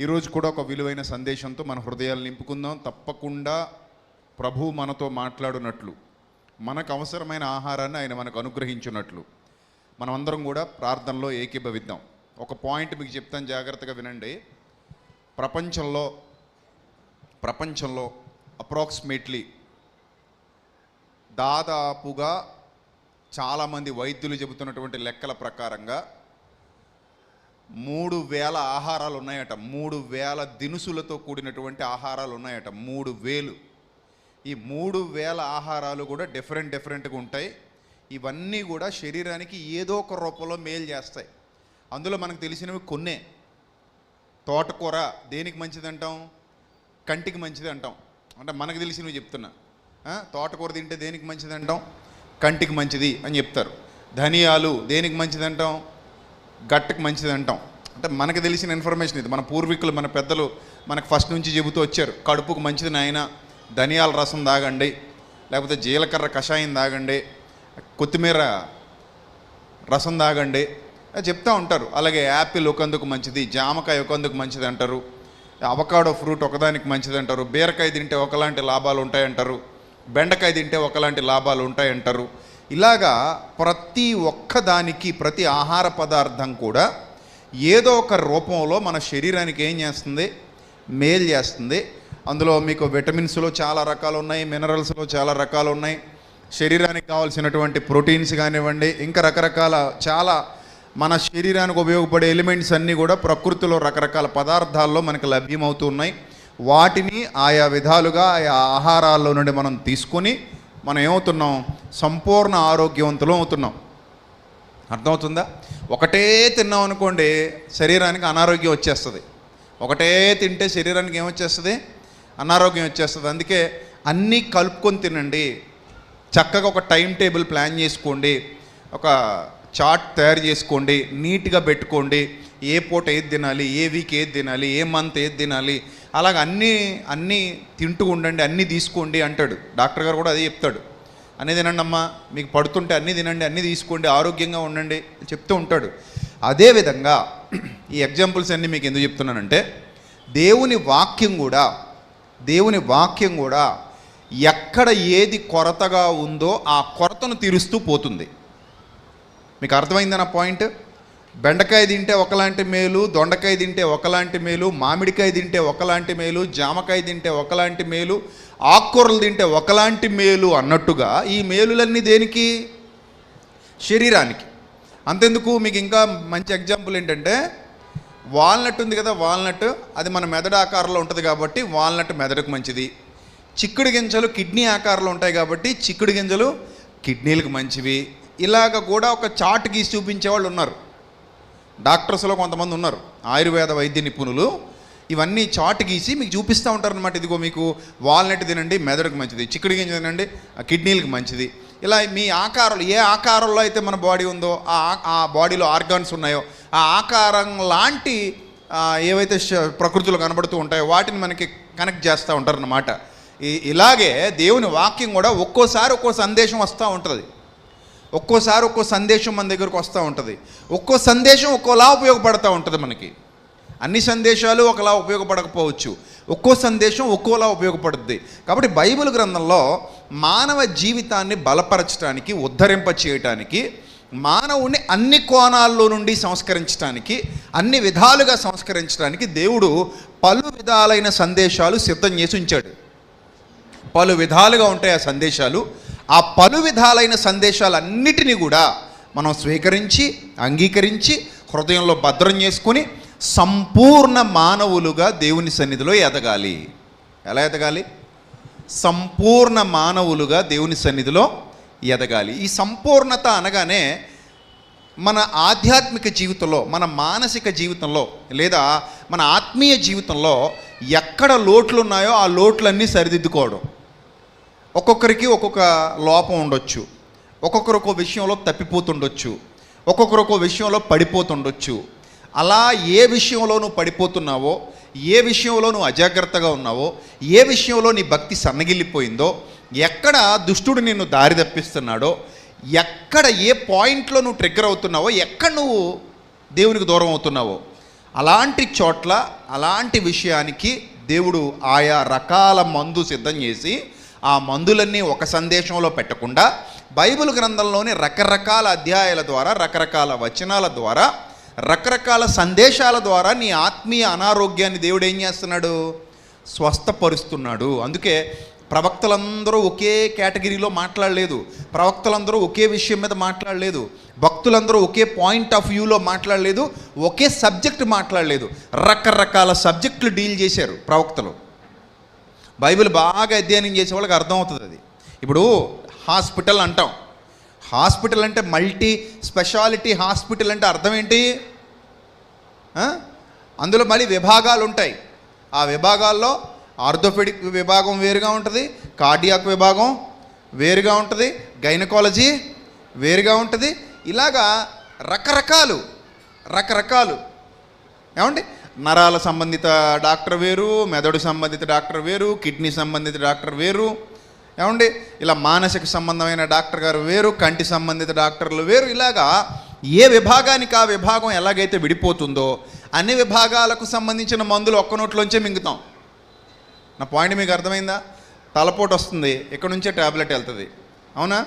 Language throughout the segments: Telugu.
ఈరోజు కూడా ఒక విలువైన సందేశంతో మన హృదయాలు నింపుకుందాం. తప్పకుండా ప్రభువు మనతో మాట్లాడునట్లు, మనకు అవసరమైన ఆహారాన్ని ఆయన మనకు అనుగ్రహించున్నట్లు మనమందరం కూడా ప్రార్థనలో ఏకీభవిద్దాం. ఒక పాయింట్ మీకు చెప్తాను, జాగ్రత్తగా వినండి. ప్రపంచంలో అప్రాక్సిమేట్లీ దాదాపుగా చాలామంది వైద్యులు చెబుతున్నటువంటి లెక్కల ప్రకారంగా 3000 ఆహారాలు ఉన్నాయట. 3000 దినుసులతో కూడినటువంటి ఆహారాలు ఉన్నాయట. 3000. ఈ 3000 ఆహారాలు కూడా డిఫరెంట్గా ఉంటాయి. ఇవన్నీ కూడా శరీరానికి ఏదో ఒక రూపంలో మేలు చేస్తాయి. అందులో మనకు తెలిసినవి కొన్నే. తోటకూర దేనికి మంచిది అంటాం? కంటికి మంచిది అంటాం. అంటే మనకు తెలిసినవి చెప్తున్నా. తోటకూర తింటే దేనికి మంచిది అంటాం? కంటికి మంచిది అని చెప్తారు. ధనియాలు దేనికి మంచిది అంటాం? గట్టుకు మంచిది అంటాం. అంటే మనకు తెలిసిన ఇన్ఫర్మేషన్ ఇది. మన పూర్వీకులు, మన పెద్దలు మనకు ఫస్ట్ నుంచి చెబుతూ వచ్చారు. కడుపుకు మంచిది నాయన, ధనియాల రసం తాగండి, లేకపోతే జీలకర్ర కషాయం తాగండి, కొత్తిమీర రసం తాగండి చెప్తూ ఉంటారు. అలాగే యాపిల్ ఒకందుకు మంచిది, జామకాయ ఒకందుకు మంచిది అంటారు, అవకాడో ఫ్రూట్ ఒకదానికి మంచిది అంటారు, బీరకాయ తింటే ఒకలాంటి లాభాలు ఉంటాయంటారు, బెండకాయ తింటే ఒకలాంటి లాభాలు ఉంటాయంటారు. ఇలాగా ప్రతి ఒక్కదానికి, ప్రతి ఆహార పదార్థం కూడా ఏదో ఒక రూపంలో మన శరీరానికి ఏం చేస్తుంది? మేలు చేస్తుంది. అందులో మీకు విటమిన్స్లో చాలా రకాలు ఉన్నాయి, మినరల్స్లో చాలా రకాలు ఉన్నాయి, శరీరానికి కావాల్సినటువంటి ప్రోటీన్స్ కానివ్వండి, ఇంకా రకరకాల చాలా మన శరీరానికి ఉపయోగపడే ఎలిమెంట్స్ అన్నీ కూడా ప్రకృతిలో రకరకాల పదార్థాల్లో మనకు లభ్యమవుతూ ఉన్నాయి. వాటిని ఆయా విధాలుగా ఆయా ఆహారాల్లో నుండి మనం తీసుకొని మనం ఏమవుతున్నాం? సంపూర్ణ ఆరోగ్యవంతులం అవుతున్నాం. అర్థమవుతుందా? ఒకటే తిన్నాం అనుకోండి, శరీరానికి అనారోగ్యం వచ్చేస్తుంది. ఒకటే తింటే శరీరానికి ఏమొచ్చేస్తుంది? అనారోగ్యం వచ్చేస్తుంది. అందుకే అన్నీ కలుపుకొని తినండి. చక్కగా ఒక టైం టేబుల్ ప్లాన్ చేసుకోండి, ఒక చార్ట్ తయారు చేసుకోండి, నీట్గా పెట్టుకోండి. ఏ పూట ఏది తినాలి, ఏ వీక్ ఏది తినాలి, ఏ మంత్ ఏది తినాలి, అలాగ అన్నీ తింటూ ఉండండి, అన్నీ తీసుకోండి అంటాడు. డాక్టర్ గారు కూడా అదే చెప్తాడు. అన్నీ తినండి అమ్మా, మీకు పడుతుంటే అన్నీ తినండి, అన్నీ తీసుకోండి, ఆరోగ్యంగా ఉండండి చెప్తూ ఉంటాడు. అదేవిధంగా ఈ ఎగ్జాంపుల్స్ అన్నీ మీకు ఎందుకు చెప్తున్నానంటే, దేవుని వాక్యం కూడా ఎక్కడ ఏది కొరతగా ఉందో ఆ కొరతను తీరుస్తూ పోతుంది. మీకు అర్థమైందన్న పాయింట్? బెండకాయ తింటే ఒకలాంటి మేలు, దొండకాయ తింటే ఒకలాంటి మేలు, మామిడికాయ తింటే ఒకలాంటి మేలు, జామకాయ తింటే ఒకలాంటి మేలు, ఆకుకూరలు తింటే ఒకలాంటి మేలు అన్నట్టుగా ఈ మేలులన్నీ దేనికి? శరీరానికి. అంతెందుకు, మీకు ఇంకా మంచి ఎగ్జాంపుల్ ఏంటంటే, వాల్నట్ ఉంది కదా, వాల్నట్ అది మన మెదడు ఆకారంలో ఉంటుంది కాబట్టి వాల్నట్ మెదడుకు మంచిది. చిక్కుడు గింజలు కిడ్నీ ఆకారంలో ఉంటాయి కాబట్టి చిక్కుడు గింజలు కిడ్నీలకు మంచివి. ఇలాగ కూడా ఒక చార్ట్ గీసి చూపించేవాళ్ళు ఉన్నారు. డాక్టర్స్లో కొంతమంది ఉన్నారు, ఆయుర్వేద వైద్య నిపుణులు. ఇవన్నీ చార్ట్ గీసి మీకు చూపిస్తూ ఉంటారనమాట. ఇదిగో మీకు వాల్నట్ తినండి మెదడుకు మంచిది, చిక్కుడు గింజ తినండి కిడ్నీలకు మంచిది. ఇలా మీ ఆకారంలో, ఏ ఆకారంలో అయితే మన బాడీ ఉందో ఆ బాడీలో ఆర్గాన్స్ ఉన్నాయో ఆ ఆకారం లాంటి ఏవైతే ప్రకృతిలో కనబడుతూ ఉంటాయో వాటిని మనకి కనెక్ట్ చేస్తూ ఉంటారన్నమాట. ఇలాగే దేవుని వాక్యం కూడా ఒక్కోసారి ఒక్కో సందేశం వస్తూ ఉంటుంది. ఒక్కోసారి ఒక్కో సందేశం మన దగ్గరకు వస్తూ ఉంటుంది. ఒక్కో సందేశం ఒక్కోలా ఉపయోగపడుతూ ఉంటుంది మనకి. అన్ని సందేశాలు ఒకలా ఉపయోగపడకపోవచ్చు, ఒక్కో సందేశం ఒక్కోలా ఉపయోగపడుతుంది. కాబట్టి బైబిల్ గ్రంథంలో మానవ జీవితాన్ని బలపరచడానికి, ఉద్ధరింప చేయటానికి, మానవుని అన్ని కోణాల్లో నుండి సంస్కరించడానికి, అన్ని విధాలుగా సంస్కరించడానికి దేవుడు పలు విధాలైన సందేశాలు సిద్ధం చేసి ఉంచాడు. పలు విధాలుగా ఉంటాయి ఆ సందేశాలు. ఆ పలు విధాలైన సందేశాలన్నిటినీ కూడా మనం స్వీకరించి, అంగీకరించి, హృదయంలో భద్రం చేసుకొని సంపూర్ణ మానవులుగా దేవుని సన్నిధిలో ఎదగాలి. ఎలా ఎదగాలి? సంపూర్ణ మానవులుగా దేవుని సన్నిధిలో ఎదగాలి. ఈ సంపూర్ణత అనగానే మన ఆధ్యాత్మిక జీవితంలో, మన మానసిక జీవితంలో, లేదా మన ఆత్మీయ జీవితంలో ఎక్కడ లోట్లు ఉన్నాయో ఆ లోట్లన్నీ సరిదిద్దుకోవడం. ఒక్కొక్కరికి ఒక్కొక్క లోపం ఉండొచ్చు, ఒక్కొక్కరు ఒక్కో విషయంలో తప్పిపోతుండొచ్చు, ఒక్కొక్కరు ఒక్కో విషయంలో పడిపోతుండొచ్చు. అలా ఏ విషయంలో నువ్వు పడిపోతున్నావో, ఏ విషయంలో నువ్వు అజాగ్రత్తగా ఉన్నావో, ఏ విషయంలో నీ భక్తి సన్నగిల్లిపోయిందో, ఎక్కడ దుష్టుడు నిన్ను దారి తప్పిస్తున్నాడో, ఎక్కడ ఏ పాయింట్లో నువ్వు ట్రిగ్గర్ అవుతున్నావో, ఎక్కడ నువ్వు దేవునికి దూరం అవుతున్నావో, అలాంటి చోట్ల అలాంటి విషయానికి దేవుడు ఆయా రకాల మందు సిద్ధం చేసి ఆ మందులన్నీ ఒక సందేశంలో పెట్టకుండా బైబిల్ గ్రంథంలోని రకరకాల అధ్యాయాల ద్వారా, రకరకాల వచనాల ద్వారా, రకరకాల సందేశాల ద్వారా నీ ఆత్మీయ అనారోగ్యాన్ని దేవుడు ఏం చేస్తున్నాడు? స్వస్థపరుస్తున్నాడు. అందుకే ప్రవక్తలందరూ ఒకే కేటగిరీలో మాట్లాడలేదు, ప్రవక్తలందరూ ఒకే విషయం మీద మాట్లాడలేదు, భక్తులందరూ ఒకే పాయింట్ ఆఫ్ వ్యూలో మాట్లాడలేదు, ఒకే సబ్జెక్ట్ మాట్లాడలేదు, రకరకాల సబ్జెక్టులు డీల్ చేశారు ప్రవక్తలు. బైబిల్ బాగా అధ్యయనం చేసే వాళ్ళకి అర్థమవుతుంది అది. ఇప్పుడు హాస్పిటల్ అంటాం, హాస్పిటల్ అంటే మల్టీ స్పెషాలిటీ హాస్పిటల్ అంటే అర్థం ఏంటి? అందులో మళ్ళీ విభాగాలు ఉంటాయి. ఆ విభాగాల్లో ఆర్థోపెడిక్ విభాగం వేరుగా ఉంటుంది, కార్డియాక్ విభాగం వేరుగా ఉంటుంది, గైనకాలజీ వేరుగా ఉంటుంది. ఇలాగా రకరకాలు ఏమండి, నరాల సంబంధిత డాక్టర్ వేరు, మెదడు సంబంధిత డాక్టర్ వేరు, కిడ్నీ సంబంధిత డాక్టర్ వేరు, ఏమండి ఇలా మానసిక సంబంధమైన డాక్టర్ గారు వేరు, కంటి సంబంధిత డాక్టర్లు వేరు. ఇలాగా ఏ విభాగానికి ఆ విభాగం ఎలాగైతే విడిపోతుందో అన్ని విభాగాలకు సంబంధించిన మందులు ఒక్క నోట్లోంచే మింగుతాం. నా పాయింట్ మీకు అర్థమైందా? తలపోటు వస్తుంది, ఇక్కడ నుంచే ట్యాబ్లెట్ వెళ్తుంది, అవునా?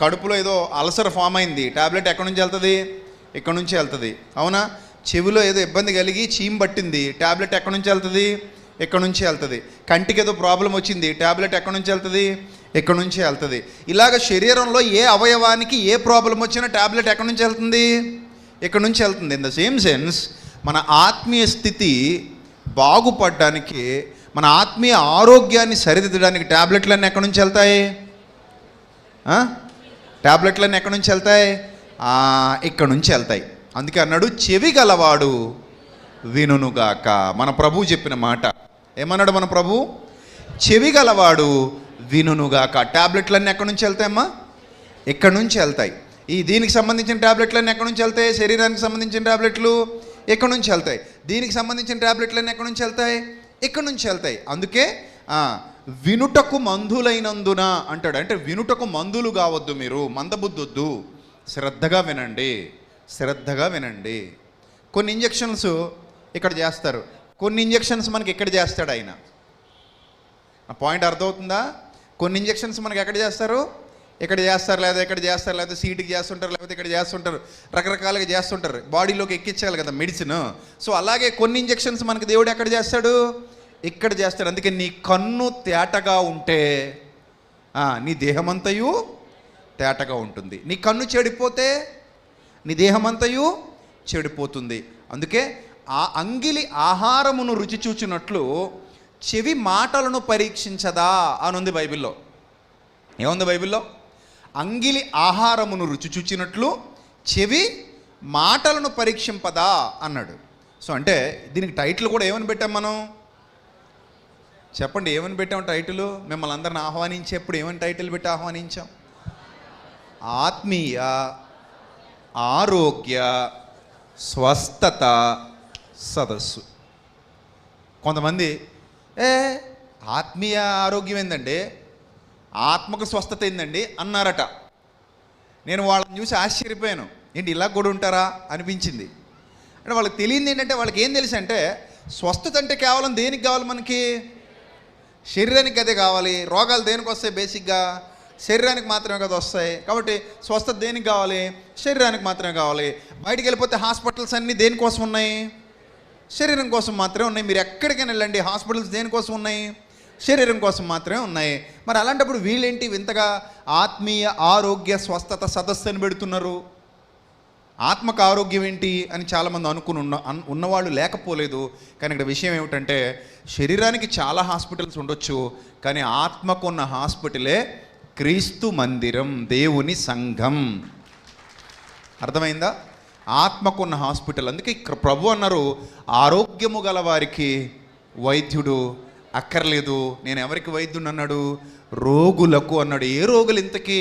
కడుపులో ఏదో అల్సర్ ఫామ్ అయింది, ట్యాబ్లెట్ ఎక్కడి నుంచి వెళ్తుంది? ఇక్కడ నుంచి వెళ్తుంది, అవునా? చెవిలో ఏదో ఇబ్బంది కలిగి చీమ్ పట్టింది, ట్యాబ్లెట్ ఎక్కడి నుంచి వెళ్తుంది? ఇక్కడ నుంచి వెళ్తుంది. కంటికి ఏదో ప్రాబ్లం వచ్చింది, ట్యాబ్లెట్ ఎక్కడి నుంచి వెళ్తుంది? ఇక్కడ నుంచి వెళ్తుంది. ఇలాగ శరీరంలో ఏ అవయవానికి ఏ ప్రాబ్లం వచ్చినా ట్యాబ్లెట్ ఎక్కడి నుంచి వెళ్తుంది? ఇక్కడ నుంచి వెళ్తుంది. ఇన్ ద సేమ్ సెన్స్ మన ఆత్మీయ స్థితి బాగుపడడానికి, మన ఆత్మీయ ఆరోగ్యాన్ని సరిదిద్దడానికి ట్యాబ్లెట్లన్నీ ఎక్కడి నుంచి వెళ్తాయి? ట్యాబ్లెట్లన్నీ ఎక్కడి నుంచి వెళ్తాయి? ఇక్కడ నుంచి వెళ్తాయి. అందుకే అన్నాడు, చెవి గలవాడు వినుగాక. మన ప్రభు చెప్పిన మాట ఏమన్నాడు మన ప్రభు? చెవి గలవాడు వినుగాక. ట్యాబ్లెట్లన్నీ ఎక్కడి నుంచి వెళ్తాయమ్మా? ఇక్కడ నుంచి వెళ్తాయి. దీనికి సంబంధించిన ట్యాబ్లెట్లన్నీ ఎక్కడి నుంచి వెళ్తాయి? శరీరానికి సంబంధించిన ట్యాబ్లెట్లు ఎక్కడి నుంచి వెళ్తాయి? దీనికి సంబంధించిన ట్యాబ్లెట్లన్నీ ఎక్కడి నుంచి వెళ్తాయి? ఇక్కడ నుంచి వెళ్తాయి. అందుకే వినుటకు మందులైనందున అంటాడు. అంటే వినుటకు మందులు కావద్దు, మీరు మందబుద్ధి వద్దు, శ్రద్ధగా వినండి. కొన్ని ఇంజెక్షన్స్ ఇక్కడ చేస్తారు, కొన్ని ఇంజెక్షన్స్ మనకి ఎక్కడ చేస్తాడు ఆయన. ఆ పాయింట్ అర్థమవుతుందా? కొన్ని ఇంజెక్షన్స్ మనకి ఎక్కడ చేస్తారు? ఇక్కడ చేస్తారు, లేదా ఇక్కడ చేస్తారు, లేదా సీటుకి చేస్తుంటారు, లేకపోతే ఇక్కడ చేస్తుంటారు, రకరకాలుగా చేస్తుంటారు, బాడీలోకి ఎక్కించాలి కదా మెడిసిన్. సో అలాగే కొన్ని ఇంజెక్షన్స్ మనకి దేవుడు ఎక్కడ చేస్తాడు? ఇక్కడ చేస్తాడు. అందుకే నీ కన్ను తేటగా ఉంటే నీ దేహమంతయు తేటగా ఉంటుంది. నీ కన్ను చెడిపోతే నీ దేహమంతయు చెడిపోతుంది. అందుకే ఆ అంగిలి ఆహారమును రుచి చూచినట్లు చెవి మాటలను పరీక్షించదా అని ఉంది బైబిల్లో. ఏముంది బైబిల్లో? అంగిలి ఆహారమును రుచి చూచినట్లు చెవి మాటలను పరీక్షింపదా అన్నాడు. సో అంటే దీనికి టైటిల్ కూడా ఏమని పెట్టాం మనం? చెప్పండి, ఏమని పెట్టాం టైటిల్? మిమ్మల్ని అందరిని ఆహ్వానించేప్పుడు ఏమని టైటిల్ పెట్టి ఆహ్వానించాం? ఆత్మీయ ఆరోగ్య స్వస్థత సదస్సు. కొంతమంది ఆత్మీయ ఆరోగ్యం ఏందండి, ఆత్మకు స్వస్థత ఏందండి అన్నారట. నేను వాళ్ళని చూసి ఆశ్చర్యపోయాను, ఏంటి ఇలా కూడా ఉంటారా అనిపించింది. అంటే వాళ్ళకి తెలియంది ఏంటంటే, వాళ్ళకి ఏం తెలుసు అంటే స్వస్థత అంటే కేవలం దేనికి కావాలి? మనకి శరీరానికి అదే కావాలి. రోగాలు దేనికి వస్తాయి? బేసిక్గా శరీరానికి మాత్రమే కదా వస్తాయి. కాబట్టి స్వస్థత దేనికి కావాలి? శరీరానికి మాత్రమే కావాలి. బయటికి వెళ్ళిపోతే హాస్పిటల్స్ అన్నీ దేనికోసం ఉన్నాయి? శరీరం కోసం మాత్రమే ఉన్నాయి. మీరు ఎక్కడికైనా వెళ్ళండి, హాస్పిటల్స్ దేనికోసం ఉన్నాయి? శరీరం కోసం మాత్రమే ఉన్నాయి. మరి అలాంటప్పుడు వీళ్ళేంటి వింతగా ఆత్మీయ ఆరోగ్య స్వస్థత సదస్సు అని పెడుతున్నారు? ఆత్మకు ఆరోగ్యం ఏంటి అని చాలామంది ఉన్నవాళ్ళు లేకపోలేదు. కానీ ఇక్కడ విషయం ఏమిటంటే, శరీరానికి చాలా హాస్పిటల్స్ ఉండొచ్చు, కానీ ఆత్మకున్న హాస్పిటలే క్రీస్తు మందిరం, దేవుని సంఘం. అర్థమైందా? ఆత్మకున్న హాస్పిటల్. అందుకే ప్రభు అన్నారు, ఆరోగ్యము గల వారికి వైద్యుడు అక్కర్లేదు, నేను ఎవరికి వైద్యుడు అన్నాడు? రోగులకు అన్నాడు. ఏ రోగులు ఇంతకీ?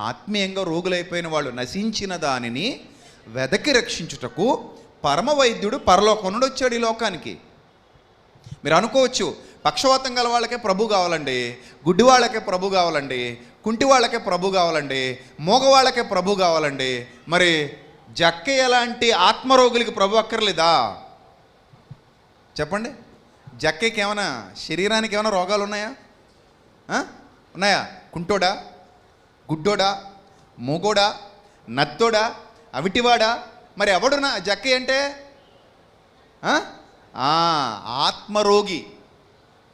ఆత్మీయంగా రోగులైపోయిన వాళ్ళు, నశించిన దానిని వెదకి రక్షించుటకు పరమ వైద్యుడు పరలోకం నుండి వచ్చాడు ఈ లోకానికి. మీరు అనుకోవచ్చు, పక్షవాతం గల వాళ్ళకే ప్రభు కావాలండి, గుడ్డి వాళ్ళకే ప్రభు కావాలండి, కుంటి వాళ్ళకే ప్రభు కావాలండి, మోగవాళ్ళకే ప్రభు కావాలండి, మరి జక్కయ్య లాంటి ఆత్మరోగులకి ప్రభు అక్కర్లేదా? చెప్పండి. జక్కయ్యకి ఏమైనా శరీరానికి ఏమైనా రోగాలు ఉన్నాయా? ఉన్నాయా? కుంటోడా, గుడ్డోడా, మూగోడా, నత్తోడా, అవిటివాడా? మరి ఎవడున్నా జక్కయ్య అంటే? ఆత్మరోగి.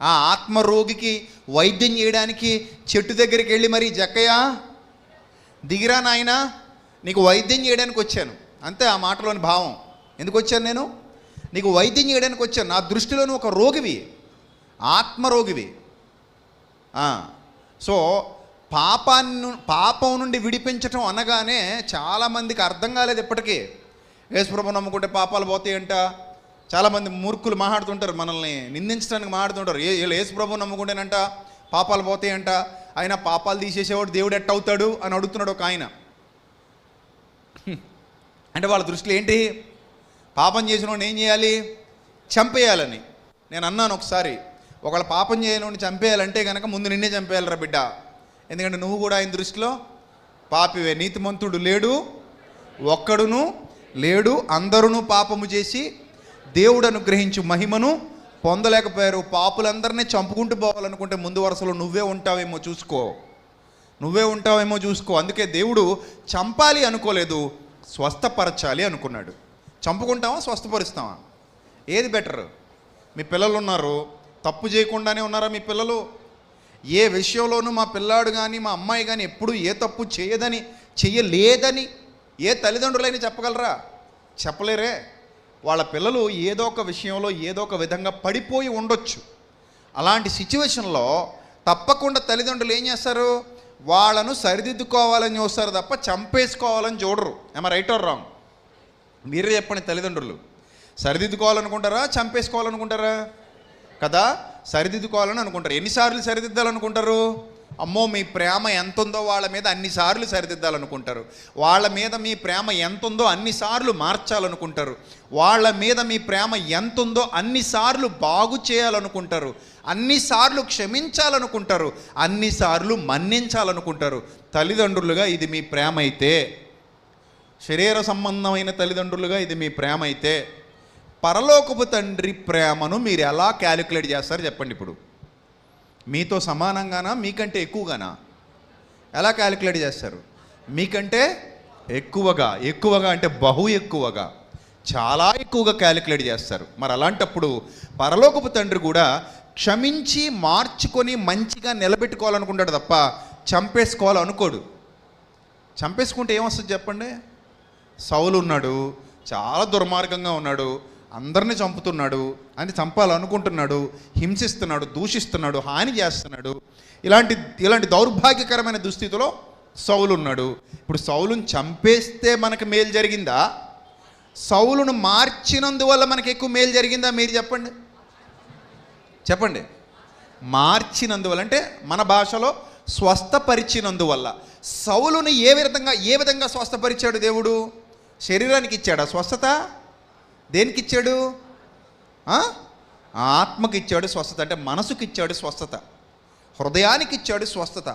ఆ ఆత్మరోగికి వైద్యం చేయడానికి చెట్టు దగ్గరికి వెళ్ళి, మరి జక్కయ్య దిగిరా నాయనా, నీకు వైద్యం చేయడానికి వచ్చాను అంతే. ఆ మాటలోని భావం. ఎందుకు వచ్చాను నేను? నీకు వైద్యం చేయడానికి వచ్చాను. నా దృష్టిలోని ఒక రోగివి, ఆత్మరోగివి. సో పాపం నుండి విడిపించటం అనగానే చాలామందికి అర్థం కాలేదు ఇప్పటికీ. యేసుప్రభువు నమ్ముకుంటే పాపాలు పోతాయంట. చాలామంది మూర్ఖులు మాట్లాడుతుంటారు, మనల్ని నిందించడానికి మాట్లాడుతుంటారు. వీళ్ళు యేసుప్రభువు నమ్ముకుంటేనంట పాపాలు పోతాయంట, ఆయన పాపాలు తీసేసేవాడు దేవుడు ఎట్ట అవుతాడు అని అడుగుతున్నాడు ఒక ఆయన. అంటే వాళ్ళ దృష్టిలో ఏంటి? పాపం చేసిన వాడిని ఏం చేయాలి? చంపేయాలని. నేను అన్నాను ఒకసారి, ఒకళ్ళ పాపం చేయని చంపేయాలంటే కనుక ముందు నిన్నే చంపేయాలరా బిడ్డ. ఎందుకంటే నువ్వు కూడా ఆయన దృష్టిలో పాపివే. నీతిమంతుడు లేడు, ఒక్కడును లేడు, అందరూ పాపము చేసి దేవుడు అనుగ్రహించు మహిమను పొందలేకపోయారు. పాపులందరినీ చంపుకుంటూ పోవాలనుకుంటే ముందు వరుసలో నువ్వే ఉంటావేమో చూసుకో. అందుకే దేవుడు చంపాలి అనుకోలేదు, స్వస్థపరచాలి అనుకున్నాడు. చంపుకుంటావా, స్వస్థపరుస్తావా? ఏది బెటర్? మీ పిల్లలు ఉన్నారు, తప్పు చేయకుండానే ఉన్నారా మీ పిల్లలు? ఏ విషయంలోనూ మా పిల్లాడు కానీ మా అమ్మాయి కానీ ఎప్పుడూ ఏ తప్పు చేయలేదని ఏ తల్లిదండ్రులైనా చెప్పగలరా? చెప్పలేరే. వాళ్ళ పిల్లలు ఏదో ఒక విషయంలో ఏదో ఒక విధంగా పడిపోయి ఉండొచ్చు. అలాంటి సిచ్యువేషన్లో తప్పకుండా తల్లిదండ్రులు ఏం చేస్తారు? వాళ్ళను సరిదిద్దుకోవాలని చూస్తారు తప్ప చంపేసుకోవాలని చూడరు. ఏమో రైట్ ఆర్ రాంగ్? మీరే చెప్పండి. తల్లిదండ్రులు సరిదిద్దుకోవాలనుకుంటారా, చంపేసుకోవాలనుకుంటారా? కదా, సరిదిద్దుకోవాలని అనుకుంటారు. ఎన్నిసార్లు సరిదిద్దాలనుకుంటారు? అమ్మో మీ ప్రేమ ఎంత ఉందో వాళ్ళ మీద అన్నిసార్లు సరిదిద్దాలనుకుంటారు. వాళ్ళ మీద మీ ప్రేమ ఎంత ఉందో అన్నిసార్లు మార్చాలనుకుంటారు. వాళ్ళ మీద మీ ప్రేమ ఎంత ఉందో అన్నిసార్లు బాగు చేయాలనుకుంటారు. అన్నిసార్లు క్షమించాలనుకుంటారు. అన్నిసార్లు మన్నించాలనుకుంటారు. తల్లిదండ్రులుగా ఇది మీ ప్రేమ అయితే, శరీర సంబంధమైన తల్లిదండ్రులుగా ఇది మీ ప్రేమ అయితే, పరలోకపు తండ్రి ప్రేమను మీరు ఎలా క్యాలిక్యులేట్ చేస్తారు చెప్పండి? ఇప్పుడు మీతో సమానంగానా, మీకంటే ఎక్కువగానా? ఎలా క్యాలిక్యులేట్ చేస్తారు? మీకంటే ఎక్కువగా అంటే బహు ఎక్కువగా, చాలా ఎక్కువగా క్యాలిక్యులేట్ చేస్తారు. మరి అలాంటప్పుడు పరలోకపు తండ్రి కూడా క్షమించి మార్చుకొని మంచిగా నిలబెట్టుకోవాలనుకుంటాడు తప్ప చంపేసుకోవాలనుకోడు. చంపేసుకుంటే ఏమొస్తుంది చెప్పండి? సౌలు ఉన్నాడు, చాలా దుర్మార్గంగా ఉన్నాడు, అందరిని చంపుతున్నాడు, అని చంపాలనుకుంటున్నాడు, హింసిస్తున్నాడు, దూషిస్తున్నాడు, హాని చేస్తున్నాడు. ఇలాంటి దౌర్భాగ్యకరమైన దుస్థితిలో సౌలు ఉన్నాడు. ఇప్పుడు సౌలును చంపేస్తే మనకు మేలు జరిగిందా? సౌలును మార్చినందువల్ల మనకు ఎక్కువ మేలు జరిగిందా? మీరు చెప్పండి. మార్చినందువల్ల అంటే మన భాషలో స్వస్థపరిచినందువల్ల. సౌలుని ఏ విధంగా స్వస్థపరిచాడు దేవుడు? శరీరానికి ఇచ్చాడా స్వస్థత? దేనికి ఇచ్చాడు? ఆత్మకి ఇచ్చాడు స్వస్థత. అంటే మనసుకి ఇచ్చాడు స్వస్థత, హృదయానికి ఇచ్చాడు స్వస్థత.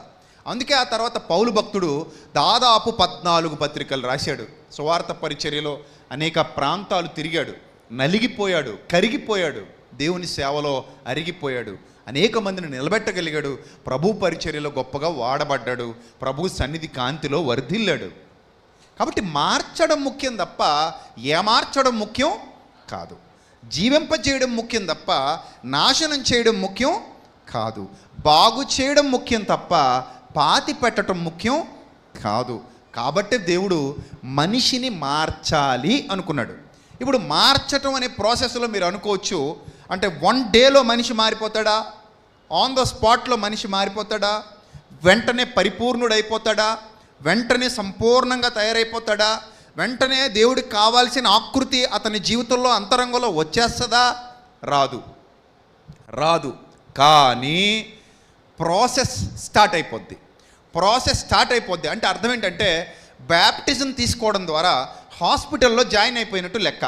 అందుకే ఆ తర్వాత పౌలు భక్తుడు దాదాపు 14 పత్రికలు రాశాడు. సువార్త పరిచర్యలో అనేక ప్రాంతాలు తిరిగాడు, నలిగిపోయాడు, కరిగిపోయాడు, దేవుని సేవలో అరిగిపోయాడు, అనేక మందిని నిలబెట్టగలిగాడు, ప్రభు పరిచర్యలో గొప్పగా వాడబడ్డాడు, ప్రభు సన్నిధి కాంతిలో వర్ధిల్లాడు. కాబట్టి మార్చడం ముఖ్యం తప్ప ఏమార్చడం ముఖ్యం కాదు. జీవింపజేయడం ముఖ్యం తప్ప నాశనం చేయడం ముఖ్యం కాదు. బాగు చేయడం ముఖ్యం తప్ప పాతి పెట్టడం ముఖ్యం కాదు. కాబట్టి దేవుడు మనిషిని మార్చాలి అనుకున్నాడు. ఇప్పుడు మార్చటం అనే ప్రాసెస్లో మీరు అనుకోవచ్చు, అంటే 1 డేలో మనిషి మారిపోతాడా? ఆన్ ద స్పాట్లో మనిషి మారిపోతాడా? వెంటనే పరిపూర్ణుడైపోతాడా? వెంటనే సంపూర్ణంగా తయారైపోతాడా? వెంటనే దేవుడికి కావాల్సిన ఆకృతి అతని జీవితంలో అంతరంగంలో వచ్చేస్తుందా? రాదు. కానీ ప్రాసెస్ స్టార్ట్ అయిపోద్ది. అంటే అర్థం ఏంటంటే, బ్యాప్టిజం తీసుకోవడం ద్వారా హాస్పిటల్లో జాయిన్ అయిపోయినట్టు లెక్క.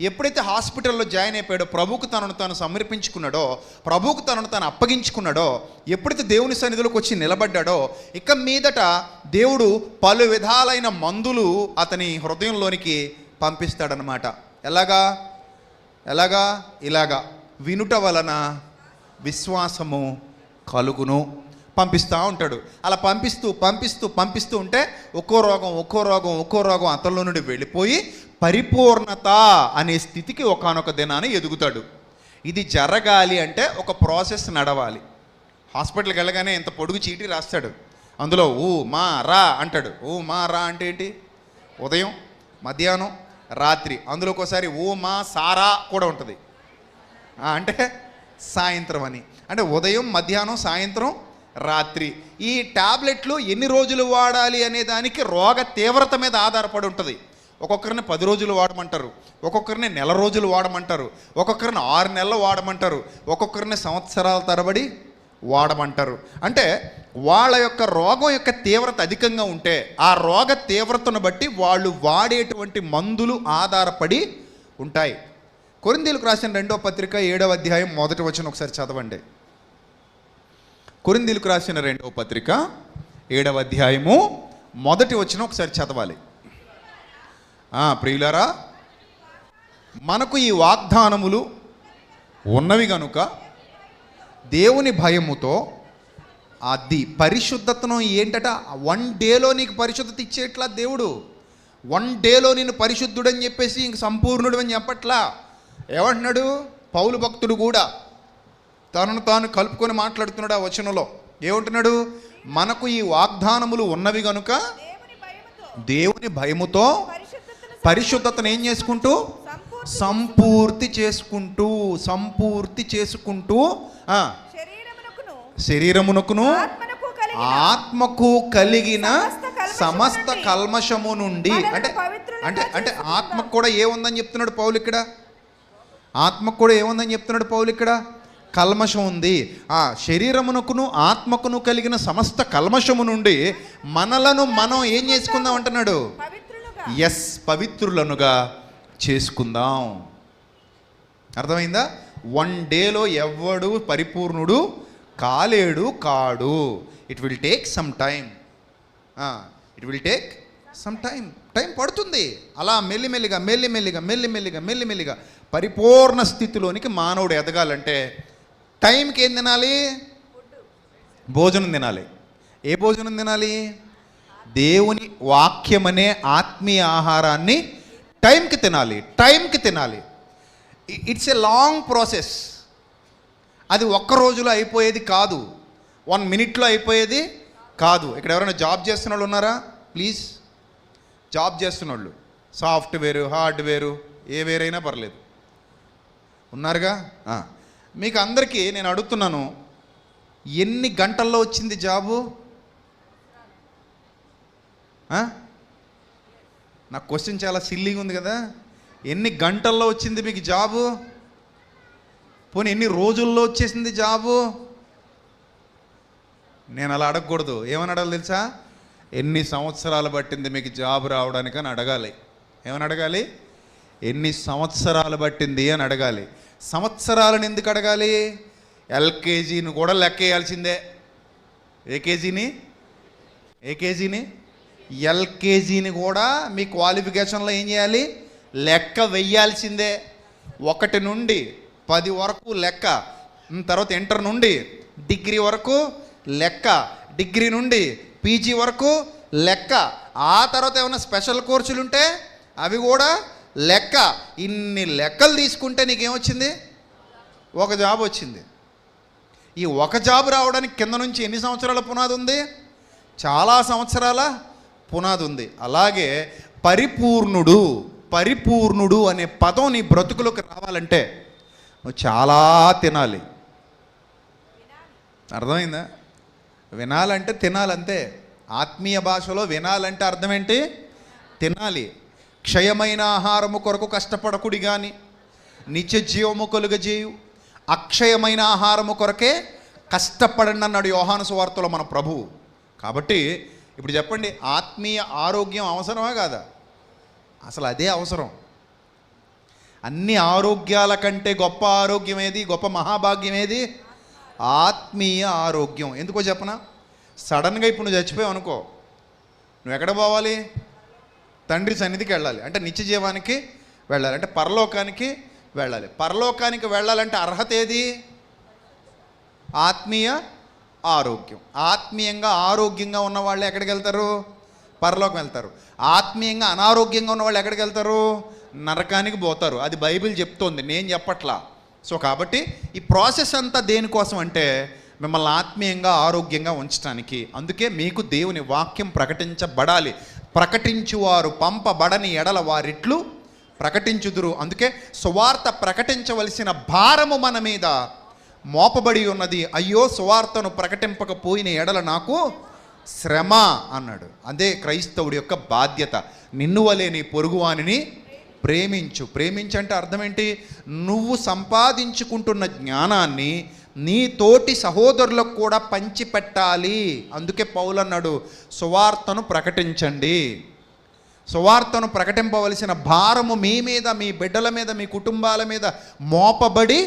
ఎప్పుడైతే హాస్పిటల్లో జాయిన్ అయిపోయాడో, ప్రభువుకు తనను తాను సమర్పించుకున్నాడో, ప్రభువుకు తనను తాను అప్పగించుకున్నాడో, ఎప్పుడైతే దేవుని సన్నిధిలోకి వచ్చి నిలబడ్డాడో, ఇక మీదట దేవుడు పలు విధాలైన మందులు అతని హృదయంలోనికి పంపిస్తాడనమాట. ఎలాగా ఇలాగా వినుట వలన విశ్వాసము కలుగును పంపిస్తూ ఉంటాడు. అలా పంపిస్తూ ఉంటే ఒక్కో రోగం అతనిలో నుండి వెళ్ళిపోయి పరిపూర్ణత అనే స్థితికి ఒకానొక దినాన్ని ఎదుగుతాడు. ఇది జరగాలి అంటే ఒక ప్రాసెస్ నడవాలి. హాస్పిటల్కి వెళ్ళగానే ఇంత పొడుగు చీటీ రాస్తాడు, అందులో ఊ మా రా అంటాడు. ఊ మా రా అంటే ఏంటి? ఉదయం, మధ్యాహ్నం, రాత్రి. అందులో ఒకసారి ఊ మా సారా కూడా ఉంటుంది, అంటే సాయంత్రం అని. అంటే ఉదయం, మధ్యాహ్నం, సాయంత్రం, రాత్రి. ఈ టాబ్లెట్లు ఎన్ని రోజులు వాడాలి అనే దానికి రోగ తీవ్రత మీద ఆధారపడి ఉంటుంది. ఒక్కొక్కరిని 10 రోజులు వాడమంటారు, ఒక్కొక్కరిని నెల రోజులు వాడమంటారు, ఒక్కొక్కరిని 6 నెలలు వాడమంటారు, ఒక్కొక్కరిని సంవత్సరాల తరబడి వాడమంటారు. అంటే వాళ్ళ యొక్క రోగం యొక్క తీవ్రత అధికంగా ఉంటే ఆ రోగ తీవ్రతను బట్టి వాళ్ళు వాడేటువంటి మందులు ఆధారపడి ఉంటాయి. కొరింథీయులకు రాసిన 2వ పత్రిక 7వ అధ్యాయం 1వ వచనం ఒకసారి చదవండి. కొరింథీయులకు రాసిన 2వ పత్రిక 7వ అధ్యాయము 1వ వచనం ఒకసారి చదవాలి. ప్రియులారా, మనకు ఈ వాగ్దానములు ఉన్నవి గనుక దేవుని భయముతో, అది పరిశుద్ధతను ఏంటట, 1 డేలో నీకు పరిశుద్ధత ఇచ్చేట్లా దేవుడు. 1 డేలో నేను పరిశుద్ధుడని చెప్పేసి ఇంక సంపూర్ణుడు అని చెప్పట్లా. ఏమంటున్నాడు పౌలు భక్తుడు కూడా తనను తాను కలుపుకొని మాట్లాడుతున్నాడు ఆ వచనంలో. ఏమంటున్నాడు? మనకు ఈ వాగ్దానములు ఉన్నవి గనుక దేవుని భయముతో పరిశుద్ధతను ఏం చేసుకుంటూ, సంపూర్తి చేసుకుంటూ శరీరమునకును ఆత్మకు కలిగిన సమస్త కల్మషము నుండి, అంటే ఆత్మకు కూడా ఏముందని చెప్తున్నాడు పౌలు ఇక్కడ? ఆత్మకు కూడా ఏముందని చెప్తున్నాడు పౌలు ఇక్కడ? కల్మషం ఉంది. శరీరమునకును ఆత్మకును కలిగిన సమస్త కల్మషము నుండి మనలను మనం ఏం చేసుకుందాం అంటున్నాడు? పవిత్రులనుగా చేసుకుందాం. అర్థమైందా? 1 డేలో ఎవ్వడు పరిపూర్ణుడు కాడు. It will take some time. Time పడుతుంది. అలా మెల్లిమెల్లిగా పరిపూర్ణ స్థితిలోనికి మానవుడు ఎదగాలంటే టైంకి ఏం తినాలి? భోజనం తినాలి. ఏ భోజనం తినాలి? దేవుని వాక్యమనే ఆత్మీయ ఆహారాన్ని టైంకి తినాలి. It's a long process. అది ఒక్క రోజులో అయిపోయేది కాదు, 1 మినిట్లో అయిపోయేది కాదు. ఇక్కడ ఎవరైనా జాబ్ చేస్తున్న వాళ్ళు ఉన్నారా? ప్లీజ్, జాబ్ చేస్తున్న వాళ్ళు, సాఫ్ట్వేరు, హార్డ్వేరు, ఏ వేరైనా పర్లేదు, ఉన్నారుగా? మీకు అందరికీ నేను అడుగుతున్నాను, ఎన్ని గంటల్లో వచ్చింది జాబు? నా క్వశ్చన్ చాలా సిల్లీగా ఉంది కదా. ఎన్ని గంటల్లో వచ్చింది మీకు జాబు? పోనీ ఎన్ని రోజుల్లో వచ్చేసింది జాబు? నేను అలా అడగకూడదు. ఏమని అడగాలి తెలుసా? ఎన్ని సంవత్సరాలు పట్టింది మీకు జాబ్ రావడానికి అని అడగాలి. ఏమని అడగాలి? ఎన్ని సంవత్సరాలు పట్టింది అని అడగాలి. సంవత్సరాలను ఎందుకు అడగాలి? ఎల్కేజీని కూడా లెక్కేయాల్సిందే. ఏ కేజీని ఎల్కేజీని కూడా మీ క్వాలిఫికేషన్లో ఏం చేయాలి? లెక్క వెయ్యాల్సిందే. 1 నుండి 10 వరకు లెక్క, తర్వాత ఇంటర్ నుండి డిగ్రీ వరకు లెక్క, డిగ్రీ నుండి పీజీ వరకు లెక్క, ఆ తర్వాత ఏమైనా స్పెషల్ కోర్సులు ఉంటే అవి కూడా లెక్క. ఇన్ని లెక్కలు తీసుకుంటే నీకేమొచ్చింది? ఒక జాబ్ వచ్చింది. ఈ ఒక జాబ్ రావడానికి కింద నుంచి ఎన్ని సంవత్సరాల పునాది ఉంది? చాలా సంవత్సరాల పునాది ఉంది. అలాగే పరిపూర్ణుడు అనే పదం నీ బ్రతుకులోకి రావాలంటే నువ్వు చాలా తినాలి. అర్థమైందా? వినాలంటే తినాలంతే. ఆత్మీయ భాషలో వినాలంటే అర్థం ఏంటి? తినాలి. క్షయమైన ఆహారము కొరకు కష్టపడకుడి కానీ నిత్య జీవము కలుగజేయు అక్షయమైన ఆహారము కొరకే కష్టపడండి అన్నాడు యోహాను సువార్తలో మన ప్రభువు. కాబట్టి ఇప్పుడు చెప్పండి, ఆత్మీయ ఆరోగ్యం అవసరమా కాదా? అసలు అదే అవసరం. అన్ని ఆరోగ్యాల కంటే గొప్ప ఆరోగ్యం ఏది, గొప్ప మహాభాగ్యం ఏది? ఆత్మీయ ఆరోగ్యం. ఎందుకో చెప్పనా? సడన్గా ఇప్పుడు నువ్వు చచ్చిపోయావు అనుకో, నువ్వు ఎక్కడ పోవాలి? తండ్రి సన్నిధికి వెళ్ళాలి, అంటే నిత్య జీవానికి వెళ్ళాలి, అంటే పరలోకానికి వెళ్ళాలి. పరలోకానికి వెళ్ళాలంటే అర్హత ఏది? ఆత్మీయ ఆరోగ్యం. ఆత్మీయంగా ఆరోగ్యంగా ఉన్న వాళ్ళు ఎక్కడికి వెళ్తారు? పరలోకం వెళ్తారు. ఆత్మీయంగా అనారోగ్యంగా ఉన్న వాళ్ళు ఎక్కడికి వెళ్తారు? నరకానికి పోతారు. అది బైబిల్ చెప్తోంది, నేను చెప్పట్లా. సో కాబట్టి ఈ ప్రాసెస్ అంతా దేనికోసం అంటే మిమ్మల్ని ఆత్మీయంగా ఆరోగ్యంగా ఉంచడానికి. అందుకే మీకు దేవుని వాక్యం ప్రకటించబడాలి. ప్రకటించువారు పంపబడని ఎడల వారిట్లు ప్రకటించుదురు. అందుకే సువార్త ప్రకటించవలసిన భారము మన మీద మోపబడి ఉన్నది. అయ్యో సువార్తను ప్రకటింపకపోయిన ఎడల నాకు శ్రమ అన్నాడు. అదే క్రైస్తవుడి యొక్క బాధ్యత. నిన్ను వలే నీ పొరుగువానిని ప్రేమించు. ప్రేమించంటే అర్థం ఏంటి? నువ్వు సంపాదించుకుంటున్న జ్ఞానాన్ని నీ తోటి సహోదరులకు కూడా పంచిపెట్టాలి. అందుకే పౌలు అన్నాడు, సువార్తను ప్రకటించండి. సువార్తను ప్రకటింపవలసిన భారము మీ మీద, మీ బిడ్డల మీద, మీ కుటుంబాల మీద మోపబడి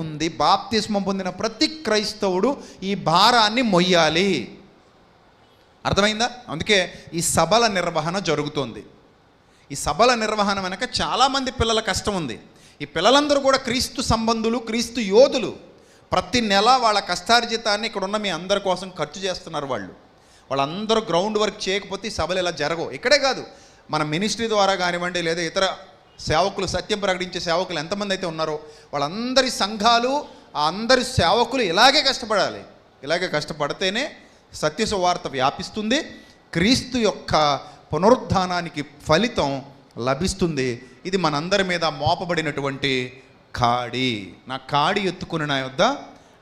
ఉంది. బాప్తిస్మం పొందిన ప్రతి క్రైస్తవుడు ఈ భారాన్ని మొయ్యాలి. అర్థమైందా? అందుకే ఈ సభల నిర్వహణ జరుగుతోంది. ఈ సభల నిర్వహణ వెనక చాలామంది పిల్లల కష్టం ఉంది. ఈ పిల్లలందరూ కూడా క్రీస్తు సంబంధులు, క్రీస్తు యోధులు. ప్రతి నెల వాళ్ళ కష్టార్జితాన్ని ఇక్కడ ఉన్న మీ అందరి కోసం ఖర్చు చేస్తున్నారు. వాళ్ళందరూ గ్రౌండ్ వర్క్ చేయకపోతే ఈ సభలు ఇలా జరగవు. ఇక్కడే కాదు, మన మినిస్ట్రీ ద్వారా కానివ్వండి, లేదా ఇతర సేవకులు, సత్యం ప్రకటించే సేవకులు ఎంతమంది అయితే ఉన్నారో వాళ్ళందరి సంఘాలు, ఆ అందరి సేవకులు ఇలాగే కష్టపడాలి. ఇలాగే కష్టపడితేనే సత్య సువార్త వ్యాపిస్తుంది, క్రీస్తు యొక్క పునరుద్ధానానికి ఫలితం లభిస్తుంది. ఇది మనందరి మీద మోపబడినటువంటి కాడి. నా కాడి ఎత్తుకుని నా యొద్ద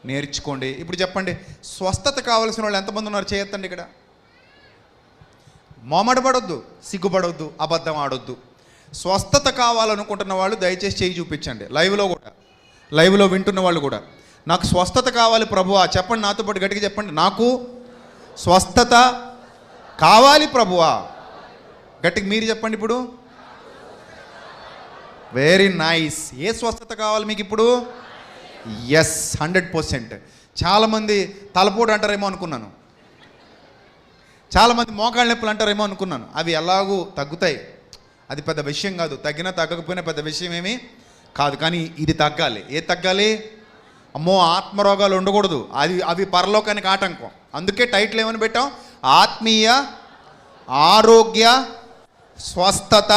నేర్చుకోండి. ఇప్పుడు చెప్పండి, స్వస్థత కావాల్సిన వాళ్ళు ఎంతమంది ఉన్నారు? చేయొద్దండి. ఇక్కడ మోమడపడొద్దు, సిగ్గుపడొద్దు, అబద్ధం ఆడొద్దు. స్వస్థత కావాలనుకుంటున్న వాళ్ళు దయచేసి చేయి చూపించండి. లైవ్లో వింటున్న వాళ్ళు కూడా, నాకు స్వస్థత కావాలి ప్రభువా చెప్పండి. నాతో పాటు గట్టిగా చెప్పండి, నాకు స్వస్థత కావాలి ప్రభువా. గట్టిగా మీరు చెప్పండి ఇప్పుడు. Very nice. ఏ స్వస్థత కావాలి మీకు ఇప్పుడు? ఎస్, 100%. చాలామంది తలపోటు అంటారేమో అనుకున్నాను, చాలామంది మోకాళ్ళ నొప్పులు అంటారేమో అనుకున్నాను. అవి ఎలాగూ తగ్గుతాయి, అది పెద్ద విషయం కాదు. తగ్గినా తగ్గకపోయినా పెద్ద విషయం ఏమీ కాదు. కానీ ఇది తగ్గాలి. ఏది తగ్గాలి? అమ్మో ఆత్మరోగాలు ఉండకూడదు, అవి పరలోకానికి ఆటంకం. అందుకే టైటిల్ ఏమని పెట్టాం? ఆత్మీయ ఆరోగ్య స్వస్థత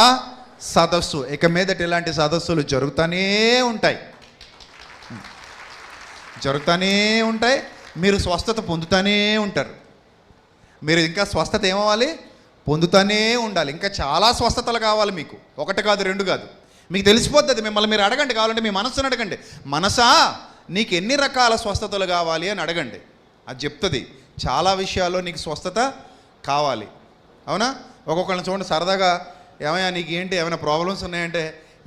సదస్సు. ఇక మీదట ఇలాంటి సదస్సులు జరుగుతూనే ఉంటాయి. మీరు స్వస్థత పొందుతూనే ఉంటారు. మీరు ఇంకా స్వస్థత ఏమవ్వాలి? పొందుతూనే ఉండాలి. ఇంకా చాలా స్వస్థతలు కావాలి మీకు. 1 కాదు 2 కాదు. మీకు తెలిసిపోతుంది. మిమ్మల్ని మీరు అడగండి, కావాలంటే మీ మనస్సును అడగండి. మనసా నీకు ఎన్ని రకాల స్వస్థతలు కావాలి అని అడగండి, అది చెప్తుంది. చాలా విషయాల్లో నీకు స్వస్థత కావాలి. అవునా? ఒక్కొక్కళ్ళని చూడండి, సరదాగా ఏమయ్యా నీకు ఏంటి, ఏమైనా ప్రాబ్లమ్స్ ఉన్నాయంటే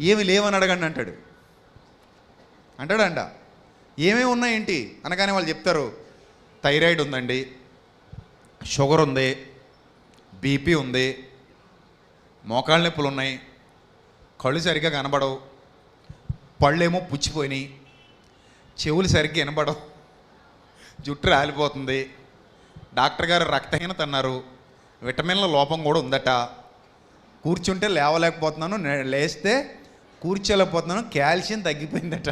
ఏమి లేవని అడగండి అంటాడంట. ఏమేమి ఉన్నాయేంటి అనగానే వాళ్ళు చెప్తారు, థైరాయిడ్ ఉందండి, షుగర్ ఉంది, బీపీ ఉంది, మోకాళ్ళ నొప్పులు ఉన్నాయి, కళ్ళు సరిగ్గా కనబడవు, పళ్ళేమో పుచ్చిపోయినాయి, చెవులు సరిగ్గా వినబడవు, జుట్టు రాలిపోతుంది, డాక్టర్ గారు రక్తహీనత అన్నారు, విటమిన్ల లోపం కూడా ఉందట, కూర్చుంటే లేవలేకపోతున్నాను, లేస్తే కూర్చోలేకపోతున్నాను, కాల్షియం తగ్గిపోయిందట.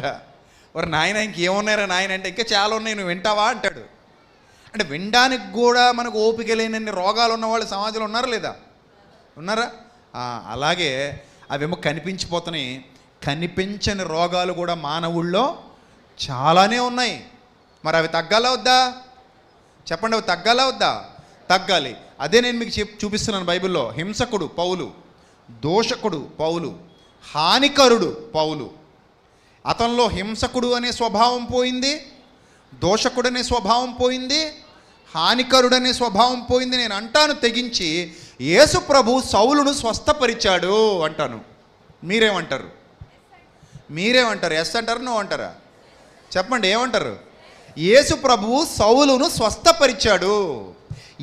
మరి నాయన ఇంకేమున్నారా నాయన అంటే ఇంకా చాలా ఉన్నాయి, నువ్వు వింటావా అంటాడు. అంటే వినడానికి కూడా మనకు ఓపిక లేనన్ని రోగాలు ఉన్నవాళ్ళు సమాజంలో ఉన్నారా లేదా? ఉన్నారా? అలాగే అవేమో కనిపించిపోతున్నాయి. కనిపించని రోగాలు కూడా మానవుల్లో చాలానే ఉన్నాయి. మరి అవి తగ్గాలా వద్దా? చెప్పండి, అవి తగ్గాలా వద్దా? తగ్గాలి. అదే నేను మీకు చూపిస్తున్నాను బైబిల్లో. హింసకుడు పౌలు, దోషకుడు పౌలు, హానికరుడు పౌలు. అతనిలో హింసకుడు అనే స్వభావం పోయింది, దోషకుడు అనే స్వభావం పోయింది, హానికరుడు అనే స్వభావం పోయింది. నేను అంటాను తెగించి, యేసు ప్రభు సౌలును స్వస్థపరిచాడు అంటాను. మీరేమంటారు? ఎస్ అంటారు, నో అంటారా? చెప్పండి, ఏమంటారు? యేసు ప్రభువు సౌలును స్వస్థపరిచాడు.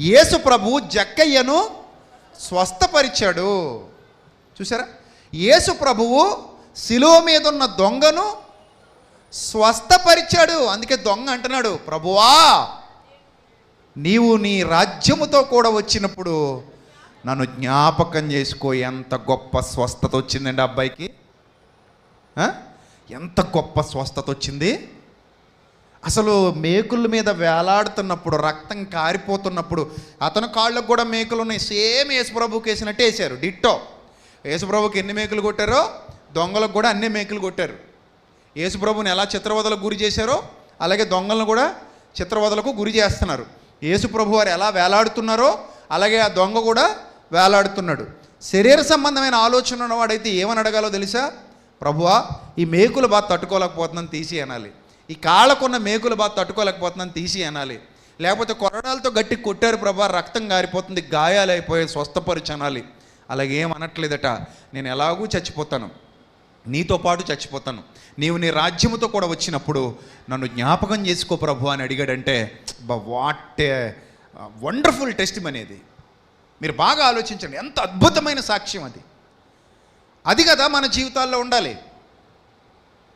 యేసు ప్రభువు జక్కయ్యను స్వస్థపరిచాడు. చూసారా? యేసు ప్రభువు శిలువ మీద ఉన్న దొంగను స్వస్థపరిచాడు. అందుకే దొంగ అంటున్నాడు, ప్రభువా నీవు నీ రాజ్యముతో కూడా వచ్చినప్పుడు నన్ను జ్ఞాపకం చేసుకో. ఎంత గొప్ప స్వస్థత వచ్చిందండి అబ్బాయికి, ఎంత గొప్ప స్వస్థత వచ్చింది. అసలు మేకుల మీద వేలాడుతున్నప్పుడు, రక్తం కారిపోతున్నప్పుడు, అతని కాళ్ళకు కూడా మేకులు ఉన్నాయి. సేమ్ యేసుప్రభుకి వేసినట్టు వేశారు, డిట్టో. యేసుప్రభుకి ఎన్ని మేకులు కొట్టారో దొంగలకు కూడా అన్ని మేకులు కొట్టారు. యేసుప్రభుని ఎలా చిత్రవదలకు గురి చేశారో అలాగే దొంగలను కూడా చిత్రవదలకు గురి చేస్తున్నారు. యేసుప్రభు వారు ఎలా వేలాడుతున్నారో అలాగే ఆ దొంగ కూడా వేలాడుతున్నాడు. శరీర సంబంధమైన ఆలోచన ఉన్నవాడైతే ఏమని అడగాలో తెలుసా? ప్రభువా ఈ మేకులు బాగా తట్టుకోలేకపోతున్నాను తీసి అనాలి. ఈ కాళ్ళకున్న మేకులు బాగా తట్టుకోలేకపోతున్నాను తీసి అనాలి. లేకపోతే కొరడాలతో గట్టి కొట్టారు ప్రభా, రక్తం గారిపోతుంది, గాయాలైపోయి స్వస్థపరిచి అనాలి. అలాగే ఏమనట్లేదట, నేను ఎలాగూ చచ్చిపోతాను, నీతో పాటు చచ్చిపోతాను, నీవు నీ రాజ్యముతో కూడా వచ్చినప్పుడు నన్ను జ్ఞాపకం చేసుకో ప్రభు అని అడిగాడంటే వాట్ ఏ వండర్ఫుల్ టెస్ట్ అనేది. మీరు బాగా ఆలోచించండి, ఎంత అద్భుతమైన సాక్ష్యం అది. అది కదా మన జీవితాల్లో ఉండాలి,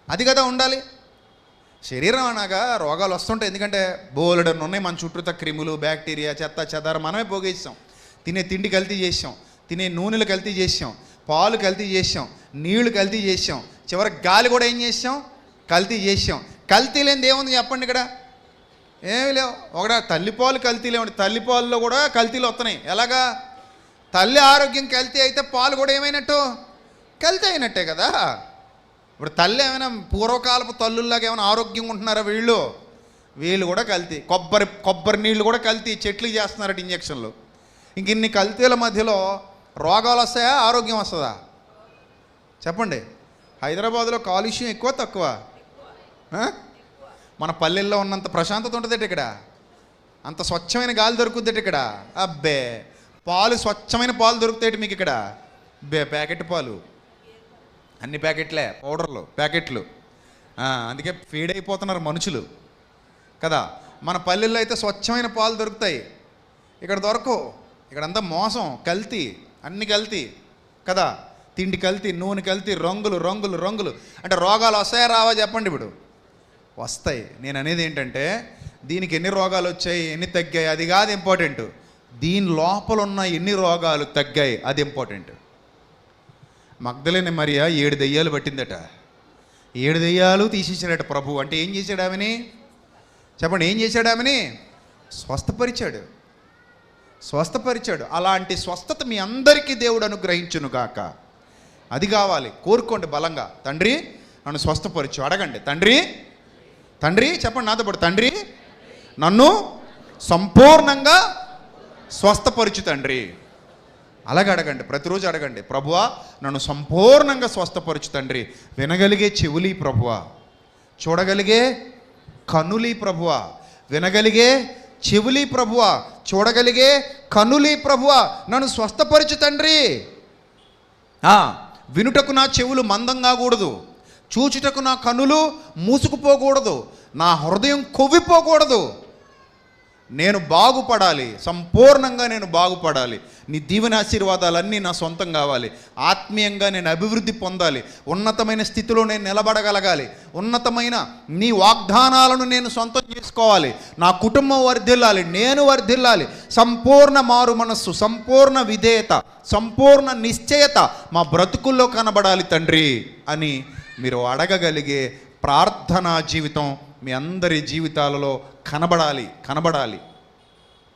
అది కదా ఉండాలి. శరీరం అనగా రోగాలు వస్తుంటాయి, ఎందుకంటే బోలెడన్ని ఉన్నాయి మన చుట్టూత, క్రిములు, బ్యాక్టీరియా, చెత్త చెదారం మనమే పోగేసాం. తినే తిండి కల్తీ చేసాం, తినే నూనెలు కల్తీ చేసాం, పాలు కల్తీ చేసాం, నీళ్లు కల్తీ చేసాం, చివరికి గాలి కూడా ఏం చేసాం, కల్తీ చేసాం. కల్తీ లేనిది ఏముంది చెప్పండి ఇక్కడ? ఏమీ లేవు. ఒకట తల్లిపాలు కల్తీ లేవండి, తల్లిపాలలో కూడా కల్తీలు వస్తున్నాయి. ఎలాగా? తల్లి ఆరోగ్యం కల్తీ అయితే పాలు కూడా ఏమైనట్టు? కల్తీ అయినట్టే కదా. ఇప్పుడు తల్లి ఏమైనా పూర్వకాలపు తల్లుల్లాగా ఏమైనా ఆరోగ్యంగా ఉంటున్నారా? వీళ్ళు కూడా కల్తీ. కొబ్బరి నీళ్ళు కూడా కల్తీ, చెట్లకి చేస్తున్నారట ఇంజక్షన్లు. ఇంక ఇన్ని కల్తీల మధ్యలో రోగాలు వస్తాయా, ఆరోగ్యం వస్తుందా? చెప్పండి. హైదరాబాద్లో కాలుష్యం ఎక్కువ తక్కువ? మన పల్లెల్లో ఉన్నంత ప్రశాంతత ఉంటుందట ఇక్కడ, అంత స్వచ్ఛమైన గాలి దొరుకుతుందట ఇక్కడ. అబ్బే పాలు, స్వచ్ఛమైన పాలు దొరుకుతాయి మీకు ఇక్కడ. ప్యాకెట్ పాలు, అన్ని ప్యాకెట్లే, పౌడర్లు, ప్యాకెట్లు. అందుకే ఫీడ్ అయిపోతున్నారు మనుషులు కదా. మన పల్లెల్లో అయితే స్వచ్ఛమైన పాలు దొరుకుతాయి, ఇక్కడ దొరకవు. ఇక్కడంతా మోసం, కల్తీ, అన్ని కల్తీ కదా. తిండి కల్తీ, నూనె కల్తీ, రంగులు రంగులు రంగులు. అంటే రోగాలు వస్తాయా రావా చెప్పండి? ఇప్పుడు వస్తాయి. నేను అనేది ఏంటంటే, దీనికి ఎన్ని రోగాలు వచ్చాయి, ఎన్ని తగ్గాయి అది కాదు ఇంపార్టెంట్, దీని లోపల ఉన్న ఎన్ని రోగాలు తగ్గాయి అది ఇంపార్టెంట్. మగ్దలేని మరియా 7 దెయ్యాలు పట్టిందట, 7 దెయ్యాలు తీసేసాడట ప్రభు. అంటే ఏం చేశాడు ఆమెని చెప్పండి? ఏం చేశాడు ఆమెని? స్వస్థపరిచాడు. అలాంటి స్వస్థత మీ అందరికీ దేవుడు అనుగ్రహించును గాక. అది కావాలి, కోరుకోండి బలంగా. తండ్రి నన్ను స్వస్థపరచు, అడగండి. తండ్రి చెప్పండి నాతో పాటు, తండ్రి నన్ను సంపూర్ణంగా స్వస్థపరచు తండ్రి. అలాగే అడగండి, ప్రతిరోజు అడగండి. ప్రభువా నన్ను సంపూర్ణంగా స్వస్థపరచు తండ్రి. వినగలిగే చెవులి ప్రభువా, చూడగలిగే కనులి ప్రభువా, వినగలిగే చెవులి ప్రభువా, చూడగలిగే కనులి ప్రభువా, నన్ను స్వస్థపరచు తండ్రి. వినుటకు నా చెవులు మందం కాకూడదు, చూచుటకు నా కనులు మూసుకుపోకూడదు, నా హృదయం కొవ్విపోకూడదు. నేను బాగుపడాలి, సంపూర్ణంగా నేను బాగుపడాలి. నీ దీవెన ఆశీర్వాదాలన్నీ నా సొంతం కావాలి. ఆత్మీయంగా నేను అభివృద్ధి పొందాలి, ఉన్నతమైన స్థితిలో నేను నిలబడగలగాలి, ఉన్నతమైన నీ వాగ్దానాలను నేను సొంతం చేసుకోవాలి, నా కుటుంబం వర్ధిల్లాలి, నేను వర్ధిల్లాలి. సంపూర్ణ మారు మనస్సు, సంపూర్ణ విధేయత, సంపూర్ణ నిశ్చయత మా బ్రతుకుల్లో కనబడాలి తండ్రి అని మీరు అడగగలిగే ప్రార్థనా జీవితం మీ అందరి జీవితాలలో కనబడాలి.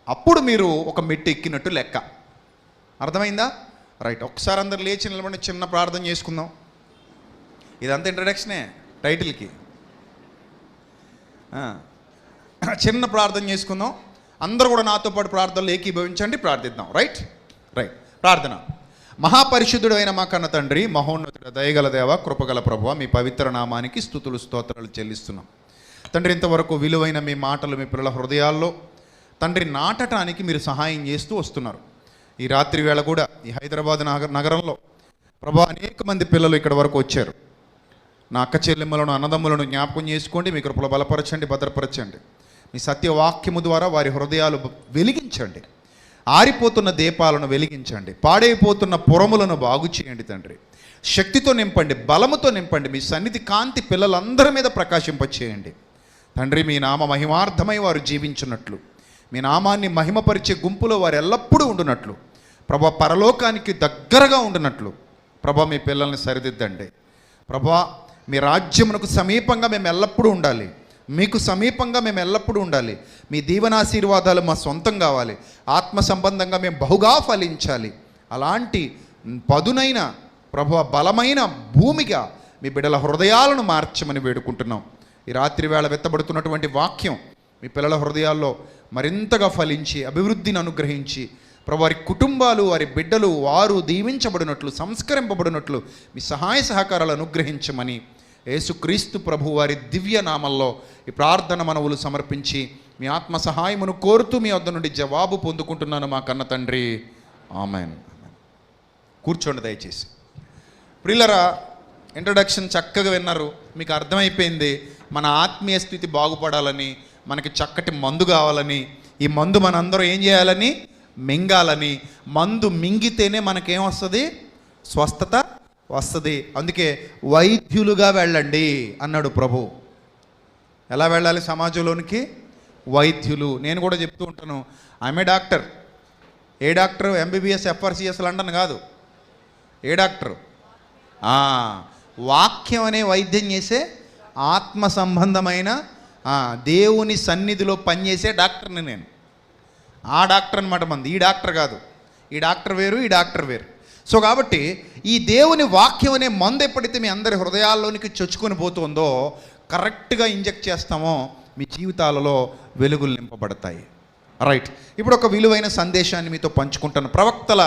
అప్పుడు మీరు ఒక మెట్టు ఎక్కినట్టు లెక్క. అర్థమైందా? రైట్. ఒకసారి అందరు లేచి నిలబడి చిన్న ప్రార్థన చేసుకుందాం. ఇదంతా ఇంట్రడక్షనే టైటిల్కి. చిన్న ప్రార్థన చేసుకుందాం. అందరూ కూడా నాతో పాటు ప్రార్థనలు ఏకీభవించండి, ప్రార్థిద్దాం. రైట్. ప్రార్థన. మహాపరిశుద్ధుడు అయిన మా కన్న తండ్రి, మహోన్నతుడ, దయగల దేవ, కృపగల ప్రభువ, మీ పవిత్ర నామానికి స్తుతులు స్తోత్రాలు చెల్లిస్తున్నాం తండ్రి. ఇంతవరకు విలువైన మీ మాటలు మీ పిల్లల హృదయాల్లో తండ్రి నాటడానికి మీరు సహాయం చేస్తూ వస్తున్నారు. ఈ రాత్రి వేళ కూడా ఈ హైదరాబాద్ నగరంలో ప్రభా అనేక మంది పిల్లలు ఇక్కడ వరకు వచ్చారు. నా అక్క చెల్లెమ్మలను, అన్నదమ్ములను జ్ఞాపకం చేసుకోండి, మీ కృపలో బలపరచండి, భద్రపరచండి. మీ సత్యవాక్యము ద్వారా వారి హృదయాలు వెలిగించండి, ఆరిపోతున్న దీపాలను వెలిగించండి, పాడైపోతున్న పురములను బాగు చేయండి తండ్రి. శక్తితో నింపండి, బలముతో నింపండి. మీ సన్నిధి కాంతి పిల్లలందరి మీద ప్రకాశింపచేయండి తండ్రి. మీ నామ మహిమార్థమై వారు జీవించున్నట్లు, మీ నామాన్ని మహిమపరిచే గుంపులో వారు ఎల్లప్పుడూ ఉండునట్లు, ప్రభా పరలోకానికి దగ్గరగా ఉండునట్లు ప్రభా మీ పిల్లల్ని సరిదిద్దండి. ప్రభా మీ రాజ్యమునకు సమీపంగా మేము ఎల్లప్పుడూ ఉండాలి, మీకు సమీపంగా మేము ఎల్లప్పుడూ ఉండాలి. మీ దీవెనాశీర్వాదాలు మా సొంతం కావాలి. ఆత్మ సంబంధంగా మేము బహుగా ఫలించాలి. అలాంటి పదునైన ప్రభు బలమైన భూమిగా మీ బిడ్డల హృదయాలను మార్చమని వేడుకుంటున్నాం. ఈ రాత్రి వేళ వెత్తబడుతున్నటువంటి వాక్యం మీ పిల్లల హృదయాల్లో మరింతగా ఫలించి అభివృద్ధిని అనుగ్రహించి ప్రభు వారి కుటుంబాలు, వారి బిడ్డలు వారు దీవించబడినట్లు, సంస్కరింపబడినట్లు మీ సహాయ సహకారాలు అనుగ్రహించమని యేసుక్రీస్తు ప్రభు వారి దివ్య నామంలో ఈ ప్రార్థన మనవులు సమర్పించి మీ ఆత్మ సహాయమును కోరుతూ మీ వద్ద నుండి జవాబు పొందుకుంటున్నాను మా కన్న తండ్రి. ఆమెన్. కూర్చోండి దయచేసి. ప్రియులరా, ఇంట్రడక్షన్ చక్కగా విన్నారు. మీకు అర్థమైపోయింది మన ఆత్మీయ స్థితి బాగుపడాలని, మనకి చక్కటి మందు కావాలని, ఈ మందు మనందరం ఏం చేయాలని? మింగాలని. మందు మింగితేనే మనకేం వస్తుంది? స్వస్థత వస్తుంది. అందుకే వైద్యులుగా వెళ్ళండి అన్నాడు ప్రభు. ఎలా వెళ్ళాలి సమాజంలోనికి? వైద్యులు. నేను కూడా చెప్తూ ఉంటాను, ఆమె డాక్టర్. ఏ డాక్టర్? ఎంబీబీఎస్ ఎఫ్ఆర్సిఎస్ లండన్ కాదు. ఏ డాక్టర్? వాక్యం అనే వైద్యం చేసే ఆత్మ సంబంధమైన దేవుని సన్నిధిలో పనిచేసే డాక్టర్ని నేను. ఆ డాక్టర్ అనమాట మంది. ఈ డాక్టర్ కాదు. ఈ డాక్టర్ వేరు, ఈ డాక్టర్ వేరు. సో కాబట్టి ఈ దేవుని వాక్యం అనే మందు ఎప్పుడైతే మీ అందరి హృదయాల్లోనికి చొచ్చుకొని పోతుందో, కరెక్ట్గా ఇంజెక్ట్ చేస్తామో మీ జీవితాలలో వెలుగులు నింపబడతాయి. రైట్. ఇప్పుడు ఒక విలువైన సందేశాన్ని మీతో పంచుకుంటాను. ప్రవక్తల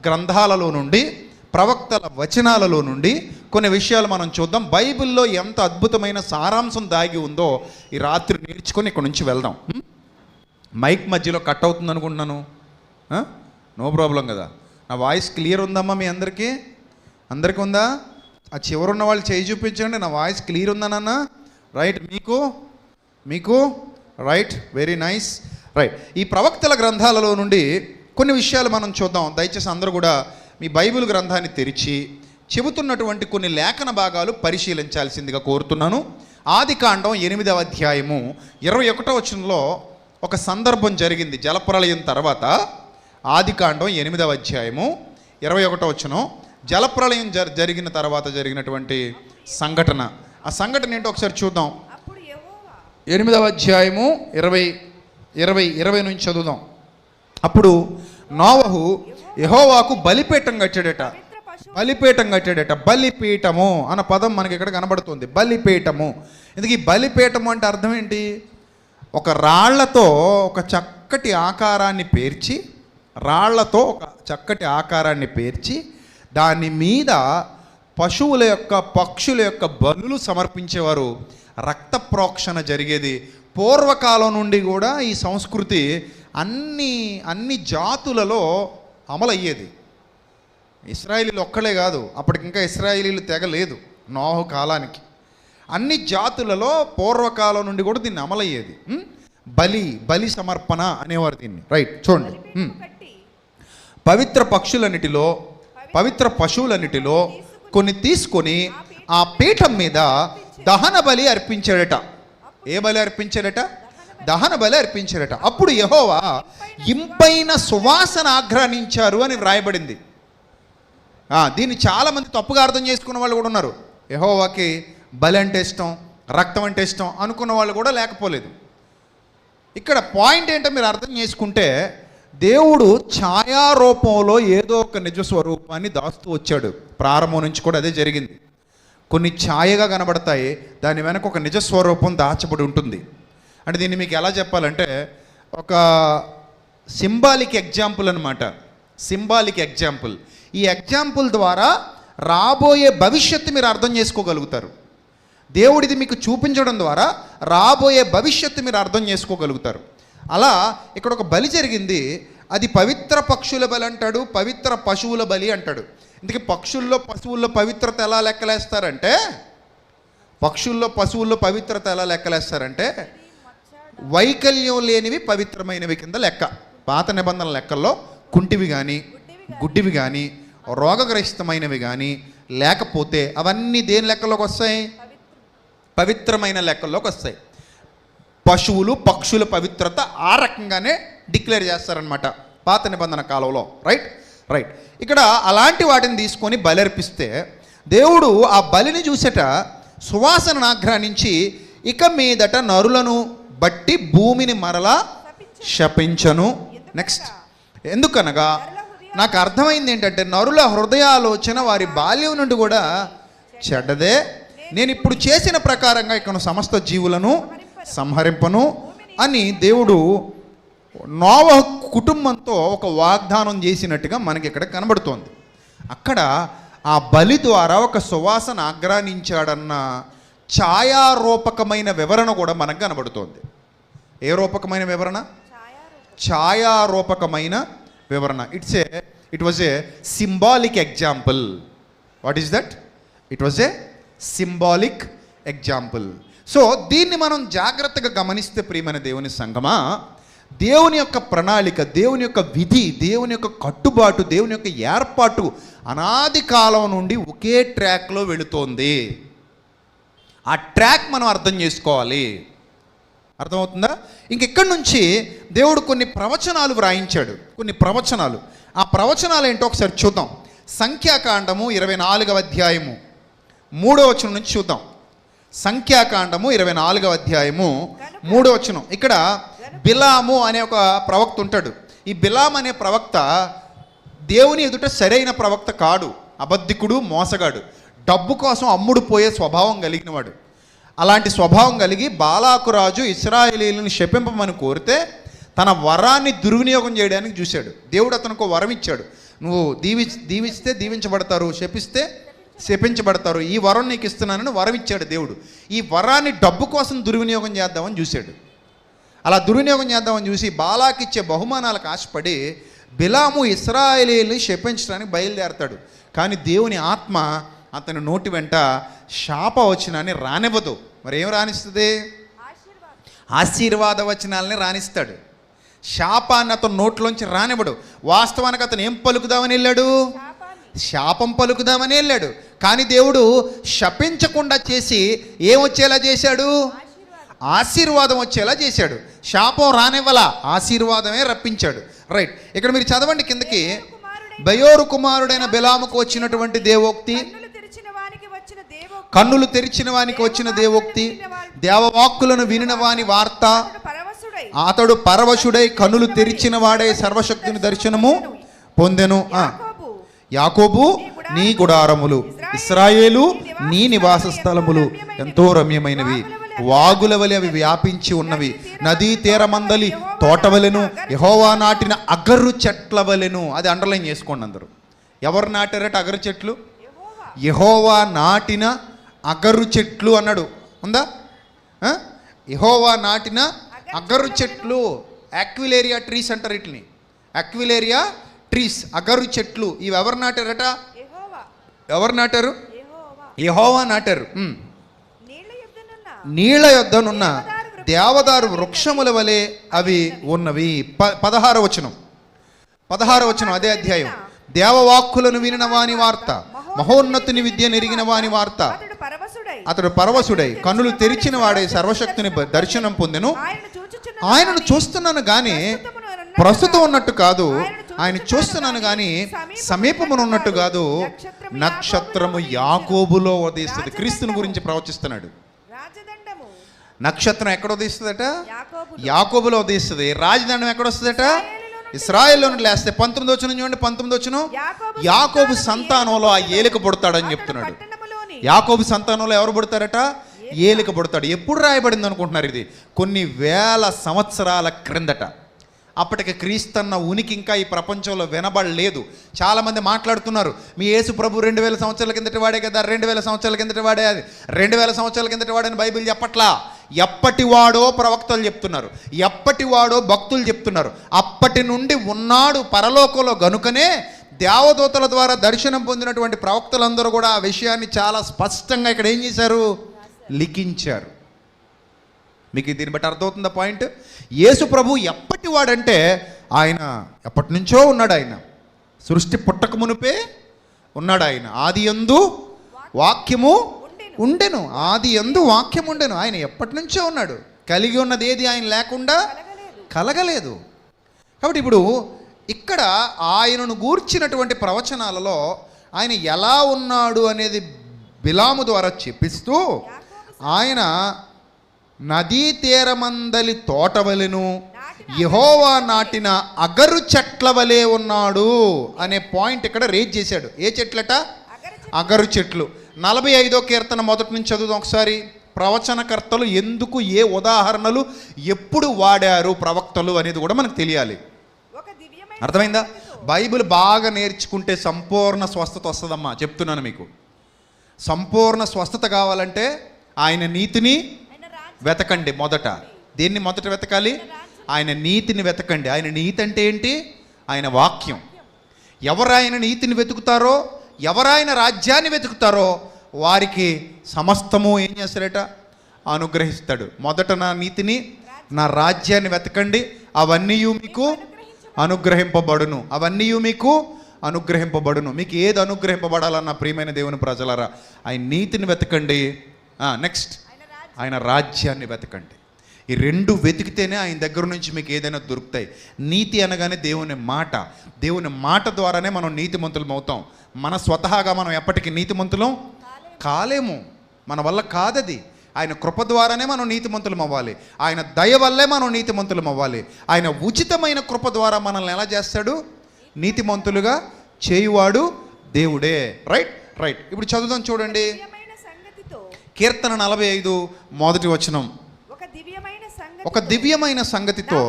గ్రంథాలలో నుండి, ప్రవక్తల వచనాలలో నుండి కొన్ని విషయాలు మనం చూద్దాం. బైబిల్లో ఎంత అద్భుతమైన సారాంశం దాగి ఉందో ఈ రాత్రి నేర్చుకొని ఇక్కడ నుంచి వెళ్దాం. మైక్ మధ్యలో కట్ అవుతుంది అనుకుంటున్నాను. నో ప్రాబ్లం కదా. నా వాయిస్ క్లియర్ ఉందమ్మా మీ అందరికీ? అందరికీ ఉందా? ఆ చివరున్న వాళ్ళు చేయి చూపించండి. నా వాయిస్ క్లియర్ ఉందా నాన్న? రైట్. మీకు రైట్, వెరీ నైస్. రైట్. ఈ ప్రవక్తల గ్రంథాలలో నుండి కొన్ని విషయాలు మనం చూద్దాం. దయచేసి అందరూ కూడా మీ బైబిల్ గ్రంథాన్ని తెరిచి చెబుతున్నటువంటి కొన్ని లేఖన భాగాలు పరిశీలించాల్సిందిగా కోరుతున్నాను. ఆదికాండం 8వ అధ్యాయము 21వ వచనంలో ఒక సందర్భం జరిగింది. జలప్రళయం తర్వాత ఆదికాండం 8వ అధ్యాయము 21వ వచనం, జలప్రళయం జరిగిన తర్వాత జరిగినటువంటి సంఘటన. ఆ సంఘటన ఏంటో ఒకసారి చూద్దాం. 8వ అధ్యాయము 20 నుంచి చదువుదాం. అప్పుడు నోవహు యెహోవాకు బలిపీఠం కట్టాడట. బలిపీఠము అన్న పదం మనకి ఇక్కడ కనబడుతుంది. బలిపీఠము. ఎందుకు ఈ బలిపీఠము అంటే అర్థం ఏంటి? ఒక రాళ్లతో ఒక చక్కటి ఆకారాన్ని పేర్చి దాని మీద పశువుల యొక్క, పక్షుల యొక్క బలులు సమర్పించేవారు. రక్త ప్రోక్షణ జరిగేది. పూర్వకాలం నుండి కూడా ఈ సంస్కృతి అన్ని జాతులలో అమలయ్యేది. ఇశ్రాయేలీలు ఒక్కలే కాదు, అప్పటికి ఇంకా ఇశ్రాయేలీలు తెగలేదు నోహు కాలానికి. అన్ని జాతులలో పూర్వకాలం నుండి కూడా దీన్ని అమలయ్యేది. బలి సమర్పణ అనేవారు దీన్ని. రైట్. చూడండి. పవిత్ర పశువులన్నిటిలో కొన్ని తీసుకొని ఆ పీఠం మీద దహన బలి అర్పించాడట. ఏ బలి అర్పించాడట? దహన బలి అర్పించాడట. అప్పుడు యెహోవా ఇంపైన సువాసన ఆగ్రహించారు అని వ్రాయబడింది. దీన్ని చాలామంది తప్పుగా అర్థం చేసుకున్న వాళ్ళు కూడా ఉన్నారు. యెహోవాకి బలి అంటే ఇష్టం, రక్తం అంటే ఇష్టం అనుకున్న వాళ్ళు కూడా లేకపోలేదు. ఇక్కడ పాయింట్ ఏంటో మీరు అర్థం చేసుకుంటే, దేవుడు ఛాయారూపంలో ఏదో ఒక నిజ స్వరూపాన్ని దాస్తూ వచ్చాడు. ప్రారంభం నుంచి కూడా అదే జరిగింది. కొన్ని ఛాయగా కనబడతాయి, దాని వెనక ఒక నిజ స్వరూపం దాచబడి ఉంటుంది. అంటే దీన్ని మీకు ఎలా చెప్పాలంటే, ఒక సింబాలిక్ ఎగ్జాంపుల్ అనమాట. Symbolic example. ఈ ఎగ్జాంపుల్ ద్వారా రాబోయే భవిష్యత్తు మీరు అర్థం చేసుకోగలుగుతారు. దేవుడిది మీకు చూపించడం ద్వారా రాబోయే భవిష్యత్తు మీరు అర్థం చేసుకోగలుగుతారు. అలా ఇక్కడ ఒక బలి జరిగింది. అది పవిత్ర పక్షుల బలి అంటాడు, పవిత్ర పశువుల బలి అంటాడు. ఇందుకే పశువుల్లో పవిత్రత ఎలా లెక్కలేస్తారంటే వైకల్యం లేనివి పవిత్రమైనవి కింద లెక్క. పాత నిబంధనల లెక్కల్లో కుంటివి కానీ, గుడ్డివి కానీ, రోగగ్రస్తమైనవి కానీ, లేకపోతే అవన్నీ దేని లెక్కలోకి వస్తాయి? పవిత్రమైన లెక్కల్లోకి వస్తాయి. పశువులు పక్షుల పవిత్రత ఆ రకంగానే డిక్లేర్ చేస్తారనమాట పాత నిబంధన కాలంలో. రైట్. ఇక్కడ అలాంటి వాటిని తీసుకొని బలి అర్పిస్తే దేవుడు ఆ బలిని చూసేట సువాసన ఆగ్రహించి ఇక మీదట నరులను బట్టి భూమిని మరలా శపించను. నెక్స్ట్, ఎందుకనగా నాకు అర్థమైంది ఏంటంటే నరుల హృదయాలోచన వారి బాల్యం నుండి కూడా చెడ్డదే. నేను ఇప్పుడు చేసిన ప్రకారంగా ఇక్కడ సమస్త జీవులను సంహరింపను అని దేవుడు నోవహు కుటుంబంతో ఒక వాగ్దానం చేసినట్టుగా మనకి ఇక్కడ కనబడుతోంది. అక్కడ ఆ బలి ద్వారా ఒక సువాసన ఆగ్రహించాడన్న ఛాయారూపకమైన వివరణ కూడా మనకు కనబడుతోంది. ఏ రూపకమైన వివరణ? ఛాయారూపకమైన వివరణ. It was a symbolic example. What is that? It was a symbolic example. So దీన్ని మనం జాగ్రత్తగా గమనిస్తే ప్రియమైన దేవుని సంగమా, దేవుని యొక్క ప్రణాళిక, దేవుని యొక్క విధి, దేవుని యొక్క కట్టుబాటు, దేవుని యొక్క ఏర్పాటు అనాది కాలం నుండి ఒకే ట్రాక్లో వెళుతోంది. ఆ ట్రాక్ మనం అర్థం చేసుకోవాలి. అర్థమవుతుందా? ఇంకెక్కడి నుంచి దేవుడు కొన్ని ప్రవచనాలు వ్రాయించాడు. కొన్ని ప్రవచనాలు, ఆ ప్రవచనాలు ఏంటో ఒకసారి చూద్దాం. సంఖ్యాకాండము 24వ అధ్యాయము 3వ వచనం నుంచి చూద్దాం. సంఖ్యాకాండము 24వ అధ్యాయము 3వ వచనం. ఇక్కడ బిలాము అనే ఒక ప్రవక్త ఉంటాడు. ఈ బిలాం అనే ప్రవక్త దేవుని ఎదుట సరైన ప్రవక్త కాడు, అబద్ధికుడు, మోసగాడు, డబ్బు కోసం అమ్ముడు పోయే స్వభావం కలిగిన వాడు. అలాంటి స్వభావం కలిగి బాలాకు రాజు ఇశ్రాయేలీయులను శపింపమని కోరితే తన వరాన్ని దుర్వినియోగం చేయడానికి చూశాడు. దేవుడు అతనికి వరం ఇచ్చాడు. నువ్వు దీవిస్తే దీవించబడతారు, శపిస్తే శపించబడతారు, ఈ వరం నీకు ఇస్తున్నానని వరం ఇచ్చాడు దేవుడు. ఈ వరాన్ని డబ్బు కోసం దుర్వినియోగం చేద్దామని చూశాడు. అలా దుర్వినియోగం చేద్దామని చూసి బాలాకి ఇచ్చే బహుమానాలకు ఆశపడి బిలాము ఇశ్రాయేలీయుల్ని శపించడానికి బయలుదేరతాడు. కానీ దేవుని ఆత్మ అతని నోటి వెంట శాపవచనాన్ని రానివ్వదు. మరి ఏం రాణిస్తుంది? ఆశీర్వాద వచనాలని రాణిస్తాడు. శాపాన్ని అతను నోట్లోంచి రానివ్వడు. వాస్తవానికి అతను ఏం పలుకుదామని వెళ్ళాడు? శాపం పలుకుదామని వెళ్ళాడు. కానీ దేవుడు శపించకుండా చేసి ఏమొచ్చేలా చేశాడు? ఆశీర్వాదం వచ్చేలా చేశాడు. శాపం రానివ్వలా, ఆశీర్వాదమే రప్పించాడు. రైట్. ఇక్కడ మీరు చదవండి కిందకి. బయోరు కుమారుడైన బిలాముకు వచ్చినటువంటి దేవోక్తి, కన్నులు తెరిచిన వానికి వచ్చిన దేవోక్తి, దేవవాక్కులను వినిన వాని వార్త, అతడు పరవశుడై కన్నులు తెరిచిన వాడై సర్వశక్తిని దర్శనము పొందెను. యాకోబు నీ గుడారములు, ఇశ్రాయేలు నీ నివాస స్థలములు ఎంతో రమ్యమైనవి, వాగుల వలె అవి వ్యాపించి ఉన్నవి, నదీ తీరమందలి తోటవలెను, యెహోవా నాటిన అగరు చెట్ల వలెను. అది అండర్లైన్ చేసుకోండి అందరూ. ఎవరు నాటారట అగరు చెట్లు? యెహోవా నాటిన అగరు చెట్లు అన్నాడు. ఉందా? యెహోవా నాటిన అగరు చెట్లు, యాక్విలేరియా ట్రీస్ అంటారు వీటిని. యాక్విలేరియా ట్రీస్, అగరు చెట్లు. ఇవి ఎవరు నాటారట? ఎవరు నాటారు? యెహోవా నాటారు. నీళ్ల యొద్దనున్న దేవదారు వృక్షముల వలె అవి ఉన్నవి. 16వ వచనం అదే అధ్యాయం. దేవవాక్కులను వినిన వాని వార్త, మహోన్నతుని విద్య నెరిగిన వాని వార్త, అతడు పరవశుడై కన్నులు తెరిచిన వాడై సర్వశక్తిని దర్శనం పొందెను. ఆయనను చూస్తున్నాను గాని ప్రస్తుతం ఉన్నట్టు కాదు, ఆయన చూస్తున్నాను గాని సమీపమున ఉన్నట్టు కాదు. నక్షత్రము యాకోబులో ఉదయిస్తుంది. క్రీస్తుని గురించి ప్రవచిస్తున్నాడు. నక్షత్రం ఎక్కడ ఉదయిస్తుందట? యాకోబులో ఉదయిస్తుంది. రాజదండం ఎక్కడ వస్తుందట? ఇశ్రాయేల్లో నుండి లేస్తే. 19వ వచనం చూడండి. 19వ వచనం, యాకోబు సంతానంలో ఆ ఏలిక పుడతాడని చెప్తున్నాడు. యాకోబు సంతానంలో ఎవరు పుడతారట? ఏలిక పుడతాడు. ఎప్పుడు రాయబడింది అనుకుంటున్నారు? ఇది కొన్ని వేల సంవత్సరాల క్రిందట. అప్పటికి క్రీస్తన్న ఉనికి ఇంకా ఈ ప్రపంచంలో వినబడలేదు. చాలామంది మాట్లాడుతున్నారు, మీ యేసు ప్రభు 2000 సంవత్సరాల కిందటి వాడే కదా, 2000 సంవత్సరాల కిందటి వాడే, అది 2000 సంవత్సరాల కిందటి వాడని బైబిల్ చెప్పట్లా. ఎప్పటివాడో ప్రవక్తలు చెప్తున్నారు, ఎప్పటివాడో భక్తులు చెప్తున్నారు. అప్పటి నుండి ఉన్నాడు పరలోకంలో గనుకనే దేవదూతల ద్వారా దర్శనం పొందినటువంటి ప్రవక్తలందరూ కూడా ఆ విషయాన్ని చాలా స్పష్టంగా ఇక్కడ ఏం చేశారు? లిఖించారు. మీకు దీన్ని బట్టి అర్థమవుతుందా పాయింట్? యేసు ప్రభు ఎప్పటి వాడంటే ఆయన ఎప్పటి నుంచో ఉన్నాడు. ఆయన సృష్టి పుట్టక మునిపే ఉన్నాడు ఆయన. ఆది యందు వాక్యము ఉండెను, ఆది యందు వాక్యం ఉండెను. ఆయన ఎప్పటి నుంచో ఉన్నాడు. కలిగి ఉన్నది ఏది ఆయన లేకుండా కలగలేదు. కాబట్టి ఇప్పుడు ఇక్కడ ఆయనను గూర్చినటువంటి ప్రవచనాలలో ఆయన ఎలా ఉన్నాడు అనేది బిలాము ద్వారా చెప్పిస్తూ ఆయన నదీ తీరమందలి తోటవలెను యెహోవా నాటిన అగరు చెట్ల వలె ఉన్నాడు అనే పాయింట్ ఇక్కడ రేజ్ చేశాడు. ఏ చెట్లట? అగరు చెట్లు. 45వ కీర్తన మొదటి నుంచి చదువుదాం ఒకసారి. ప్రవచనకర్తలు ఎందుకు, ఏ ఉదాహరణలు ఎప్పుడు వాడారు ప్రవక్తలు అనేది కూడా మనకు తెలియాలి. అర్థమైందా? బైబిల్ బాగా నేర్చుకుంటే సంపూర్ణ స్వస్థత వస్తుందమ్మా, చెప్తున్నాను మీకు. సంపూర్ణ స్వస్థత కావాలంటే ఆయన నీతిని వెతకండి. మొదట దేన్ని మొదట వెతకాలి? ఆయన నీతిని వెతకండి. ఆయన నీతి అంటే ఏంటి? ఆయన వాక్యం. ఎవరు ఆయన నీతిని వెతుకుతారో, ఎవరు ఆయన రాజ్యాన్ని వెతుకుతారో వారికి సమస్తము ఏం చేస్తాడట? అనుగ్రహిస్తాడు. మొదట నా నీతిని, నా రాజ్యాన్ని వెతకండి, అవన్నీ మీకు అనుగ్రహింపబడును. అవన్నీ మీకు అనుగ్రహింపబడును. మీకు ఏది అనుగ్రహింపబడాలన్న ప్రియమైన దేవుని ప్రజలారా, ఆయన నీతిని వెతకండి. నెక్స్ట్ ఆయన రాజ్యాన్ని వెతకండి. ఈ రెండు వెతికితేనే ఆయన దగ్గర నుంచి మీకు ఏదైనా దొరుకుతాయి. నీతి అనగానే దేవుని మాట. దేవుని మాట ద్వారానే మనం నీతిమంతులం అవుతాం. మన స్వతహాగా మనం ఎప్పటికీ నీతిమంతులం కాలేము, మన వల్ల కాదది. ఆయన కృప ద్వారానే మనం నీతిమంతులం అవ్వాలి. ఆయన దయ వల్లే మనం నీతిమంతులం అవ్వాలి. ఆయన ఉచితమైన కృప ద్వారా మనల్ని ఎలా చేస్తాడు? నీతిమంతులుగా చేయువాడు దేవుడే. రైట్. ఇప్పుడు చదువుదాం చూడండి. కీర్తన 45 మొదటి వచనం. ఒక దివ్యమైన సంగతితో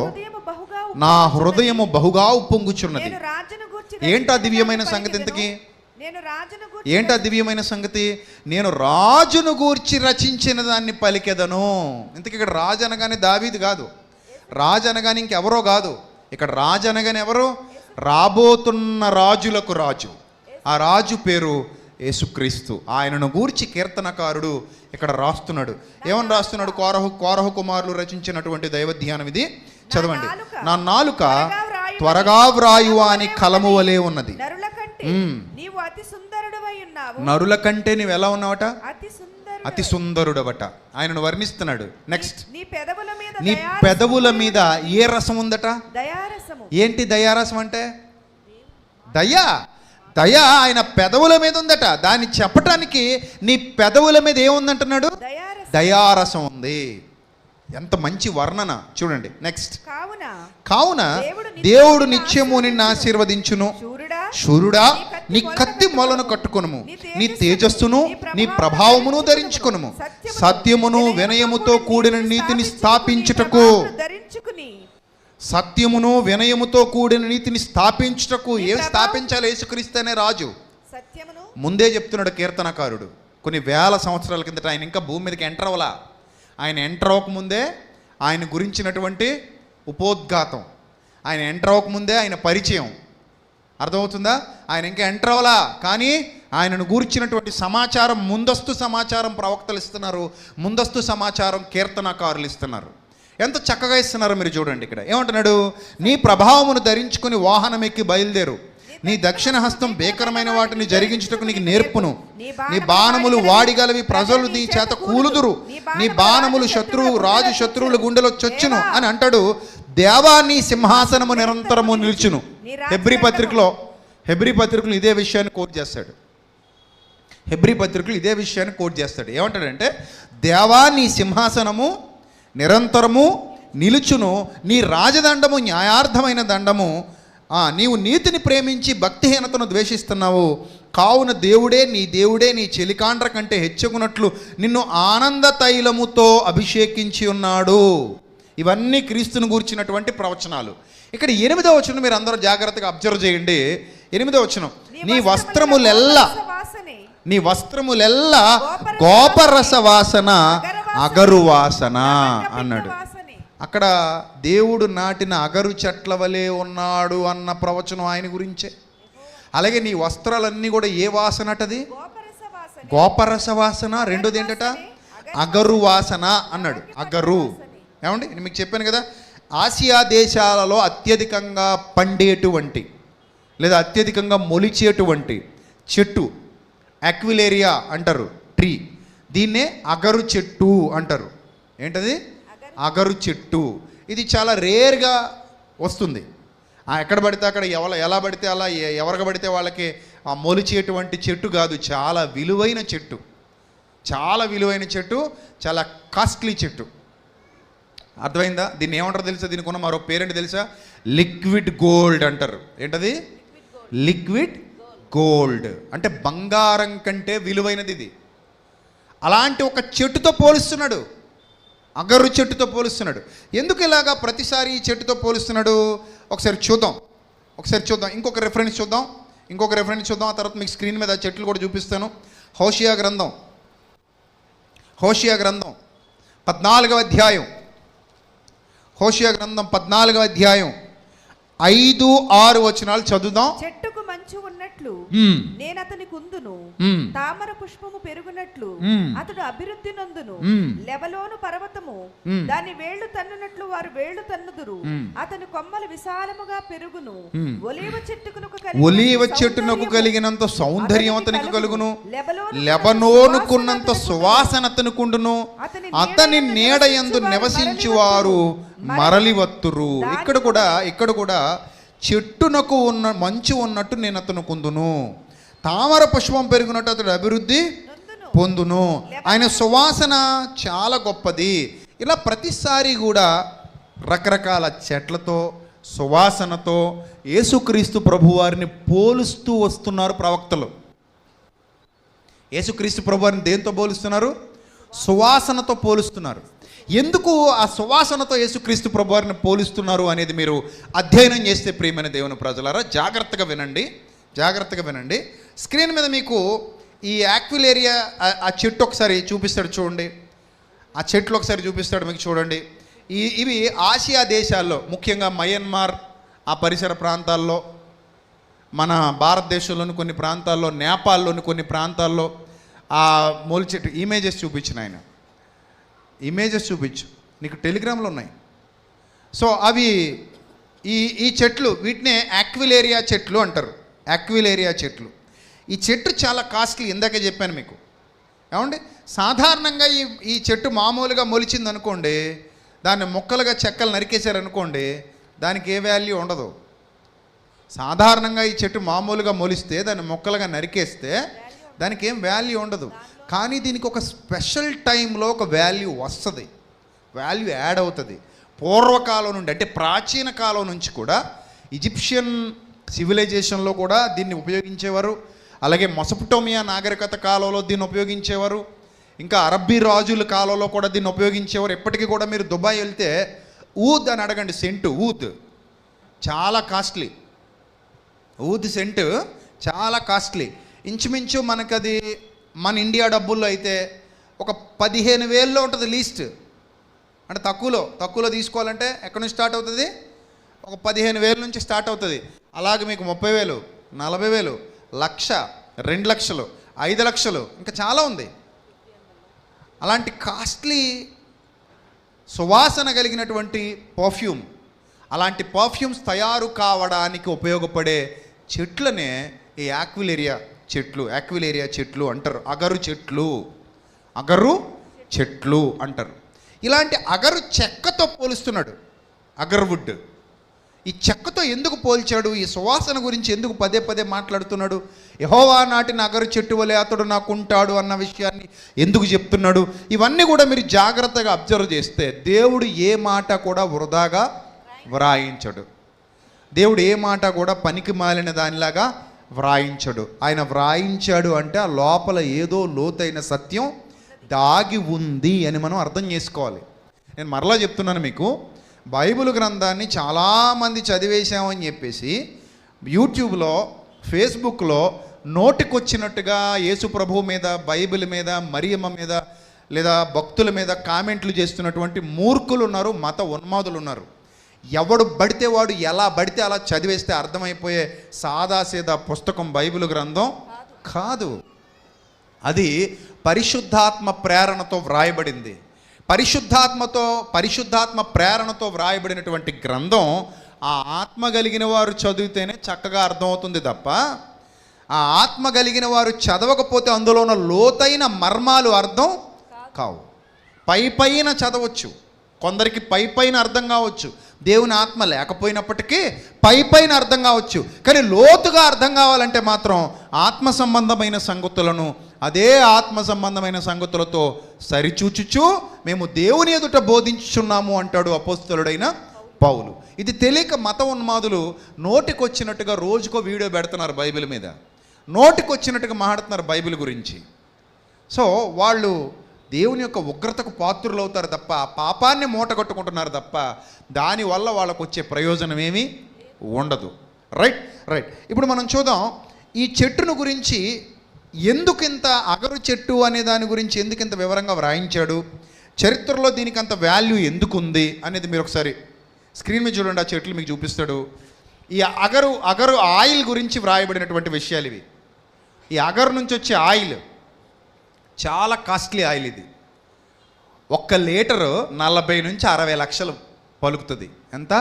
నా హృదయము బహుగా ఉప్పొంగుచున్నది. ఏంటా దివ్యమైన సంగతి? ఇంతకీ ఏంటా దివ్యమైన సంగతి? నేను రాజును గూర్చి రచించిన దాన్ని పలికెదను. ఇంతకీ ఇక్కడ రాజు అనగానే దావీదు కాదు, రాజు అనగానే ఇంకెవరో కాదు. ఇక్కడ రాజు అనగానే ఎవరు? రాబోతున్న రాజులకు రాజు. ఆ రాజు పేరు యేసుక్రీస్తు. ఆయనను గూర్చి కీర్తనకారుడు ఇక్కడ రాస్తున్నాడు. ఏమని రాస్తున్నాడు? కోరహు కుమారులు రచించినటువంటి దైవ ధ్యానం ఇది. చదవండి. నా నాలుక త్వరగా వ్రాయు అని కలము వలె ఉన్నది. నరుల కంటే నీవు ఎలా ఉన్నావట? అతి సుందరుడవట. ఆయనను వర్ణిస్తున్నాడు. నెక్స్ట్, నీ పెదవుల మీద ఏ రసం ఉందట? ఏంటి దయారసం అంటే? దయ ఆయన పెదవుల మీద ఉందట. దాన్ని చెప్పటానికి నీ పెదవుల మీద ఏముందంటున్నాడు? దయారసం ఉంది. ఎంత మంచి వర్ణన చూడండి. నెక్స్ట్, కావున దేవుడు నిత్యము నిన్ను ఆశీర్వదించును. శూరుడా, నీ కత్తి మొలను కట్టుకొనుము, నీ తేజస్సును నీ ప్రభావమును ధరించుకొనుము. సత్యమును వినయముతో కూడిన నీతిని స్థాపించుటకు, సత్యమును వినయముతో కూడిన నీతిని స్థాపించుటకు. ఏం స్థాపించాలి? యేసుక్రీస్తునే రాజు. ముందే చెప్తున్నాడు కీర్తనకారుడు. కొన్ని వేల సంవత్సరాల కిందట, ఆయన ఇంకా భూమి మీదకి ఎంటర్ అవ్వలా. ఆయన ఎంటర్ అవ్వకముందే ఆయన గురించినటువంటి ఉపోద్ఘాతం, ఆయన ఎంటర్ అవ్వకముందే ఆయన పరిచయం. అర్థమవుతుందా? ఆయన ఇంకా ఎంటర్ అవ్వలా, కానీ ఆయనను గూర్చినటువంటి సమాచారం, ముందస్తు సమాచారం ప్రవక్తలు ఇస్తున్నారు, ముందస్తు సమాచారం కీర్తనకారులు ఇస్తున్నారు. ఎంత చక్కగా ఇస్తున్నారు మీరు చూడండి. ఇక్కడ ఏమంటున్నాడు? నీ ప్రభావమును ధరించుకుని వాహనం ఎక్కి బయలుదేరు. నీ దక్షిణ హస్తం భీకరమైన వాటిని జరిగించుటకు నీకు నేర్పును. నీ బాణములు వాడిగలవి, ప్రజలు నీ చేత కూలుదురు. నీ బాణములు రాజు శత్రువుల గుండెలో చొచ్చును అని అంటాడు. దేవా, నీ సింహాసనము నిరంతరము నిలుచును. హెబ్రీ పత్రికలో ఇదే విషయాన్ని కోట్ చేస్తాడు. హెబ్రీ పత్రికలు ఇదే విషయాన్ని కోట్ చేస్తాడు. ఏమంటాడంటే, దేవా, నీ సింహాసనము నిరంతరము నిలుచును, నీ రాజదండము న్యాయార్థమైన దండము. నీవు నీతిని ప్రేమించి భక్తిహీనతను ద్వేషిస్తున్నావు. కావున దేవుడే నీ చెలికాండ్ర కంటే హెచ్చుకున్నట్లు నిన్ను ఆనంద తైలముతో అభిషేకించి ఉన్నాడు. ఇవన్నీ క్రీస్తును గూర్చినటువంటి ప్రవచనాలు. ఇక్కడ 8వ వచనం మీరు అందరూ జాగ్రత్తగా అబ్జర్వ్ చేయండి. 8వ వచనం, నీ వస్త్రములెల్లా గోపరస వాసన, అగరు వాసన అన్నాడు. అక్కడ దేవుడు నాటిన అగరు చెట్ల వలె ఉన్నాడు అన్న ప్రవచనం ఆయన గురించే. అలాగే నీ వస్త్రాలన్నీ కూడా ఏ వాసన అటది? గోపరస వాసన. రెండోది ఏంటట? అగరు వాసన అన్నాడు. అగరు. ఏమండి, నేను మీకు చెప్పాను కదా, ఆసియా దేశాలలో అత్యధికంగా పండేటువంటి లేదా అత్యధికంగా మొలిచేటువంటి చెట్టు, యాక్విలేరియా అంటారు ట్రీ. దీన్నే అగరు చెట్టు అంటారు. ఏంటది? అగరు చెట్టు. ఇది చాలా రేర్గా వస్తుంది. ఎక్కడ పడితే అక్కడ ఎలా పడితే అలా ఎవరికి పడితే వాళ్ళకి మొలిచేటువంటి చెట్టు కాదు. చాలా విలువైన చెట్టు, చాలా విలువైన చెట్టు, చాలా కాస్ట్లీ చెట్టు. అర్థమైందా? దీన్ని ఏమంటారు తెలుసా? దీనికి ఉన్న మరో పేరేంటి తెలుసా? లిక్విడ్ గోల్డ్ అంటారు. ఏంటది? Liquid gold. అంటే బంగారం కంటే విలువైనది ఇది. అలాంటి ఒక చెట్టుతో పోలుస్తున్నాడు, అగరు చెట్టుతో పోలుస్తున్నాడు. ఎందుకు ఇలాగా ప్రతిసారి ఈ చెట్టుతో పోలుస్తున్నాడు? ఒకసారి చూద్దాం. ఇంకొక రెఫరెన్స్ చూద్దాం. ఆ తర్వాత మీకు స్క్రీన్ మీద చెట్లు కూడా చూపిస్తాను. హోషియా గ్రంథం 14వ అధ్యాయం. హోషియా గ్రంథం 14వ అధ్యాయం 5-6 వచనాలు చదువుదాం. చెట్టుకు మంచు ఉన్నట్లు నేను అతని కుందును, తామర పుష్పము పెరుగునట్లు అతడు అభివృద్ధి నందును. లెబనోను పర్వతము దాని వేళ్లు తన్నునట్లు వారు వేళ్లు తన్నుదురు. అతని కొమ్మలు విశాలముగా పెరుగును. ఒలీవ చెట్టునకు కలిగినంత సౌందర్యం అతనికి కలుగును. లెబనోనుకున్నంత సువాసన అతనుకుండును. అతని నీడ యందు నివసించు వారు మరలివత్తురు. ఇక్కడ కూడా చెట్టునకు ఉన్న మంచు ఉన్నట్టు నేను అతను కుందును, తామర పుష్పం పెరుగునట్టు అతడు అభివృద్ధి పొందును. ఆయన సువాసన చాలా గొప్పది. ఇలా ప్రతిసారి కూడా రకరకాల చెట్లతో, సువాసనతో యేసుక్రీస్తు ప్రభువారిని పోలుస్తూ వస్తున్నారు ప్రవక్తలు. యేసుక్రీస్తు ప్రభువారిని దేంతో పోలుస్తున్నారు? సువాసనతో పోలుస్తున్నారు. ఎందుకు ఆ సువాసనతో యేసుక్రీస్తు ప్రభువారిని పోలుస్తున్నారు అనేది మీరు అధ్యయనం చేస్తే ప్రియమైన దేవుని ప్రజలారా జాగ్రత్తగా వినండి. స్క్రీన్ మీద మీకు ఈ యాక్విలేరియా ఆ చెట్టు ఒకసారి చూపిస్తాడు చూడండి. ఆ చెట్లు ఒకసారి చూపిస్తాడు మీకు చూడండి. ఇవి ఆసియా దేశాల్లో, ముఖ్యంగా మయన్మార్ ఆ పరిసర ప్రాంతాల్లో, మన భారతదేశంలోని కొన్ని ప్రాంతాల్లో, నేపాల్లోని కొన్ని ప్రాంతాల్లో ఆ మూల చెట్టు ఇమేజెస్ చూపించు నీకు టెలిగ్రామ్లో ఉన్నాయి. సో అవి ఈ చెట్లు, వీటినే యాక్విలేరియా చెట్లు అంటారు. ఈ చెట్టు చాలా కాస్ట్లీ. ఇందాకే చెప్పాను మీకు. ఏమండి, సాధారణంగా ఈ చెట్టు మామూలుగా మొలిచింది అనుకోండి, దాన్ని మొక్కలుగా చెక్కలు నరికేశారనుకోండి, దానికి ఏ వాల్యూ ఉండదు. సాధారణంగా ఈ చెట్టు మామూలుగా మొలిస్తే, దాన్ని మొక్కలుగా నరికేస్తే దానికి ఏం వాల్యూ ఉండదు. కానీ దీనికి ఒక స్పెషల్ టైంలో ఒక వాల్యూ వస్తుంది, వాల్యూ యాడ్ అవుతుంది. పూర్వకాలం నుండి, అంటే ప్రాచీన కాలం నుంచి కూడా ఈజిప్షియన్ సివిలైజేషన్లో కూడా దీన్ని ఉపయోగించేవారు. అలాగే మెసొపొటేమియా నాగరికత కాలంలో దీన్ని ఉపయోగించేవారు. ఇంకా అరబ్బీ రాజుల కాలంలో కూడా దీన్ని ఉపయోగించేవారు. ఎప్పటికీ కూడా మీరు దుబాయ్ వెళ్తే ఊద్ అని అడగండి, సెంటు ఊద్ చాలా కాస్ట్లీ. ఊద్ సెంటు చాలా కాస్ట్లీ. ఇంచుమించు మనకు అది మన ఇండియా డబ్బుల్లో అయితే ఒక 15,000లో ఉంటుంది లీస్ట్. అంటే తక్కువలో తీసుకోవాలంటే ఎక్కడి నుంచి స్టార్ట్ అవుతుంది? ఒక 15,000 నుంచి స్టార్ట్ అవుతుంది. అలాగే మీకు 30,000, 40,000, 1,00,000, 2 లక్షలు, 5 లక్షలు, ఇంకా చాలా ఉంది. అలాంటి కాస్ట్లీ సువాసన కలిగినటువంటి పర్ఫ్యూమ్, అలాంటి పర్ఫ్యూమ్స్ తయారు కావడానికి ఉపయోగపడే చెట్లనే ఈ యాక్విలేరియా చెట్లు అంటారు. అగరు చెట్లు అంటారు. ఇలాంటి అగరు చెక్కతో పోలుస్తున్నాడు. అగర్వుడ్ ఈ చెక్కతో ఎందుకు పోల్చాడు? ఈ సువాసన గురించి ఎందుకు పదే పదే మాట్లాడుతున్నాడు? యెహోవా నాటిన అగరు చెట్టు వలె అతడు నాకుంటాడు అన్న విషయాన్ని ఎందుకు చెప్తున్నాడు? ఇవన్నీ కూడా మీరు జాగ్రత్తగా అబ్జర్వ్ చేస్తే దేవుడు ఏ మాట కూడా వృధాగా వ్రాయించడు. దేవుడు ఏ మాట కూడా పనికి మాలిన దానిలాగా వ్రాయించడు. ఆయన వ్రాయించాడు అంటే ఆ లోపల ఏదో లోతైన సత్యం దాగి ఉంది అని మనం అర్థం చేసుకోవాలి. నేను మరలా చెప్తున్నాను మీకు, బైబిల్ గ్రంథాన్ని చాలామంది చదివేశామని చెప్పేసి యూట్యూబ్లో, ఫేస్బుక్లో నోటికొచ్చినట్టుగా యేసు ప్రభువు మీద, బైబిల్ మీద, మరియమ్మ మీద లేదా భక్తుల మీద కామెంట్లు చేస్తున్నటువంటి మూర్ఖులు ఉన్నారు, మత ఉన్మాదులు ఉన్నారు. ఎవడు పడితే వాడు ఎలా పడితే అలా చదివేస్తే అర్థమైపోయే సాదాసీదా పుస్తకం బైబిల్ గ్రంథం కాదు. అది పరిశుద్ధాత్మ ప్రేరణతో వ్రాయబడింది. పరిశుద్ధాత్మ ప్రేరణతో వ్రాయబడినటువంటి గ్రంథం ఆ ఆత్మ కలిగిన వారు చదివితేనే చక్కగా అర్థమవుతుంది తప్ప ఆ ఆత్మ కలిగిన వారు చదవకపోతే అందులో ఉన్న లోతైన మర్మాలు అర్థం కావు. పైన చదవచ్చు, కొందరికి పైన అర్థం కావచ్చు. దేవుని ఆత్మ లేకపోయినప్పటికీ పైన అర్థం కావచ్చు. కానీ లోతుగా అర్థం కావాలంటే మాత్రం ఆత్మ సంబంధమైన సంగతులను అదే ఆత్మ సంబంధమైన సంగతులతో సరిచూచుచు మేము దేవుని ఎదుట బోధించుచున్నాము అంటాడు అపోస్తలుడైన పౌలు. ఇది తెలియక మత ఉన్మాదులు నోటికొచ్చినట్టుగా రోజుకో వీడియో పెడుతున్నారు బైబిల్ మీద, నోటికొచ్చినట్టుగా మాట్లాడుతున్నారు బైబిల్ గురించి. సో వాళ్ళు దేవుని యొక్క ఉగ్రతకు పాత్రులు అవుతారు తప్ప, పాపాన్ని మూటగట్టుకుంటున్నారు తప్ప దానివల్ల వాళ్ళకు వచ్చే ప్రయోజనం ఏమీ ఉండదు. రైట్. ఇప్పుడు మనం చూద్దాం, ఈ చెట్టును గురించి ఎందుకింత అగరు చెట్టు అనే దాని గురించి ఎందుకింత వివరంగా వ్రాయించాడు, చరిత్రలో దీనికి అంత వాల్యూ ఎందుకుంది అనేది మీరు ఒకసారి స్క్రీన్ మీద చూడండి. ఆ చెట్లు మీకు చూపిస్తాడు. ఈ అగరు ఆయిల్ గురించి వ్రాయబడినటువంటి విషయాలు ఇవి. ఈ అగరు నుంచి వచ్చే ఆయిల్ చాలా కాస్ట్లీ ఆయిల్. ఇది 1 లీటరు 40 నుంచి 60 లక్షలు పలుకుతుంది. ఎంత?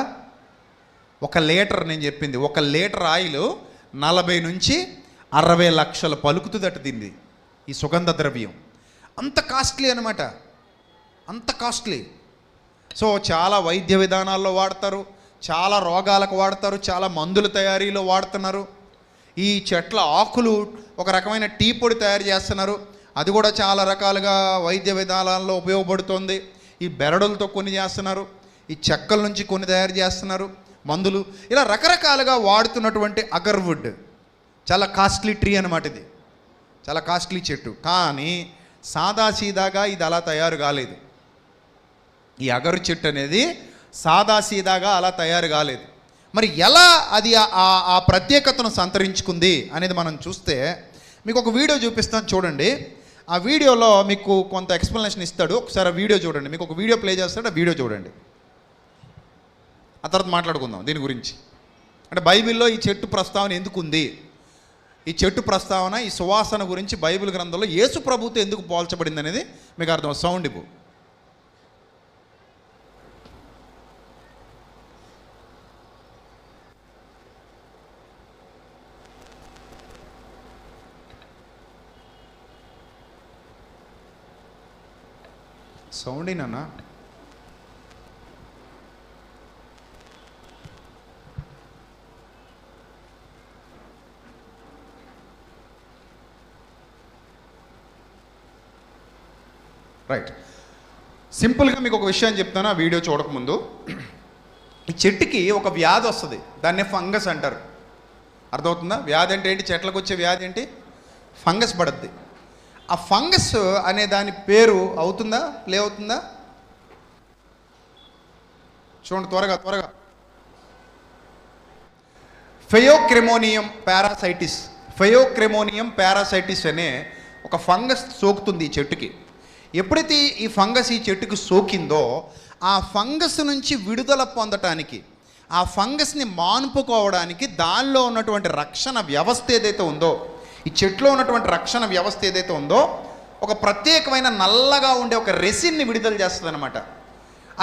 1 లీటర్, నేను చెప్పింది 1 లీటర్ ఆయిల్ 40 నుంచి 60 లక్షలు పలుకుతుందట దీన్ని. ఈ సుగంధ ద్రవ్యం అంత కాస్ట్లీ అనమాట, అంత కాస్ట్లీ. సో చాలా వైద్య విధానాల్లో వాడతారు, చాలా రోగాలకు వాడతారు, చాలా మందుల తయారీలో వాడుతున్నారు. ఈ చెట్ల ఆకులు ఒక రకమైన టీ పొడి తయారు చేస్తున్నారు, అది కూడా చాలా రకాలుగా వైద్య విధానాల్లో ఉపయోగపడుతుంది. ఈ బెరడులతో కొన్ని చేస్తున్నారు, ఈ చెక్కల నుంచి కొన్ని తయారు చేస్తున్నారు మందులు. ఇలా రకరకాలుగా వాడుతున్నటువంటి అగర్వుడ్ చాలా కాస్ట్లీ ట్రీ అనమాట. ఇది చాలా కాస్ట్లీ చెట్టు. కానీ సాదాసీదాగా ఇది అలా తయారు కాలేదు. ఈ అగరు చెట్టు అనేది సాదాసీదాగా అలా తయారు కాలేదు. మరి ఎలా అది ఆ ప్రత్యేకతను సంతరించుకుంది అనేది మనం చూస్తే మీకు ఒక వీడియో చూపిస్తాను, చూడండి. ఆ వీడియోలో మీకు కొంత ఎక్స్ప్లెనేషన్ ఇస్తాడు. ఒకసారి ఆ వీడియో చూడండి. మీకు ఒక వీడియో ప్లే చేస్తాడు, ఆ వీడియో చూడండి. ఆ తర్వాత మాట్లాడుకుందాం దీని గురించి. అంటే బైబిల్లో ఈ చెట్టు ప్రస్తావన ఎందుకు ఉంది, ఈ చెట్టు ప్రస్తావన, ఈ సువాసన గురించి బైబిల్ గ్రంథంలో యేసు ప్రభుతో ఎందుకు పోల్చబడింది అనేది మీకు అర్థం. సౌండ్ ఇవ్వు. సౌండ్ నాన్న. రైట్. సింపుల్గా మీకు ఒక విషయం చెప్తాను ఆ వీడియో చూడకముందు. ఈ చెట్టుకి ఒక వ్యాధి వస్తుంది, దాన్నే ఫంగస్ అంటారు. అర్థమవుతుందా? వ్యాధి అంటే ఏంటి? చెట్లకు వచ్చే వ్యాధి ఏంటి? ఫంగస్ పడుద్ది. ఆ ఫంగస్ అనే దాని పేరు అవుతుందా, ప్లే అవుతుందా? చూడండి త్వరగా. ఫెయోక్రెమోనియం పారాసైటిస్ అనే ఒక ఫంగస్ సోకుతుంది ఈ చెట్టుకి. ఎప్పుడైతే ఈ ఫంగస్ ఈ చెట్టుకు సోకిందో ఆ ఫంగస్ నుంచి విడుదల పొందటానికి, ఆ ఫంగస్ని మాన్పుకోవడానికి దానిలో ఉన్నటువంటి రక్షణ వ్యవస్థ ఏదైతే ఉందో, ఈ చెట్లో ఉన్నటువంటి రక్షణ వ్యవస్థ ఏదైతే ఉందో ఒక ప్రత్యేకమైన నల్లగా ఉండే ఒక రెసిన్ని విడుదల చేస్తుంది అనమాట.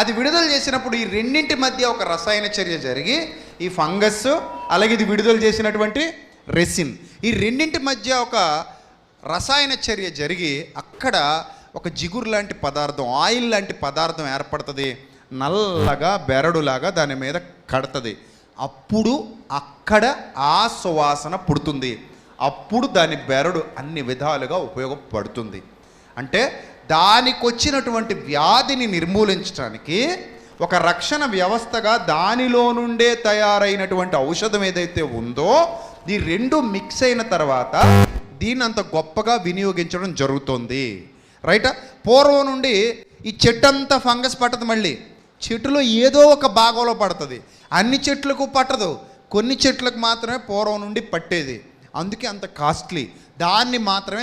అది విడుదల చేసినప్పుడు ఈ రెండింటి మధ్య ఒక రసాయన చర్య జరిగి ఈ ఫంగస్ అలాగే ఇది విడుదల చేసినటువంటి రెసిన్, ఈ రెండింటి మధ్య ఒక రసాయన చర్య జరిగి అక్కడ ఒక జిగురు లాంటి పదార్థం, ఆయిల్ లాంటి పదార్థం ఏర్పడుతుంది. నల్లగా బెరడులాగా దాని మీద కడుతుంది. అప్పుడు అక్కడ ఆ సువాసన పుడుతుంది. అప్పుడు దాని బెరడు అన్ని విధాలుగా ఉపయోగపడుతుంది. అంటే దానికి వచ్చినటువంటి వ్యాధిని నిర్మూలించడానికి ఒక రక్షణ వ్యవస్థగా దానిలో నుండే తయారైనటువంటి ఔషధం ఏదైతే ఉందో ఈ రెండు మిక్స్ అయిన తర్వాత దీన్ని అంత గొప్పగా వినియోగించడం జరుగుతుంది. రైట్. పూర్వం నుండి ఈ చెట్టు అంతా ఫంగస్ పట్టదు, మళ్ళీ చెట్టులో ఏదో ఒక భాగంలో పడుతుంది. అన్ని చెట్లకు పట్టదు, కొన్ని చెట్లకు మాత్రమే పూర్వం నుండి పట్టేది. అందుకే అంత కాస్ట్లీ. దాన్ని మాత్రమే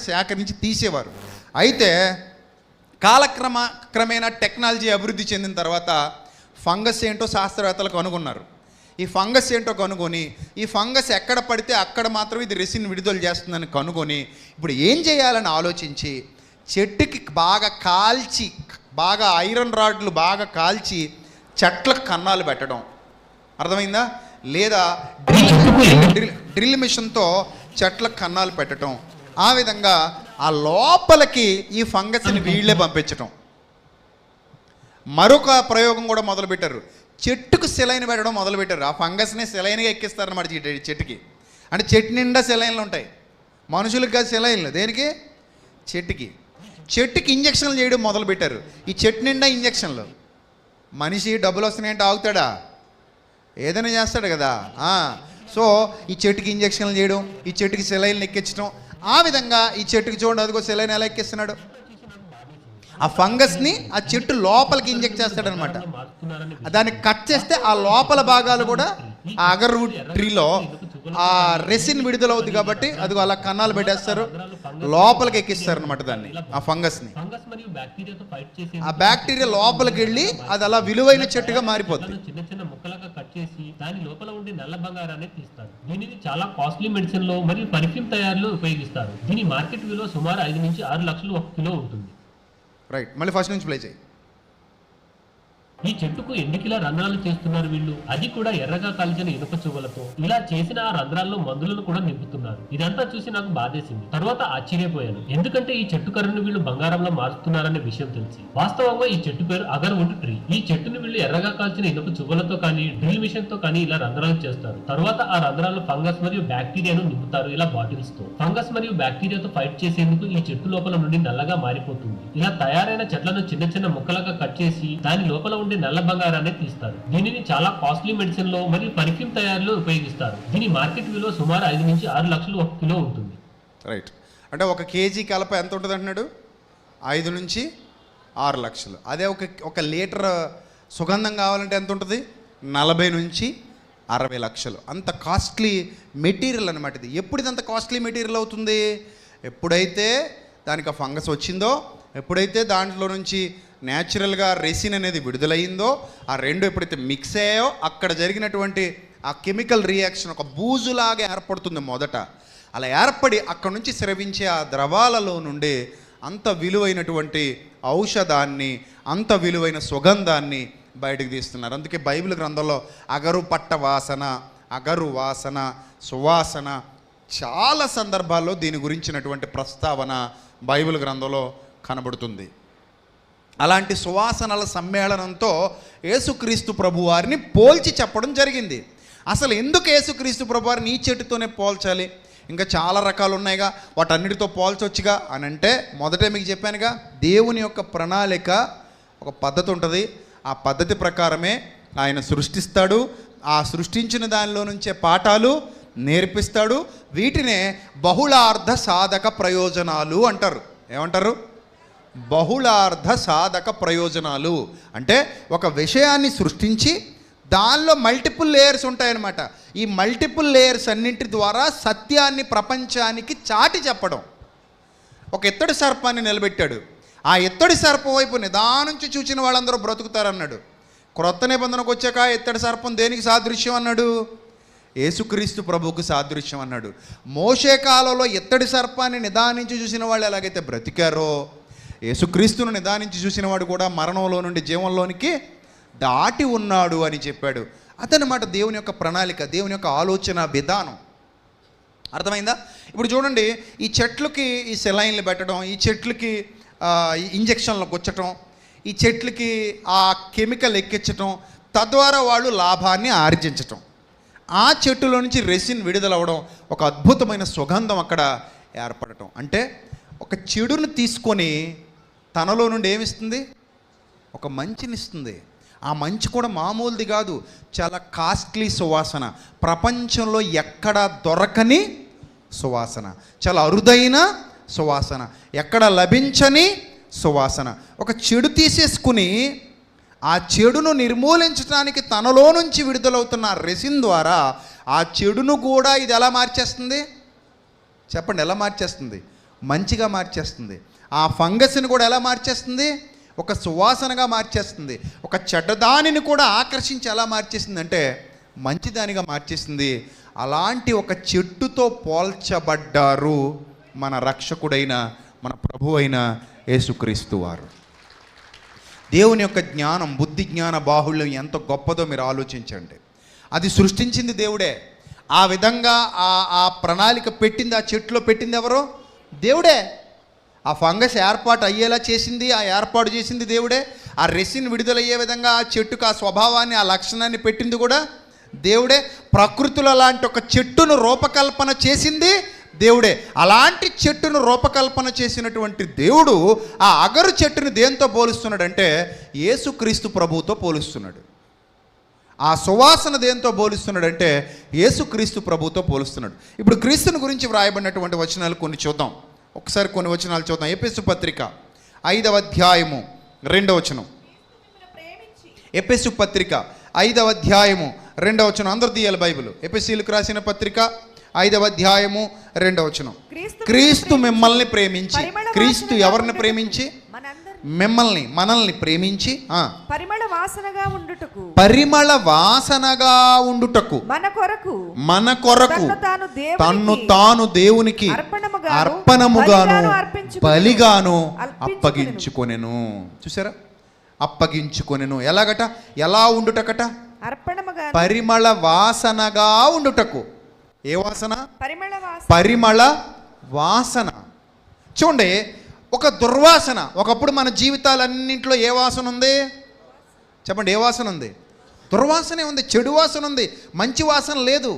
సేకరించి తీసేవారు. అయితే క్రమేణా టెక్నాలజీ అభివృద్ధి చెందిన తర్వాత ఫంగస్ ఏంటో శాస్త్రవేత్తలు కనుగొన్నారు. ఈ ఫంగస్ ఏంటో కనుగొని ఈ ఫంగస్ ఎక్కడ పడితే అక్కడ మాత్రం ఇది రెసిన్ విడుదల చేస్తుందని కనుగొని ఇప్పుడు ఏం చేయాలని ఆలోచించి చెట్టుకి బాగా ఐరన్ రాడ్లు బాగా కాల్చి చెట్లకు కన్నాలు పెట్టడం. అర్థమైందా? లేదా డ్రిల్ డ్రిల్ మిషన్తో చెట్ల కన్నాలు పెట్టడం, ఆ విధంగా ఆ లోపలికి ఈ ఫంగస్ని వీళ్ళే పంపించటం. మరొక ప్రయోగం కూడా మొదలుపెట్టారు, చెట్టుకు సెలైన్ పెట్టడం మొదలుపెట్టారు. ఆ ఫంగస్ని సెలైన్గా ఎక్కిస్తారన్నమాట చెట్టుకి. అంటే చెట్టు నిండా సెలైన్లు ఉంటాయి, మనుషులకు కాదు సెలైన్లు, దేనికి? చెట్టుకి ఇంజక్షన్లు చేయడం మొదలుపెట్టారు. ఈ చెట్టు నిండా ఇంజక్షన్లు. మనిషి డబ్బులు వస్తున్నాయంటే ఆగుతాడా? ఏదైనా చేస్తాడు కదా. సో ఈ చెట్టుకి ఇంజక్షన్లు చేయడం, ఈ చెట్టుకి సెలైన్లు ఎక్కించడం, ఆ విధంగా ఈ చెట్టుకి చూడండి, అదిగో సెలైన్ ఎలా ఎక్కిస్తున్నాడు. ఆ ఫంగస్ని ఆ చెట్టు లోపలికి ఇంజెక్ట్ చేస్తాడనమాట. దాన్ని కట్ చేస్తే ఆ లోపల భాగాలు కూడా ఆ అగర్వుడ్ ట్రీలో ఆ రెసిన్ విడుదలవుద్ది కాబట్టి అదిగో అలా కన్నాలు పెట్టేస్తారు, లోపలికి ఎక్కిస్తారు అనమాట దాన్ని, ఆ ఫంగస్ని. ఆ బ్యాక్టీరియా లోపలికి వెళ్ళి అది అలా విలువైన చెట్టుగా మారిపోతుంది. చిన్న చిన్న ముక్కలుగా కట్ చేసి దాని లోపల ఉండే నల్ల బంగారాన్ని తీస్తారు. దీనిని చాలా కాస్ట్లీ మెడిసిన్ లో మరియు పర్ఫ్యూమ్ తయారీలో ఉపయోగిస్తారు. దీని మార్కెట్ విలువ సుమారు 5 నుంచి 6 లక్షలు 1 కిలో ఉంటుంది. రైట్, మళ్ళీ ఫస్ట్ నుంచి ప్లే చేయి. ఈ చెట్టుకు ఎన్నికిలా రంధ్రాలు చేస్తున్నారు వీళ్ళు, అది కూడా ఎర్రగా కాల్చిన ఇనుప చువ్వలతో. ఇలా చేసిన ఆ రంధ్రాల్లో మందులను కూడా నింపుతున్నారు. ఇదంతా చూసి నాకు బాధేసింది. తర్వాత ఆశ్చర్యపోయాను, ఎందుకంటే ఈ చెట్టు కర్రను వీళ్ళు బంగారంలో మారుస్తున్నారనే విషయం తెలిసి. వాస్తవంగా ఈ చెట్టు పేరు అగర్వుడ్ ట్రీ. ఈ చెట్టును వీళ్ళు ఎర్రగా కాల్చిన ఇనుప చువ్వలతో కానీ డ్రిల్ మిషన్ తో కానీ ఇలా రంధ్రాలు చేస్తారు. తర్వాత ఆ రంధ్రాల్లో ఫంగస్ మరియు బ్యాక్టీరియాను నింపుతారు ఇలా బాటిల్స్ తో. ఫంగస్ మరియు బ్యాక్టీరియాతో ఫైట్ చేసేందుకు ఈ చెట్టు లోపల నుండి నల్లగా మారిపోతుంది. ఇలా తయారైన చెట్లను చిన్న చిన్న ముక్కలుగా కట్ చేసి దాని లోపల ఉండే నల్ల బంగారాన్ని తీస్తారు. దీనిని చాలా కాస్ట్లీ మెడిసిన్ లో మరియు పర్ఫ్యూమ్ తయారీలో ఉపయోగిస్తారు. దీని మార్కెట్ విలువ సుమారు 5 నుంచి 6 లక్షలు 1 కిలో ఉంటుంది. రైట్, అంటే 1 కేజీ కలప ఎంత ఉంటుంది అంటున్నాడు? 5 నుంచి 6 లక్షలు. అదే ఒక లీటర్ సుగంధం కావాలంటే ఎంత ఉంటుంది? 40 నుంచి 60 లక్షలు. అంత కాస్ట్లీ మెటీరియల్ అనమాట ఇది. ఎప్పుడు ఇది అంత కాస్ట్లీ మెటీరియల్ అవుతుంది? ఎప్పుడైతే దానికి ఆ ఫంగస్ వచ్చిందో, ఎప్పుడైతే దాంట్లో నుంచి న్యాచురల్గా రెసిన్ అనేది విడుదలయ్యిందో, ఆ రెండు ఎప్పుడైతే మిక్స్ అయ్యాయో అక్కడ జరిగినటువంటి ఆ కెమికల్ రియాక్షన్ ఒక బూజులాగా ఏర్పడుతుంది మొదట. అలా ఏర్పడి అక్కడ నుంచి స్రవించే ఆ ద్రవాలలో నుండి అంత విలువైనటువంటి ఔషధాన్ని, అంత విలువైన సుగంధాన్ని బయటకు తీస్తున్నారు. అందుకే బైబిల్ గ్రంథంలో అగరు పట్ట వాసన, అగరు వాసన, సువాసన, చాలా సందర్భాల్లో దీని గురించినటువంటి ప్రస్తావన బైబిల్ గ్రంథంలో కనబడుతుంది. అలాంటి సువాసనల సమ్మేళనంతో యేసుక్రీస్తు ప్రభువారిని పోల్చి చెప్పడం జరిగింది. అసలు ఎందుకు యేసుక్రీస్తు ప్రభువారిని ఈ చెట్టుతోనే పోల్చాలి? ఇంకా చాలా రకాలు ఉన్నాయిగా, వాటన్నిటితో పోల్చొచ్చుగా అని అంటే, మొదటే మీకు చెప్పానుగా, దేవుని యొక్క ప్రణాళిక ఒక పద్ధతి ఉంటుంది. ఆ పద్ధతి ప్రకారమే ఆయన సృష్టిస్తాడు. ఆ సృష్టించిన దానిలో నుంచే పాఠాలు నేర్పిస్తాడు. వీటినే బహుళార్థ సాధక ప్రయోజనాలు అంటారు. ఏమంటారు? బహుళార్థ సాధక ప్రయోజనాలు. అంటే ఒక విషయాన్ని సృష్టించి దానిలో మల్టిపుల్ లేయర్స్ ఉంటాయన్నమాట. ఈ మల్టిపుల్ లేయర్స్ అన్నింటి ద్వారా సత్యాన్ని ప్రపంచానికి చాటి చెప్పడం. ఒక ఎత్తడి సర్పాన్ని నిలబెట్టాడు. ఆ ఎత్తడి సర్పం వైపు నిదానించి చూసిన వాళ్ళందరూ బ్రతుకుతారన్నాడు. క్రొత్త నిబంధనకు వచ్చాక ఎత్తడి సర్పం దేనికి సాదృశ్యం అన్నాడు? యేసుక్రీస్తు ప్రభువుకు సాదృశ్యం అన్నాడు. మోషే కాలంలో ఎత్తడి సర్పాన్ని నిదానించి చూసిన వాళ్ళు ఎలాగైతే బ్రతికారో, యేసుక్రీస్తును నిదానించి చూసిన వాడు కూడా మరణంలో నుండి జీవంలోనికి దాటి ఉన్నాడు అని చెప్పాడు. అదనమాట దేవుని యొక్క ప్రణాళిక, దేవుని యొక్క ఆలోచన విధానం. అర్థమైందా? ఇప్పుడు చూడండి, ఈ చెట్లకి ఈ సెలైన్లు పెట్టడం, ఈ చెట్లకి ఇంజక్షన్లు గుచ్చటం, ఈ చెట్లకి ఆ కెమికల్ ఎక్కించటం, తద్వారా వాళ్ళు లాభాన్ని ఆర్జించటం, ఆ చెట్టులో నుంచి రెసిన్ విడుదలవ్వడం, ఒక అద్భుతమైన సుగంధం అక్కడ ఏర్పడటం. అంటే ఒక చెడును తీసుకొని తనలో నుండి ఏమిస్తుంది? ఒక మంచినిస్తుంది. ఆ మంచి కూడా మామూలుది కాదు, చాలా కాస్ట్లీ సువాసన, ప్రపంచంలో ఎక్కడా దొరకని సువాసన, చాలా అరుదైన సువాసన, ఎక్కడ లభించని సువాసన. ఒక చెడు తీసేసుకుని ఆ చెడును నిర్మూలించడానికి తనలో నుంచి విడుదలవుతున్న రెసిన్ ద్వారా ఆ చెడును కూడా ఇది ఎలా మార్చేస్తుంది? చెప్పండి, ఎలా మార్చేస్తుంది? మంచిగా మార్చేస్తుంది. ఆ ఫంగస్ని కూడా ఎలా మార్చేస్తుంది? ఒక సువాసనగా మార్చేస్తుంది. ఒక చెడ్డదానిని కూడా ఆకర్షించి ఎలా మార్చేసింది అంటే మంచిదానిగా మార్చేసింది. అలాంటి ఒక చెట్టుతో పోల్చబడ్డారు మన రక్షకుడైన, మన ప్రభు అయిన యేసుక్రీస్తు వారు. దేవుని యొక్క జ్ఞానం, బుద్ధి జ్ఞాన బాహుళ్యం ఎంత గొప్పదో మీరు ఆలోచించండి. అది సృష్టించింది దేవుడే. ఆ విధంగా ఆ ప్రణాళిక పెట్టింది, ఆ చెట్టులో పెట్టింది ఎవరు? దేవుడే. ఆ ఫంగస్ ఏర్పాటు అయ్యేలా చేసింది, ఆ ఏర్పాటు చేసింది దేవుడే. ఆ రెసిన్ విడుదలయ్యే విధంగా ఆ చెట్టుకు ఆ స్వభావాన్ని, ఆ లక్షణాన్ని పెట్టింది కూడా దేవుడే. ప్రకృతిలో అలాంటి ఒక చెట్టును రూపకల్పన చేసింది దేవుడే. అలాంటి చెట్టును రూపకల్పన చేసినటువంటి దేవుడు ఆ అగరు చెట్టుని దేంతో పోలుస్తున్నాడంటే యేసుక్రీస్తు ప్రభువుతో పోలుస్తున్నాడు. ఆ సువాసన దేంతో పోలుస్తున్నాడంటే యేసుక్రీస్తు ప్రభువుతో పోలుస్తున్నాడు. ఇప్పుడు క్రీస్తుని గురించి వ్రాయబడినటువంటి వచనాలు కొన్ని చూద్దాం. ఒకసారి కొన్ని వచనాలు చూద్దాం. ఎఫెసు పత్రిక 5వ అధ్యాయము 2వ వచనం. ఎఫెసు పత్రిక 5వ అధ్యాయము 2వ వచనం. అందరూ తీయాలి బైబిల్. ఎఫెసీయులకు రాసిన పత్రిక 5వ అధ్యాయము 2వ వచనం. క్రీస్తు మిమ్మల్ని ప్రేమించి, క్రీస్తు ఎవరిని ప్రేమించి? మనల్ని ప్రేమించి పరిమళ వాసనగా ఉండుటకు, మన కొరకు తన్ను తాను దేవునికి అర్పణముగాను బలిగాను అప్పగించుకొనెను. చూసారా? అప్పగించుకొనెను. ఎలాగట? ఎలా ఉండుటకట? పరిమళ వాసనగా ఉండుటకు. ఏ వాసన? పరిమళ వాసన. చూడండి, ఒక దుర్వాసన. ఒకప్పుడు మన జీవితాలన్నింటిలో ఏ వాసన ఉంది? చెప్పండి, ఏ వాసన ఉంది? దుర్వాసనే ఉంది, చెడు వాసన ఉంది, మంచి వాసన లేదు.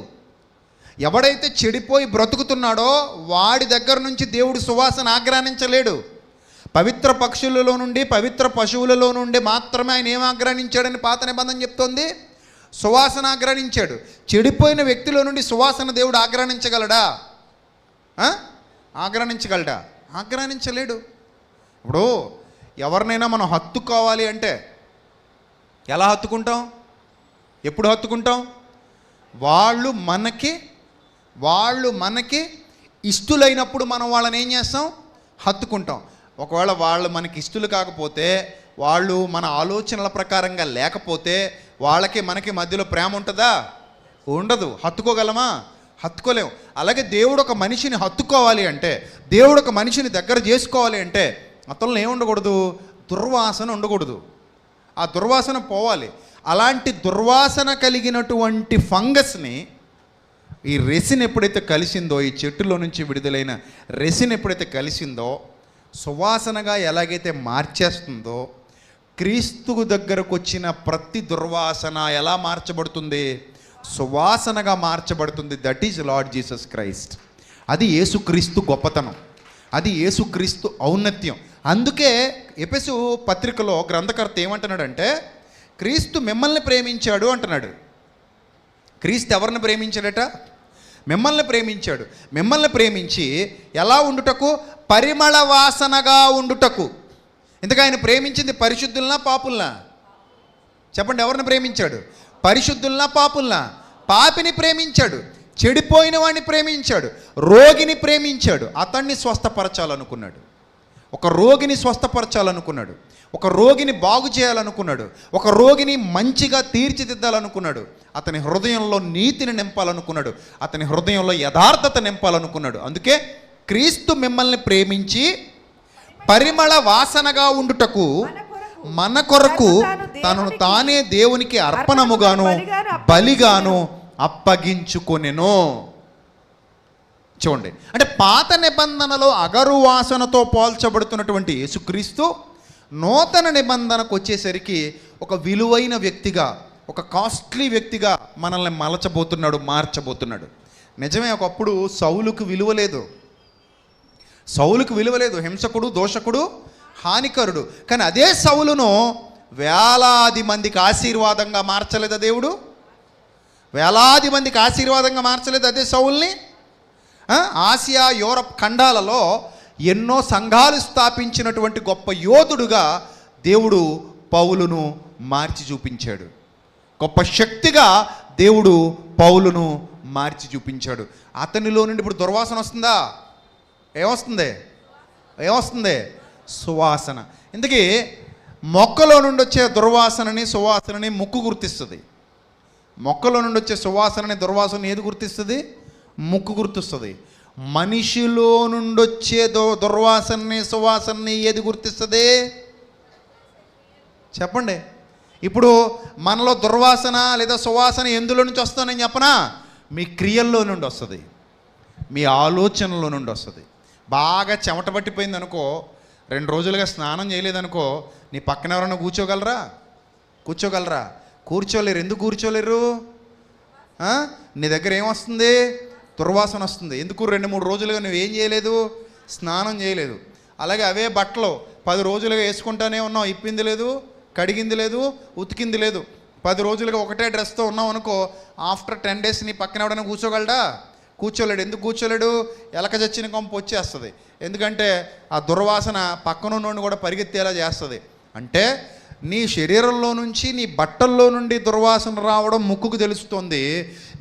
ఎవడైతే చెడిపోయి బ్రతుకుతున్నాడో వాడి దగ్గర నుంచి దేవుడు సువాసన ఆగ్రహించలేడు. పవిత్ర పక్షులలో నుండి, పవిత్ర పశువులలో నుండి మాత్రమే ఆయన ఏం ఆగ్రహించాడని పాత నిబంధన చెప్తోంది? సువాసన ఆగ్రహించాడు. చెడిపోయిన వ్యక్తిలో నుండి సువాసన దేవుడు ఆగ్రహించగలడా? ఆగ్రహించగలడా? ఆగ్రహించలేడు. ఇప్పుడు ఎవరినైనా మనం హత్తుకోవాలి అంటే ఎలా హత్తుకుంటాం? ఎప్పుడు హత్తుకుంటాం? వాళ్ళు మనకి ఇష్టలైనప్పుడు మనం వాళ్ళని ఏం చేస్తాం? హత్తుకుంటాం. ఒకవేళ వాళ్ళు మనకి ఇష్టలు కాకపోతే, వాళ్ళు మన ఆలోచనల ప్రకారంగా లేకపోతే, వాళ్ళకి మనకి మధ్యలో ప్రేమ ఉంటుందా? ఉండదు. హత్తుకోగలమా? హత్తుకోలేము. అలాగే దేవుడు ఒక మనిషిని హత్తుకోవాలి అంటే, దేవుడు ఒక మనిషిని దగ్గర చేసుకోవాలి అంటే అతను ఏముండకూడదు? దుర్వాసన ఉండకూడదు. ఆ దుర్వాసన పోవాలి. అలాంటి దుర్వాసన కలిగినటువంటి ఫంగస్ని ఈ రెసిన్ ఎప్పుడైతే కలిసిందో, ఈ చెట్టులో నుంచి విడుదలైన రెసిన్ ఎప్పుడైతే కలిసిందో, సువాసనగా ఎలాగైతే మార్చేస్తుందో, క్రీస్తుకు దగ్గరకు వచ్చిన ప్రతి దుర్వాసన ఎలా మార్చబడుతుంది? సువాసనగా మార్చబడుతుంది. That is lord Jesus Christ. అది యేసుక్రీస్తు గొప్పతనం, అది యేసుక్రీస్తు ఔన్నత్యం. అందుకే ఎఫెసు పత్రికలో గ్రంథకర్త ఏమంటున్నాడంటే, క్రీస్తు మిమ్మల్ని ప్రేమించాడు అంటున్నాడు. క్రీస్తు ఎవరిని ప్రేమించాడట? మిమ్మల్ని ప్రేమించాడు. మిమ్మల్ని ప్రేమించి ఎలా ఉండుటకు? పరిమళ వాసనగా ఉండుటకు. ఎందుకు ఆయన ప్రేమించింది? పరిశుద్ధులనా పాపుల్నా? చెప్పండి, ఎవరిని ప్రేమించాడు? పరిశుద్ధులనా పాపుల్నా? పాపిని ప్రేమించాడు, చెడిపోయిన వాడిని ప్రేమించాడు, రోగిని ప్రేమించాడు. అతన్ని స్వస్థపరచాలనుకున్నాడు. ఒక రోగిని స్వస్థపరచాలనుకున్నాడు, ఒక రోగిని బాగు చేయాలనుకున్నాడు, ఒక రోగిని మంచిగా తీర్చిదిద్దాలనుకున్నాడు. అతని హృదయంలో నీతిని నింపాలనుకున్నాడు, అతని హృదయంలో యథార్థత నింపాలనుకున్నాడు. అందుకే క్రీస్తు మిమ్మల్ని ప్రేమించి పరిమళ వాసనగా ఉండుటకు మన కొరకు తనను తానే దేవునికి అర్పణముగాను బలిగాను అప్పగించుకొనెను. చూడండి, అంటే పాత నిబంధనలో అగరు వాసనతో పోల్చబడుతున్నటువంటి యేసుక్రీస్తు నూతన నిబంధనకు వచ్చేసరికి ఒక విలువైన వ్యక్తిగా, ఒక కాస్ట్లీ వ్యక్తిగా మనల్ని మలచబోతున్నాడు, మార్చబోతున్నాడు. నిజమే, ఒకప్పుడు సౌలుకు విలువ లేదు, సౌలుకు విలువ లేదు, హింసకుడు, దోషకుడు, హానికరుడు. కానీ అదే సౌలును వేలాది మందికి ఆశీర్వాదంగా మార్చలేదా దేవుడు? వేలాది మందికి ఆశీర్వాదంగా మార్చలేదు అదే సౌల్ని? ఆసియా, యూరప్ ఖండాలలో ఎన్నో సంఘాలు స్థాపించినటువంటి గొప్ప యోధుడుగా దేవుడు పౌలును మార్చి చూపించాడు. గొప్ప శక్తిగా దేవుడు పౌలును మార్చి చూపించాడు. అతనిలో నుండి ఇప్పుడు దుర్వాసన వస్తుందా? ఏమొస్తుంది? సువాసన. ఇందుకే మొక్కలో నుండి వచ్చే దుర్వాసనని, సువాసనని ముక్కు గుర్తిస్తుంది. మొక్కలో నుండి వచ్చే సువాసనని, దుర్వాసనని ఏది గుర్తిస్తుంది? ముక్కు గుర్తిస్తుంది. మనిషిలో నుండి వచ్చే దుర్వాసనని, సువాసనని ఏది గుర్తిస్తుంది? చెప్పండి. ఇప్పుడు మనలో దుర్వాసన లేదా సువాసన ఎందులో నుంచి వస్తుందని చెప్పనా? మీ క్రియల్లో నుండి వస్తుంది, మీ ఆలోచనలో నుండి వస్తుంది. బాగా చెమట పట్టిపోయింది అనుకో, 2 రోజులుగా స్నానం చేయలేదనుకో, నీ పక్కన ఎవరైనా కూర్చోగలరా? కూర్చోలేరు. ఎందుకు కూర్చోలేరు? నీ దగ్గర ఏమొస్తుంది? దుర్వాసన వస్తుంది. ఎందుకు? 2-3 రోజులుగా నువ్వేం చేయలేదు? స్నానం చేయలేదు. అలాగే అవే బట్టలు 10 రోజులుగా వేసుకుంటానే ఉన్నావు, ఇప్పింది లేదు, కడిగింది లేదు, ఉతికింది లేదు. 10 రోజులుగా ఒకటే డ్రెస్తో ఉన్నావు అనుకో, ఆఫ్టర్ 10 days నీ పక్కన ఎవడైనా కూర్చోగలడా? కూర్చోలేడు. ఎందుకు కూర్చోలేడు? ఎలక చచ్చిన కొంప వచ్చేస్తుంది. ఎందుకంటే ఆ దుర్వాసన పక్కన నుండి కూడా పరిగెత్తేలా చేస్తుంది. అంటే నీ శరీరంలో నుంచి, నీ బట్టల్లో నుండి దుర్వాసన రావడం ముక్కుకు తెలుస్తుంది,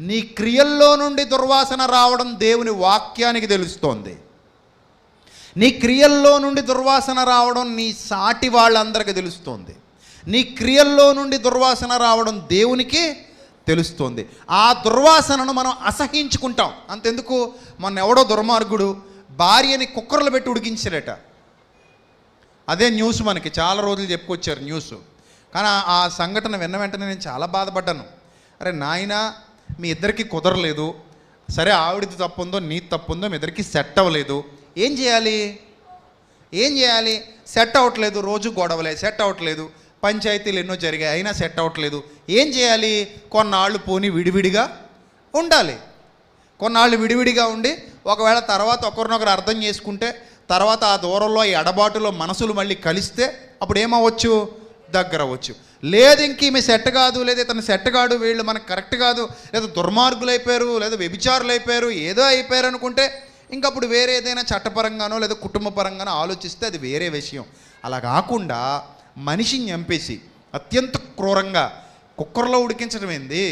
నీ క్రియల్లో నుండి దుర్వాసన రావడం దేవుని వాక్యానికి తెలుస్తోంది. నీ క్రియల్లో నుండి దుర్వాసన రావడం నీ సాటి వాళ్ళందరికీ తెలుస్తోంది. నీ క్రియల్లో నుండి దుర్వాసన రావడం దేవునికి తెలుస్తోంది. ఆ దుర్వాసనను మనం అసహించుకుంటాం. అంతెందుకు, మొన్న ఎవడో దుర్మార్గుడు భార్యని కుక్కర్లో పెట్టి ఉడికించాడట. అదే న్యూస్ మనకి చాలా రోజులు చెప్పుకొచ్చారు న్యూస్. కానీ ఆ సంఘటన విన్న వెంటనే నేను చాలా బాధపడ్డాను. అరే నాయనా, మీ ఇద్దరికి కుదరలేదు, సరే ఆవిడది తప్పుందో నీది తప్పుందో, మీ ఇద్దరికి సెట్ అవ్వలేదు, ఏం చేయాలి? సెట్ అవ్వట్లేదు, రోజు గొడవలే, సెట్ అవ్వట్లేదు, పంచాయతీలు ఎన్నో జరిగాయి, అయినా సెట్ అవ్వట్లేదు. ఏం చేయాలి? కొన్నాళ్ళు పోనీ విడివిడిగా ఉండాలి. కొన్నాళ్ళు విడివిడిగా ఉండి ఒకవేళ తర్వాత ఒకరినొకరు అర్థం చేసుకుంటే, తర్వాత ఆ దూరంలో ఈ ఎడబాటులో మనసులు మళ్ళీ కలిస్తే అప్పుడు ఏమవ్వచ్చు? దగ్గర అవ్వచ్చు. లేదు ఇంక ఈమె సెట్ కాదు, లేదా ఇతను సెట్ కాడు, వీళ్ళు మనకు కరెక్ట్ కాదు, లేదా దుర్మార్గులు అయిపోయారు, లేదా వ్యభిచారులు అయిపోయారు, ఏదో అయిపోయారు అనుకుంటే ఇంకప్పుడు వేరే ఏదైనా చట్టపరంగానో లేదా కుటుంబ పరంగానో ఆలోచిస్తే అది వేరే విషయం. అలా కాకుండా మనిషిని చంపేసి అత్యంత క్రూరంగా కుక్కర్లో ఉడికించడం ఏంది,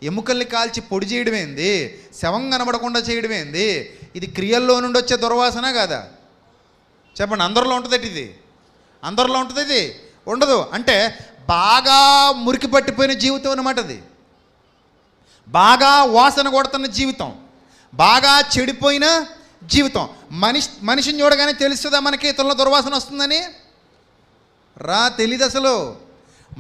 ఎముకల్ని కాల్చి పొడి చేయడం ఏంది, శవం కనబడకుండా చేయడం ఏంది? ఇది క్రియల్లో నుండి వచ్చే దుర్వాసన కాదా? చెప్పండి. అందరిలో ఉంటుంది ఇది? అందరిలో ఉంటుంది ఇది? ఉండదు. అంటే బాగా మురికి పట్టిపోయిన జీవితం అన్నమాట అది. బాగా వాసన కొడుతున్న జీవితం, బాగా చెడిపోయిన జీవితం. మనిషిని చూడగానే తెలుస్తుందా మనకి ఇతరుల దుర్వాసన వస్తుందని? తెలీదు అసలు.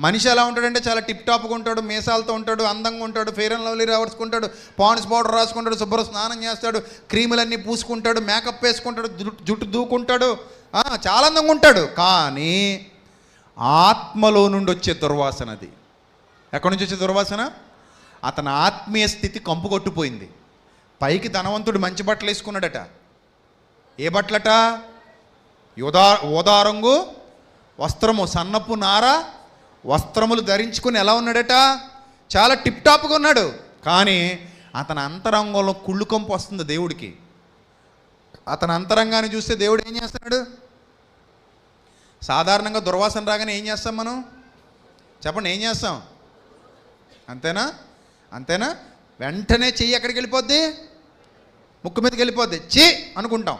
మనిషి ఎలా ఉంటాడంటే చాలా టిప్ టాప్గా ఉంటాడు, మీసాలతో ఉంటాడు, అందంగా ఉంటాడు, ఫెయిర్ అండ్ లవ్లీ రాసుకుంటాడు, పాండ్స్ పౌడర్ రాసుకుంటాడు, శుభ్ర స్నానం చేస్తాడు, క్రీములన్నీ పూసుకుంటాడు, మేకప్ వేసుకుంటాడు, జుట్టు దూకుంటాడు, చాలా అందంగా ఉంటాడు. కానీ ఆత్మలో నుండి వచ్చే దుర్వాసన అది. ఎక్కడి నుంచి వచ్చే దుర్వాసన? అతని ఆత్మీయ స్థితి కంపు కొట్టుపోయింది. పైకి ధనవంతుడు మంచి బట్టలు వేసుకున్నాడట. ఏ బట్టలట? ఊదా రంగు వస్త్రము, సన్నపు నార వస్త్రములు ధరించుకుని ఎలా ఉన్నాడట? చాలా టిప్ టాప్గా ఉన్నాడు. కానీ అతని అంతరంగంలో కుళ్ళు కంపు వస్తుంది దేవుడికి. అతని అంతరంగాన్ని చూస్తే దేవుడు ఏం చేస్తున్నాడు? సాధారణంగా దుర్వాసన రాగానే ఏం చేస్తాం మనం? చెప్పండి, ఏం చేస్తాం? అంతేనా? వెంటనే చెయ్యి ఎక్కడికి వెళ్ళిపోద్ది? ముక్కు మీదకి వెళ్ళిపోద్ది. చి అనుకుంటాం.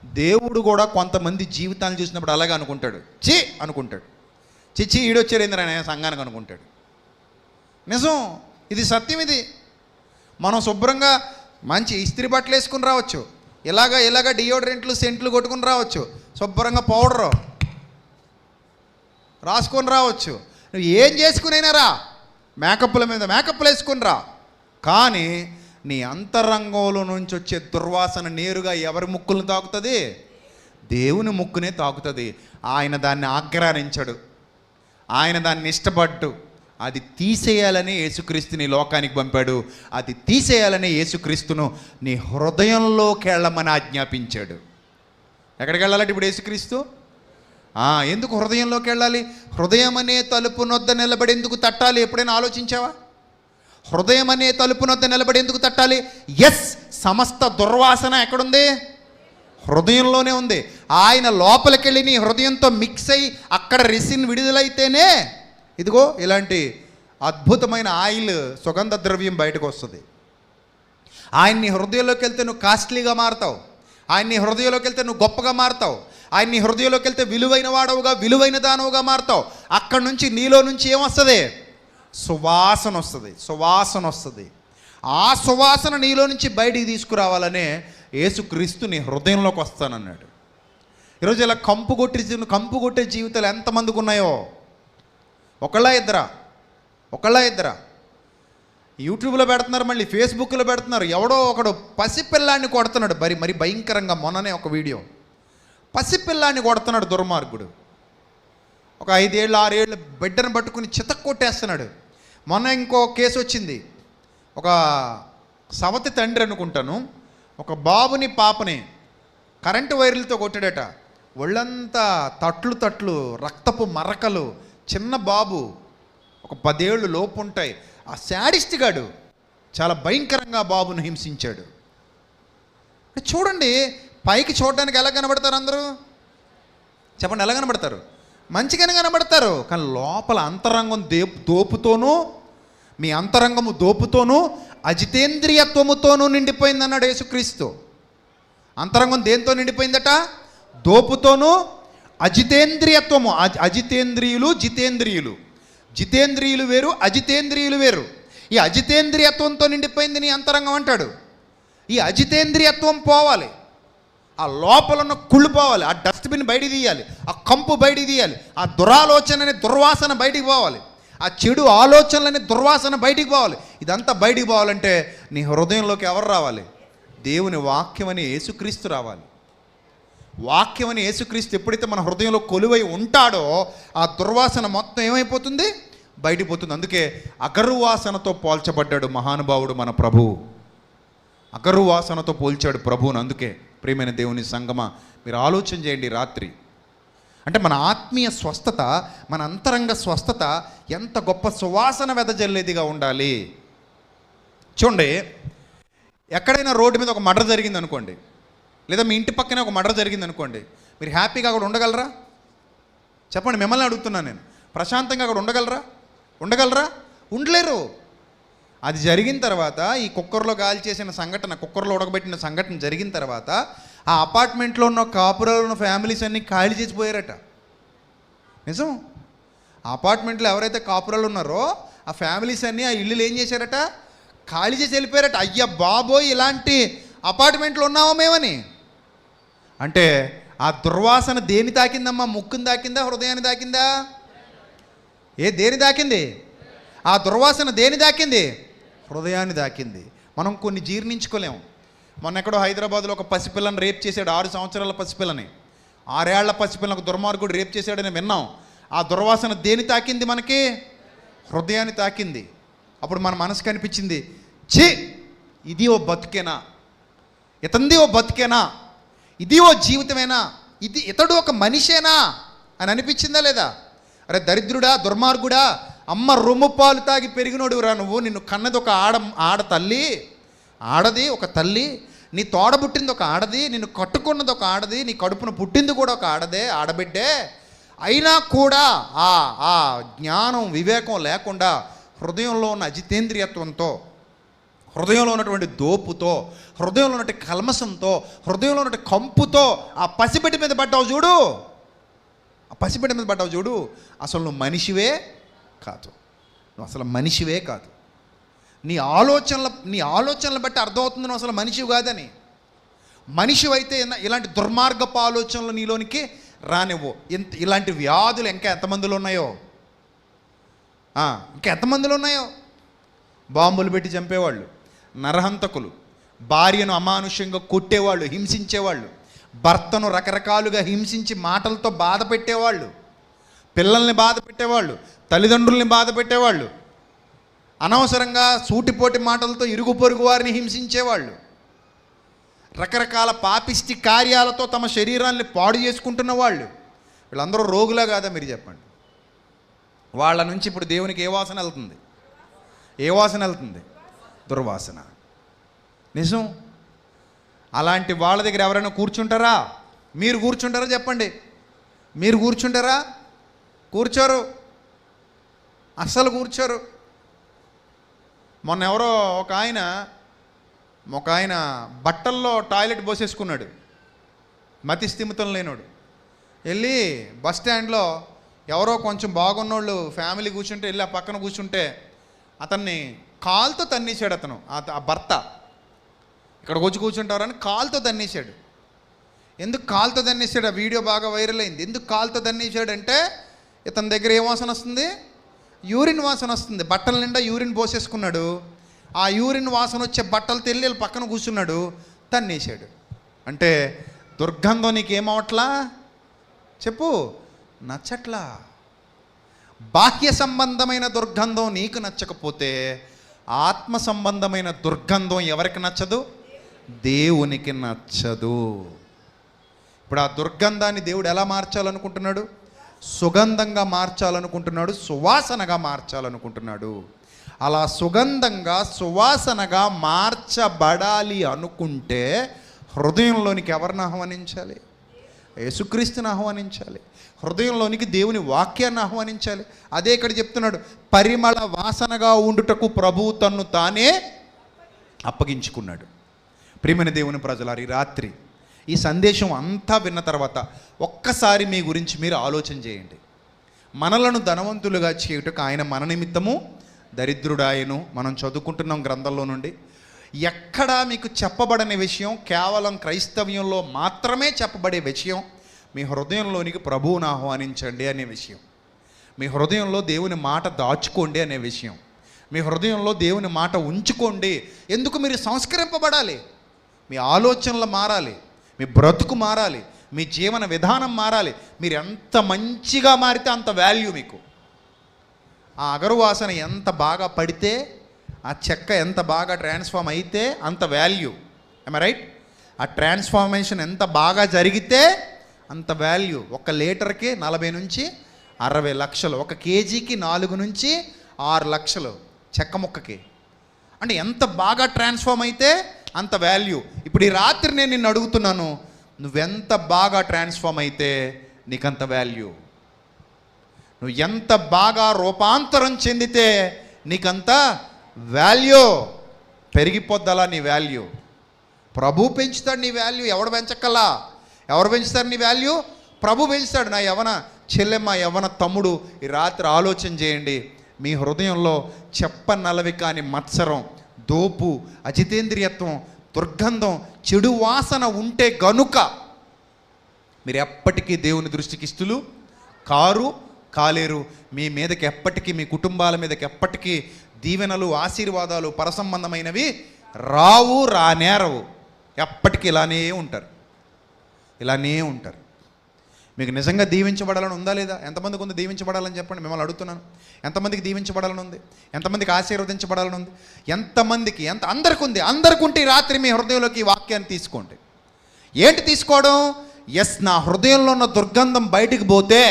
దేవుడు కూడా కొంతమంది జీవితాలు చూసినప్పుడు అలాగే అనుకుంటాడు. చి అనుకుంటాడు. చిచ్చి ఈడొచ్చారు ఏంద్రనే సంఘానికి అనుకుంటాడు. నిజం, ఇది సత్యం. ఇది మనం శుభ్రంగా మంచి ఇస్త్రీ బట్టలు వేసుకుని రావచ్చు, ఇలాగా డియోడ్రెంట్లు సెంట్లు కొట్టుకుని రావచ్చు, శుభ్రంగా పౌడరు రాసుకొని రావచ్చు, నువ్వు ఏం చేసుకునైనా రా, మేకప్ల మీద మేకప్లు వేసుకుని రా. కానీ నీ అంతరంగంలో నుంచి వచ్చే దుర్వాసన నేరుగా ఎవరి ముక్కులను తాకుతుంది? దేవుని ముక్కునే తాకుతుంది. ఆయన దాన్ని ఆగ్రహించడు, ఆయన దాన్ని ఇష్టపడ్డు. అది తీసేయాలని యేసుక్రీస్తు నీ లోకానికి పంపాడు. అది తీసేయాలని యేసుక్రీస్తును నీ హృదయంలోకి వెళ్ళమని ఆజ్ఞాపించాడు. ఎక్కడికి వెళ్ళాలంటే ఇప్పుడు యేసుక్రీస్తు ఎందుకు హృదయంలోకి వెళ్ళాలి? హృదయం అనే తలుపు నొద్ద నిలబడి ఎందుకు తట్టాలి? ఎప్పుడైనా ఆలోచించావా? హృదయం అనే తలుపు నొద్ద నిలబడి ఎందుకు తట్టాలి? సమస్త దుర్వాసన ఎక్కడుంది? హృదయంలోనే ఉంది. ఆయన లోపలికి వెళ్ళి నీ హృదయంతో మిక్స్ అయ్యి అక్కడ రెసిన్ విడుదలైతేనే ఇదిగో ఇలాంటి అద్భుతమైన ఆయిల్, సుగంధ ద్రవ్యం బయటకు వస్తుంది. ఆయన నీ హృదయంలోకి వెళ్తే నువ్వు కాస్ట్లీగా మారుతావు. ఆయన నీ హృదయంలోకి వెళ్తే నువ్వు గొప్పగా మారుతావు. ఆయన నీ హృదయంలోకి వెళ్తే విలువైన వాడవుగా, విలువైన దానవుగా మారుతావు. అక్కడి నుంచి నీలో నుంచి ఏమొస్తుంది? సువాసన వస్తుంది. ఆ సువాసన నీలో నుంచి బయటికి తీసుకురావాలనే యేసుక్రీస్తు నీ హృదయంలోకి వస్తానన్నాడు. ఈరోజు ఇలా కంపు కొట్టే జీవితాలు ఎంతమందికి ఉన్నాయో? ఒకళ్ళ ఇద్దరా? యూట్యూబ్లో పెడుతున్నారు, మళ్ళీ ఫేస్బుక్లో పెడుతున్నారు. ఎవడో ఒకడు పసిపిల్లాన్ని కొడుతున్నాడు, మరి భయంకరంగా. మొన్ననే ఒక వీడియో, పసిపిల్లాన్ని కొడుతున్నాడు దుర్మార్గుడు. ఒక 5 ఏళ్ళు 6 ఏళ్ళు బిడ్డను పట్టుకుని చితక్కొట్టేస్తున్నాడు. మొన్న ఇంకో కేసు వచ్చింది. ఒక సవతి తండ్రి అనుకుంటాను, ఒక బాబుని పాపని కరెంటు వైర్లతో కొట్టాడట. ఒళ్ళంతా తట్లు రక్తపు మరకలు. చిన్న బాబు, ఒక 10 ఏళ్ళు లోపు ఉంటాయి. ఆ శాడిస్ట్ గాడు చాలా భయంకరంగా బాబును హింసించాడు. చూడండి, పైకి చూడడానికి ఎలా కనబడతారు అందరూ? చెప్పండి, ఎలా కనబడతారు? మంచిగానే కనబడతారు, కానీ లోపల అంతరంగం దోపుతోనూ, మీ అంతరంగము దోపుతోనూ అజితేంద్రియత్వముతోనూ నిండిపోయిందన్నాడు యేసుక్రీస్తు. అంతరంగం దేంతో నిండిపోయిందట? దోపుతోనూ అజితేంద్రియత్వము. అజితేంద్రియులు జితేంద్రియులు, జితేంద్రియులు వేరు, అజితేంద్రియులు వేరు. ఈ అజితేంద్రియత్వంతో నిండిపోయింది నీ అంతరంగం అంటాడు. ఈ అజితేంద్రియత్వం పోవాలి, ఆ లోపల ఉన్న కుళ్ళు పోవాలి, ఆ డస్ట్బిన్ బయటికి తీయాలి, ఆ కంపు బయటికి తీయాలి, ఆ దురాలోచన అనే దుర్వాసన బయటికి పోవాలి, ఆ చెడు ఆలోచనలనే దుర్వాసన బయటికి పోవాలి. ఇదంతా బయటికి పోవాలంటే నీ హృదయంలోకి ఎవరు రావాలి? దేవుని వాక్యం అని యేసుక్రీస్తు రావాలి. వాక్యం అని యేసుక్రీస్తు ఎప్పుడైతే మన హృదయంలో కొలువై ఉంటాడో ఆ దుర్వాసన మొత్తం ఏమైపోతుంది? బయటికి పోతుంది. అందుకే అగరువాసనతో పోల్చబడ్డాడు మహానుభావుడు మన ప్రభువు. అగరువాసనతో పోల్చాడు ప్రభువును. అందుకే ప్రియమైన దేవుని సంగమా, మీరు ఆలోచన చేయండి రాత్రి. అంటే మన ఆత్మీయ స్వస్థత, మన అంతరంగ స్వస్థత ఎంత గొప్ప సువాసన వెదజల్లేదిగా ఉండాలి. చూడండి, ఎక్కడైనా రోడ్డు మీద ఒక మర్డర్ జరిగింది అనుకోండి, లేదా మీ ఇంటి పక్కనే ఒక మర్డర్ జరిగింది అనుకోండి, మీరు హ్యాపీగా అక్కడ ఉండగలరా? చెప్పండి, మిమ్మల్ని అడుగుతున్నాను నేను. ప్రశాంతంగా అక్కడ ఉండగలరా? ఉండలేరు. అది జరిగిన తర్వాత, ఈ కుక్కర్లో గాలి చేసిన సంఘటన, కుక్కర్లో ఉడకబెట్టిన సంఘటన జరిగిన తర్వాత ఆ అపార్ట్మెంట్లో ఉన్న కాపురాలు ఉన్న ఫ్యామిలీస్ అన్నీ ఖాళీ చేసిపోయారట. నిజం. ఆ అపార్ట్మెంట్లో ఎవరైతే కాపురాలు ఉన్నారో ఆ ఫ్యామిలీస్ అన్నీ ఆ ఇల్లులు ఏం చేశారట? ఖాళీ చేసి వెళ్ళిపోయారట. అయ్యా బాబోయ్, ఇలాంటి అపార్ట్మెంట్లో ఉన్నామా మేమని. అంటే ఆ దుర్వాసన దేని తాకిందమ్మా? ముక్కుని తాకిందా? హృదయాన్ని తాకిందా? దేని తాకింది? ఆ దుర్వాసన దేని తాకింది? హృదయాన్ని తాకింది. మనం కొన్ని జీర్ణించుకోలేము. మొన్న ఎక్కడో హైదరాబాద్లో ఒక పసిపిల్లని రేప్ చేశాడు, 6 సంవత్సరాల పసిపిల్లని. 6 ఏళ్ల పసిపిల్లకు దుర్మార్గుడు రేప్ చేశాడని విన్నాం. ఆ దుర్వాసన దేని తాకింది? మనకి హృదయాన్ని తాకింది. అప్పుడు మన మనసుకు అనిపించింది, ఛీ, ఇది ఓ బతుకేనా? ఇతంది ఓ బతుకేనా? ఇది ఓ జీవితమేనా? ఇతడు ఒక మనిషేనా అని అనిపించిందా లేదా? అరే దరిద్రుడా, దుర్మార్గుడా, అమ్మ రొమ్ము పాలు తాగి పెరిగినోడురా నువ్వు. నిన్ను కన్నది ఒక ఆడ తల్లి, ఆడది ఒక తల్లి, నీ తోడబుట్టింది ఒక ఆడది, నిన్ను కట్టుకున్నది ఒక ఆడది, నీ కడుపున పుట్టింది కూడా ఒక ఆడబిడ్డే. అయినా కూడా ఆ జ్ఞానం వివేకం లేకుండా హృదయంలో ఉన్న అజితేంద్రియత్వంతో, హృదయంలో ఉన్నటువంటి దోపుతో, హృదయంలో ఉన్నటువంటి కల్మషంతో, హృదయంలో ఉన్నటువంటి కంపుతో ఆ పసిబిడ్డ మీద పడ్డావు చూడు. ఆ పసిబిడ్డ మీద పడ్డావు చూడు. అసలు నువ్వు మనిషివే కాదు. నువ్వు అసలు మనిషివే కాదు. నీ ఆలోచనలు బట్టి అర్థమవుతుంది నువ్వు అసలు మనిషివి కాదని. మనిషివైతే ఇలాంటి దుర్మార్గపు ఆలోచనలు నీలోనికి రానివ్వు. ఇలాంటి వ్యాధులు ఇంకా ఎంతమందిలో ఉన్నాయో, బాంబులు పెట్టి చంపేవాళ్ళు, నరహంతకులు, భార్యను అమానుష్యంగా కొట్టేవాళ్ళు, హింసించేవాళ్ళు, భర్తను రకరకాలుగా హింసించి మాటలతో బాధ పెట్టేవాళ్ళు, పిల్లల్ని బాధ పెట్టేవాళ్ళు, తల్లిదండ్రుల్ని బాధ పెట్టేవాళ్ళు, అనవసరంగా సూటిపోటి మాటలతో ఇరుగు పొరుగు వారిని హింసించేవాళ్ళు, రకరకాల పాపిష్టి కార్యాలతో తమ శరీరాన్ని పాడు చేసుకుంటున్న వాళ్ళు, వీళ్ళందరూ రోగులా కాదా మీరు చెప్పండి? వాళ్ళ నుంచి ఇప్పుడు దేవునికి ఏ వాసన వెళ్తుంది? దుర్వాసన. నిజం. అలాంటి వాళ్ళ దగ్గర ఎవరైనా కూర్చుంటారా? మీరు కూర్చుంటారా? చెప్పండి, మీరు కూర్చుంటారా? కూర్చోరు, అస్సలు కూర్చోరు. మొన్న ఎవరో ఒక ఆయన బట్టల్లో టాయిలెట్ పోసేసుకున్నాడు, మతి స్థిమితం లేనోడు. వెళ్ళి బస్ స్టాండ్లో ఎవరో కొంచెం బాగున్నోళ్ళు ఫ్యామిలీ కూర్చుంటే వెళ్ళి ఆ పక్కన కూర్చుంటే అతన్ని కాలుతో తన్నేశాడు. అతను ఆ భర్త ఇక్కడికి వచ్చి కూర్చుంటారని కాలుతో తన్నేశాడు. ఎందుకు కాలుతో తన్నేశాడు? ఆ వీడియో బాగా వైరల్ అయింది. ఎందుకు కాలుతో తన్నేశాడంటే ఇతని దగ్గర ఏ వాసన వస్తుంది? యూరిన్ వాసన వస్తుంది. బట్టల నిండా యూరిన్ పోసేసుకున్నాడు. ఆ యూరిన్ వాసన వచ్చే బట్టలు తెల్లి పక్కన కూర్చున్నాడు, తన్నేశాడు. అంటే దుర్గంధం నీకేమవట్లా చెప్పు, నచ్చట్లా. బాహ్య సంబంధమైన దుర్గంధం నీకు నచ్చకపోతే ఆత్మ సంబంధమైన దుర్గంధం ఎవరికి నచ్చదు? దేవునికి నచ్చదు. ఇప్పుడు ఆ దుర్గంధాన్ని దేవుడు ఎలా మార్చాలనుకుంటున్నాడు? సుగంధంగా మార్చాలనుకుంటున్నాడు, సువాసనగా మార్చాలనుకుంటున్నాడు. అలా సుగంధంగా సువాసనగా మార్చబడాలి అనుకుంటే హృదయంలోనికి ఎవరిని ఆహ్వానించాలి? యేసుక్రీస్తుని ఆహ్వానించాలి. హృదయంలోనికి దేవుని వాక్యాన్ని ఆహ్వానించాలి. అదే ఇక్కడ చెప్తున్నాడు, పరిమళ వాసనగా ఉండుటకు ప్రభువు తన్ను తానే అప్పగించుకున్నాడు. ప్రియమైన దేవుని ప్రజలారు, ఈ రాత్రి ఈ సందేశం అంతా విన్న తర్వాత ఒక్కసారి మీ గురించి మీరు ఆలోచన చేయండి. మనలను ధనవంతులుగా చేయుటకు ఆయన మన నిమిత్తము దరిద్రుడాయను మనం చదువుకుంటున్నాం గ్రంథంలో నుండి. ఎక్కడా మీకు చెప్పబడని విషయం, కేవలం క్రైస్తవ్యంలో మాత్రమే చెప్పబడే విషయం, మీ హృదయంలోనికి ప్రభువును ఆహ్వానించండి అనే విషయం. మీ హృదయంలో దేవుని మాట దాచుకోండి అనే విషయం. మీ హృదయంలో దేవుని మాట ఉంచుకోండి. ఎందుకు? మీరు సంస్కరింపబడాలి, మీ ఆలోచనలు మారాలి, మీ బ్రతుకు మారాలి, మీ జీవన విధానం మారాలి. మీరు ఎంత మంచిగా మారితే అంత వాల్యూ మీకు. ఆ అగరు వాసన ఎంత బాగా పడితే, ఆ చెక్క ఎంత బాగా ట్రాన్స్ఫార్మ్ అయితే అంత వాల్యూ. I'm right? ఆ ట్రాన్స్ఫార్మేషన్ ఎంత బాగా జరిగితే అంత వాల్యూ. 1 లీటర్కి 40 నుంచి 60 లక్షలు, 1 కేజీకి 4 నుంచి 6 లక్షలు చెక్క ముక్కకి. అంటే ఎంత బాగా ట్రాన్స్ఫార్మ్ అయితే అంత వాల్యూ. ఇప్పుడు ఈ రాత్రి నేను నిన్ను అడుగుతున్నాను, నువ్వెంత బాగా ట్రాన్స్ఫార్మ్ అయితే నీకంత వాల్యూ. నువ్వు ఎంత బాగా రూపాంతరం చెందితే నీకంత వాల్యూ. పెరిగిపోద్దలా నీ వాల్యూ. ప్రభు పెంచుతాడు నీ వాల్యూ, ఎవడు పెంచక్కల్లా. ఎవరు పెంచుతారు నీ వాల్యూ? ప్రభు పెంచుతాడు. నా యవన చెల్లెమ్మ, యవన తమ్ముడు, ఈ రాత్రి ఆలోచన చేయండి. మీ హృదయంలో చెప్పనలవి కాని మత్సరం, దోపు, అజితేంద్రియత్వం, దుర్గంధం, చెడు వాసన ఉంటే గనుక మీరు ఎప్పటికీ దేవుని దృష్టికి ఇష్టలు కాలేరు. మీ మీదకి ఎప్పటికీ, మీ కుటుంబాల మీదకి ఎప్పటికీ దీవెనలు, ఆశీర్వాదాలు, పరసంబంధమైనవి రానేరవు. ఎప్పటికీ ఇలానే ఉంటారు. మీకు నిజంగా దీవించబడాలని ఉందా లేదా? ఎంతమందికి ఉంది దీవించబడాలని చెప్పండి. మిమ్మల్ని అడుగుతున్నాను, ఎంతమందికి దీవించబడాలని ఉంది? ఎంతమందికి ఆశీర్వదించబడాలని ఉంది? ఎంతమందికి? అందరికి ఉంది. అందరికి ఉంటే ఈ రాత్రి మీ హృదయంలోకి ఈ వాక్యాన్ని తీసుకోండి. ఏంటి తీసుకోవడం? ఎస్, నా హృదయంలో ఉన్న దుర్గంధం బయటికి పోతే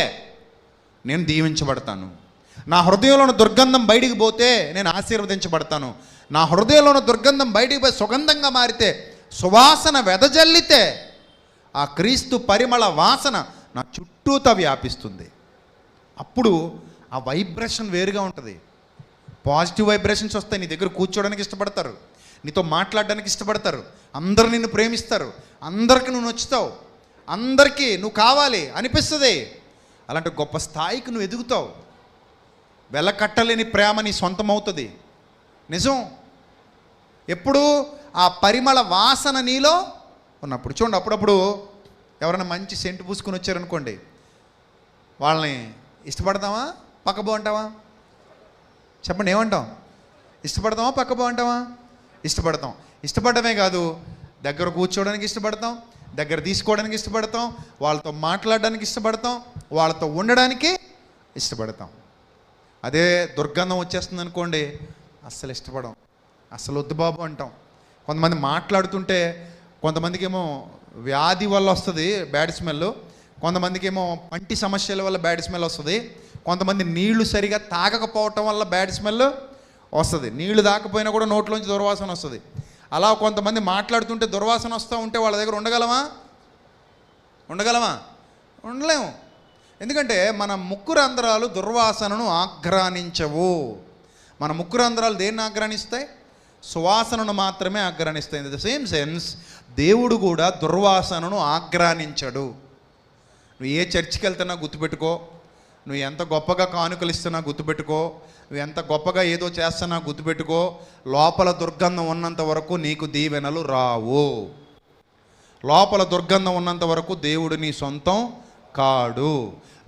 నేను దీవించబడతాను. నా హృదయంలో ఉన్న దుర్గంధం బయటికి పోతే నేను ఆశీర్వదించబడతాను. నా హృదయంలో ఉన్న దుర్గంధం బయటికి పోయి సుగంధంగా మారితే, సువాసన వెదజల్లితే, ఆ క్రీస్తు పరిమళ వాసన నా చుట్టూతా వ్యాపిస్తుంది. అప్పుడు ఆ వైబ్రేషన్ వేరుగా ఉంటుంది. పాజిటివ్ వైబ్రేషన్స్ వస్తాయి. నీ దగ్గర కూర్చోవడానికి ఇష్టపడతారు, నీతో మాట్లాడడానికి ఇష్టపడతారు, అందరూ నిన్ను ప్రేమిస్తారు, అందరికీ నువ్వు నచ్చుతావు, అందరికీ నువ్వు కావాలి అనిపిస్తుంది. అలాంటి గొప్ప స్థాయికి నువ్వు ఎదుగుతావు. వెలకట్టలేని ప్రేమ నీ సొంతం అవుతుంది. నిజం. ఎప్పుడు ఆ పరిమళ వాసన నీలో ఉన్నప్పుడు. చూడండి, అప్పుడప్పుడు ఎవరైనా మంచి సెంటు పూసుకొని వచ్చారనుకోండి, వాళ్ళని ఇష్టపడతావా పక్కబో అంటావా? చెప్పండి, ఏమంటాం? ఇష్టపడతావా పక్కబో అంటావా? ఇష్టపడతాం. ఇష్టపడమే కాదు, దగ్గర కూర్చోవడానికి ఇష్టపడతాం, దగ్గర తీసుకోవడానికి ఇష్టపడతాం, వాళ్ళతో మాట్లాడడానికి ఇష్టపడతాం, వాళ్ళతో ఉండడానికి ఇష్టపడతాం. అదే దుర్గంధం వచ్చేస్తుంది అనుకోండి, అస్సలు ఇష్టపడం, అస్సలు వద్దు బాబు అంటాం. కొంతమంది మాట్లాడుతుంటే, కొంతమందికి ఏమో వ్యాధి వల్ల వస్తుంది బ్యాడ్ స్మెల్, కొంతమందికి ఏమో పంటి సమస్యల వల్ల బ్యాడ్ స్మెల్ వస్తుంది, కొంతమంది నీళ్లు సరిగా తాగకపోవటం వల్ల బ్యాడ్ స్మెల్ వస్తుంది. నీళ్లు తాకపోయినా కూడా నోట్లోంచి దుర్వాసన వస్తుంది. అలా కొంతమంది మాట్లాడుతుంటే దుర్వాసన వస్తూ ఉంటే వాళ్ళ దగ్గర ఉండగలమా? ఉండలేము. ఎందుకంటే మన ముక్కు రంధ్రాలు దుర్వాసనను ఆఘ్రానించవు. మన ముక్కు రంధ్రాలు దేన్ని ఆఘ్రానిస్తాయి? సువాసనను మాత్రమే ఆఘ్రానిస్తాయి. ఇన్ ద సేమ్ సెన్స్ దేవుడు కూడా దుర్వాసనను ఆఘ్రానించడు. నువ్వు ఏ చర్చికి వెళ్తున్నా గుర్తుపెట్టుకో, నువ్వు ఎంత గొప్పగా కానుకలు ఇస్తున్నా గుర్తుపెట్టుకో, నువ్వు ఎంత గొప్పగా ఏదో చేస్తున్నా గుర్తుపెట్టుకో, లోపల దుర్గంధం ఉన్నంత వరకు నీకు దీవెనలు రావు. లోపల దుర్గంధం ఉన్నంత వరకు దేవుడు నీ సొంతం కాడు.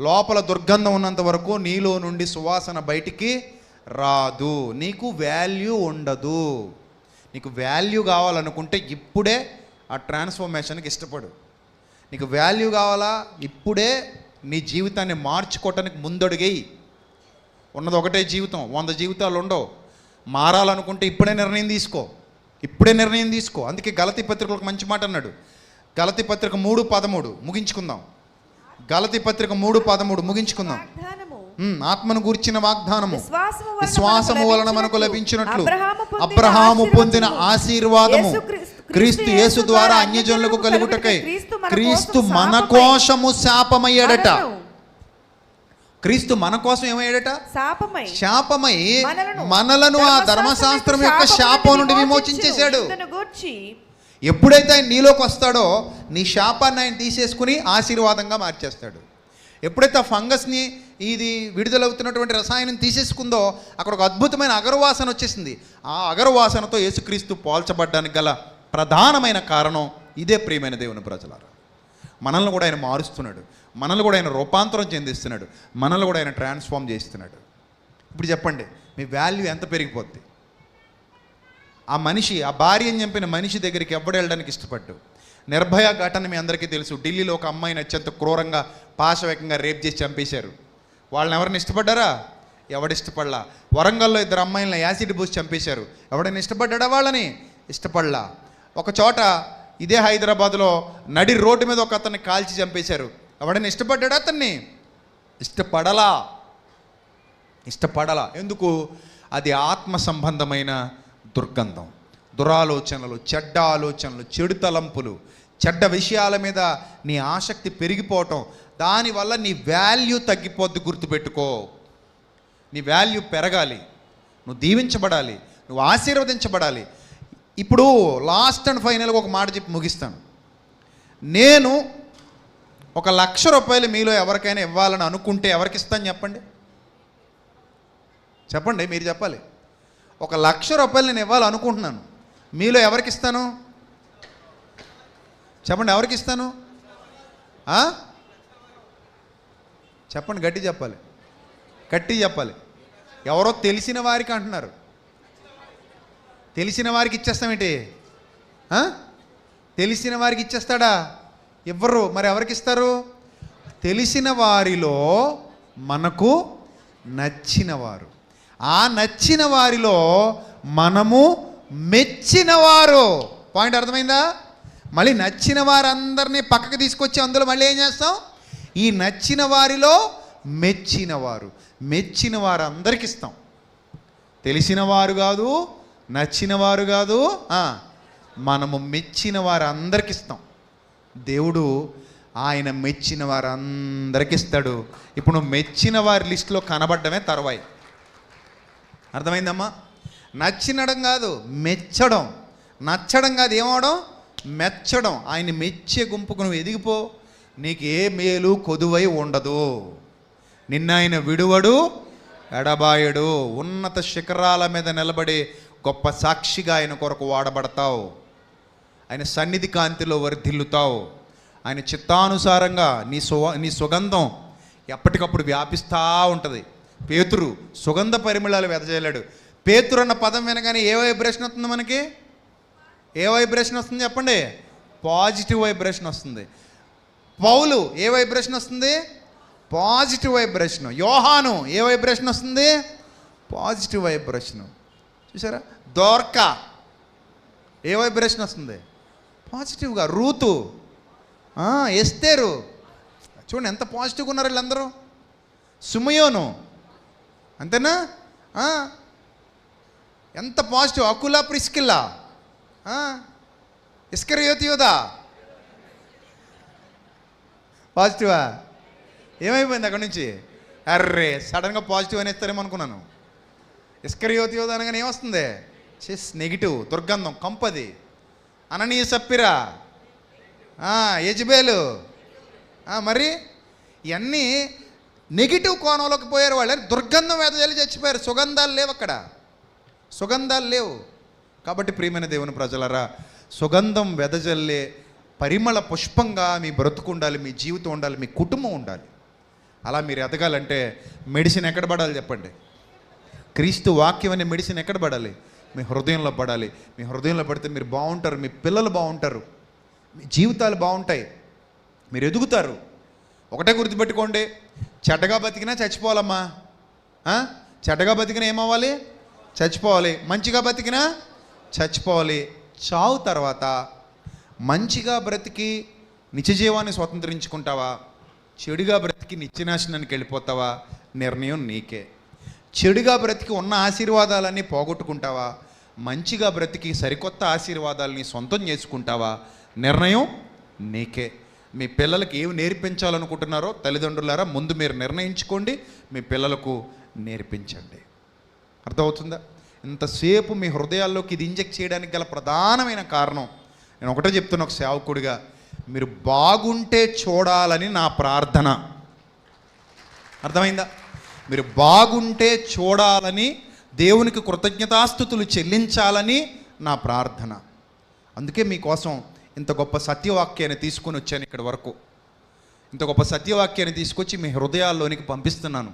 లోపల దుర్గంధం ఉన్నంత వరకు నీలో నుండి సువాసన బయటికి రాదు. నీకు వాల్యూ ఉండదు. నీకు వాల్యూ కావాలనుకుంటే ఇప్పుడే ఆ ట్రాన్స్ఫర్మేషన్కి ఇష్టపడు. నీకు వాల్యూ కావాలా, ఇప్పుడే నీ జీవితాన్ని మార్చుకోవటానికి ముందడుగేయి. ఉన్నది ఒకటే జీవితం, 100 జీవితాలు ఉండవు. మారాలనుకుంటే ఇప్పుడే నిర్ణయం తీసుకో. అందుకే గలతీ పత్రికలకు మంచి మాట అన్నాడు. గలతీ పత్రిక 3:13 ముగించుకుందాం. గలతీ పత్రిక 3:13 ముగించుకుందాం. ఆత్మను గూర్చిన వాగ్దానము విశ్వాసము వలన మనకు లభించినట్లు అబ్రహాము పొందిన ఆశీర్వాదము క్రీస్తు యేసు ద్వారా అన్యజనులకు కలుగుటకై క్రీస్తు మన కోసము శాపమయ్యాడట. క్రీస్తు మన కోసం ఏమయ్యాడట? శాపమై మనలను ఆ ధర్మశాస్త్రం యొక్క శాపం నుండి విమోచించేశాడు. ఎప్పుడైతే ఆయన నీలోకి వస్తాడో నీ శాపాన్ని ఆయన తీసేసుకుని ఆశీర్వాదంగా మార్చేస్తాడు. ఎప్పుడైతే ఆ ఫంగస్ని, ఇది విడుదలవుతున్నటువంటి రసాయనం తీసేసుకుందో అక్కడ ఒక అద్భుతమైన అగరవాసన వచ్చేసింది. ఆ అగరవాసనతో యేసుక్రీస్తు పోల్చబడ్డానికి గల ప్రధానమైన కారణం ఇదే. ప్రియమైన దేవుని ప్రజలారా, మనల్ని కూడా ఆయన మారుస్తున్నాడు, మనల్ని కూడా ఆయన రూపాంతరం చెందిస్తున్నాడు, మనల్ని కూడా ఆయన ట్రాన్స్ఫార్మ్ చేస్తున్నాడు. ఇప్పుడు చెప్పండి, మీ వాల్యూ ఎంత పెరిగిపోద్ది? ఆ మనిషి, ఆ భార్యని చంపిన మనిషి దగ్గరికి ఎవడు వెళ్ళడానికి ఇష్టపడ్డు? నిర్భయ ఘటన మీ అందరికీ తెలుసు. ఢిల్లీలో ఒక అమ్మాయిని అత్యంత క్రూరంగా పాశవికంగా రేప్ చేసి చంపేశారు. వాళ్ళని ఎవరిని ఇష్టపడ్డారా? ఎవడిష్టపడలా. వరంగల్లో 2 అమ్మాయిలను యాసిడ్ పోసి చంపేశారు. ఎవడైనా ఇష్టపడ్డా? వాళ్ళని ఇష్టపడలా. ఒక చోట ఇదే హైదరాబాద్లో నడి రోడ్డు మీద ఒక అతన్ని కాల్చి చంపేశారు. ఎవడైనా ఇష్టపడ్డా? అతన్ని ఇష్టపడలా. ఎందుకు? అది ఆత్మ సంబంధమైన దుర్గంధం, దురాలోచనలు, చెడ్డ ఆలోచనలు, చెడు తలంపులు, చెడ్డ విషయాల మీద నీ ఆసక్తి పెరిగిపోవటం, దానివల్ల నీ వాల్యూ తగ్గిపోద్ది. గుర్తుపెట్టుకో, నీ వాల్యూ పెరగాలి, నువ్వు దీవించబడాలి, నువ్వు ఆశీర్వదించబడాలి. ఇప్పుడు లాస్ట్ అండ్ ఫైనల్గా ఒక మాట చెప్పి ముగిస్తాను. నేను 1,00,000 రూపాయలు మీలో ఎవరికైనా ఇవ్వాలని అనుకుంటే ఎవరికి ఇస్తాను చెప్పండి? మీరు చెప్పాలి. 1,00,000 రూపాయలు నేను ఇవ్వాలనుకుంటున్నాను, మీలో ఎవరికి ఇస్తాను చెప్పండి? ఎవరికి ఇస్తాను? చెప్పండి, గట్టి చెప్పాలి. ఎవరో తెలిసిన వారికి అంటున్నారు. తెలిసిన వారికి ఇచ్చేస్తామేంటి? తెలిసిన వారికి ఇచ్చేస్తాడా? ఇవ్వరు. మరి ఎవరికి ఇస్తారు? తెలిసిన వారిలో మనకు నచ్చినవారు, ఆ నచ్చిన వారిలో మనము మెచ్చినవారు. పాయింట్ అర్థమైందా? మళ్ళీ నచ్చిన వారందరినీ పక్కకు తీసుకొచ్చి అందులో మళ్ళీ ఏం చేస్తాం? ఈ నచ్చిన వారిలో మెచ్చిన వారందరికి ఇస్తాం. తెలిసిన వారు కాదు, నచ్చిన వారు కాదు, మనము మెచ్చిన వారందరికి ఇస్తాం. దేవుడు ఆయన మెచ్చిన వారందరికి ఇస్తాడు. ఇప్పుడు నువ్వు మెచ్చిన వారి లిస్టులో కనబడ్డమే తర్వాయి. అర్థమైందమ్మా? నచ్చినడం కాదు, మెచ్చడం. నచ్చడం కాదు, ఏమవడం? మెచ్చడం. ఆయన మెచ్చే గుంపుకు నువ్వు ఎదిగిపో, నీకు ఏ మేలు కొదువై ఉండదు. నిన్న ఆయన విడువడు, ఎడబాయడు. ఉన్నత శిఖరాల మీద నిలబడి గొప్ప సాక్షిగా ఆయన కొరకు వాడబడతావు. ఆయన సన్నిధి కాంతిలో వర్ధిల్లుతావు. ఆయన చిత్తానుసారంగా నీ సుగంధం ఎప్పటికప్పుడు వ్యాపిస్తూ ఉంటుంది. పేతురు సుగంధ పరిమళాలు వెదజల్లాడు. పేతురు అన్న పదం వినగానే ఏ వైబ్రేషన్ వస్తుంది మనకి? ఏ వైబ్రేషన్ వస్తుంది చెప్పండి? పాజిటివ్ వైబ్రేషన్ వస్తుంది. పౌలు ఏ వైబ్రేషన్ వస్తుంది? Positive vibration. యోహాను ఏ వైబ్రేషన్ వస్తుంది? Positive vibration. చూసారా? దోర్కా ఏ వైబ్రేషన్ వస్తుంది? పాజిటివ్గా. రూతు, ఎస్తేరు, చూడండి ఎంత పాజిటివ్గా ఉన్నారు వీళ్ళందరూ. సుమయోను అంతేనా? ఎంత పాజిటివ్. అకులా, ప్రిస్కిల్లా, ఇస్కరియోతు యూదా పాజిటివా? ఏమైపోయింది అక్కడి నుంచి? అర్రే, సడన్గా పాజిటివ్ అనేస్తారేమో అనుకున్నాను. ఇస్కరియోతు యూదా అనగానే ఏమొస్తుంది? నెగిటివ్, దుర్గంధం, కంపది. అననీయ, సప్పిరా, యెజబేలు, మరి ఇవన్నీ నెగిటివ్ కోణంలోకి పోయారు. వాళ్ళని దుర్గంధం వెదజల్లి చచ్చిపోయారు. సుగంధాలు లేవు అక్కడ, సుగంధాలు లేవు. కాబట్టి ప్రియమైన దేవుని ప్రజలరా, సుగంధం వెదజల్లే పరిమళ పుష్పంగా మీ బ్రతుకు ఉండాలి, మీ జీవితం ఉండాలి, మీ కుటుంబం ఉండాలి. అలా మీరు ఎదగాలంటే మెడిసిన్ ఎక్కడ పడాలి చెప్పండి? క్రీస్తు వాక్యం అనే మెడిసిన్ ఎక్కడ పడాలి? మీ హృదయంలో పడాలి. మీ హృదయంలో పడితే మీరు బాగుంటారు, మీ పిల్లలు బాగుంటారు, మీ జీవితాలు బాగుంటాయి, మీరు ఎదుగుతారు. ఒకటే గుర్తుపెట్టుకోండి, చెడ్డగా బతికినా చచ్చిపోవాలమ్మా. చెడ్డగా బతికినా ఏమవ్వాలి? చచ్చిపోవాలి. మంచిగా బతికినా చచ్చిపోవాలి. చావు తర్వాత మంచిగా బ్రతికి నిత్యజీవాన్ని స్వతంత్రించుకుంటావా, చెడుగా బ్రతికి నిత్యనాశనానికి వెళ్ళిపోతావా? నిర్ణయం నీకే. చెడుగా బ్రతికి ఉన్న ఆశీర్వాదాలన్నీ పోగొట్టుకుంటావా, మంచిగా బ్రతికి సరికొత్త ఆశీర్వాదాలని సొంతం చేసుకుంటావా? నిర్ణయం నీకే. మీ పిల్లలకి ఏమి నేర్పించాలనుకుంటున్నారో తల్లిదండ్రులారా ముందు మీరు నిర్ణయించుకోండి, మీ పిల్లలకు నేర్పించండి. అర్థమవుతుందా? ఇంతసేపు మీ హృదయాల్లోకి ఇది ఇంజెక్ట్ చేయడానికి గల ప్రధానమైన కారణం, నేను ఒకటే చెప్తున్నా ఒక సేవకుడిగా, మీరు బాగుంటే చూడాలని నా ప్రార్థన. అర్థమైందా? మీరు బాగుంటే చూడాలని, దేవునికి కృతజ్ఞతాస్తుతులు చెల్లించాలని నా ప్రార్థన. అందుకే మీకోసం ఇంత గొప్ప సత్యవాక్యాన్ని తీసుకొని వచ్చాను ఇక్కడి వరకు. ఇంత గొప్ప సత్యవాక్యాన్ని తీసుకొచ్చి మీ హృదయాల్లోనికి పంపిస్తున్నాను.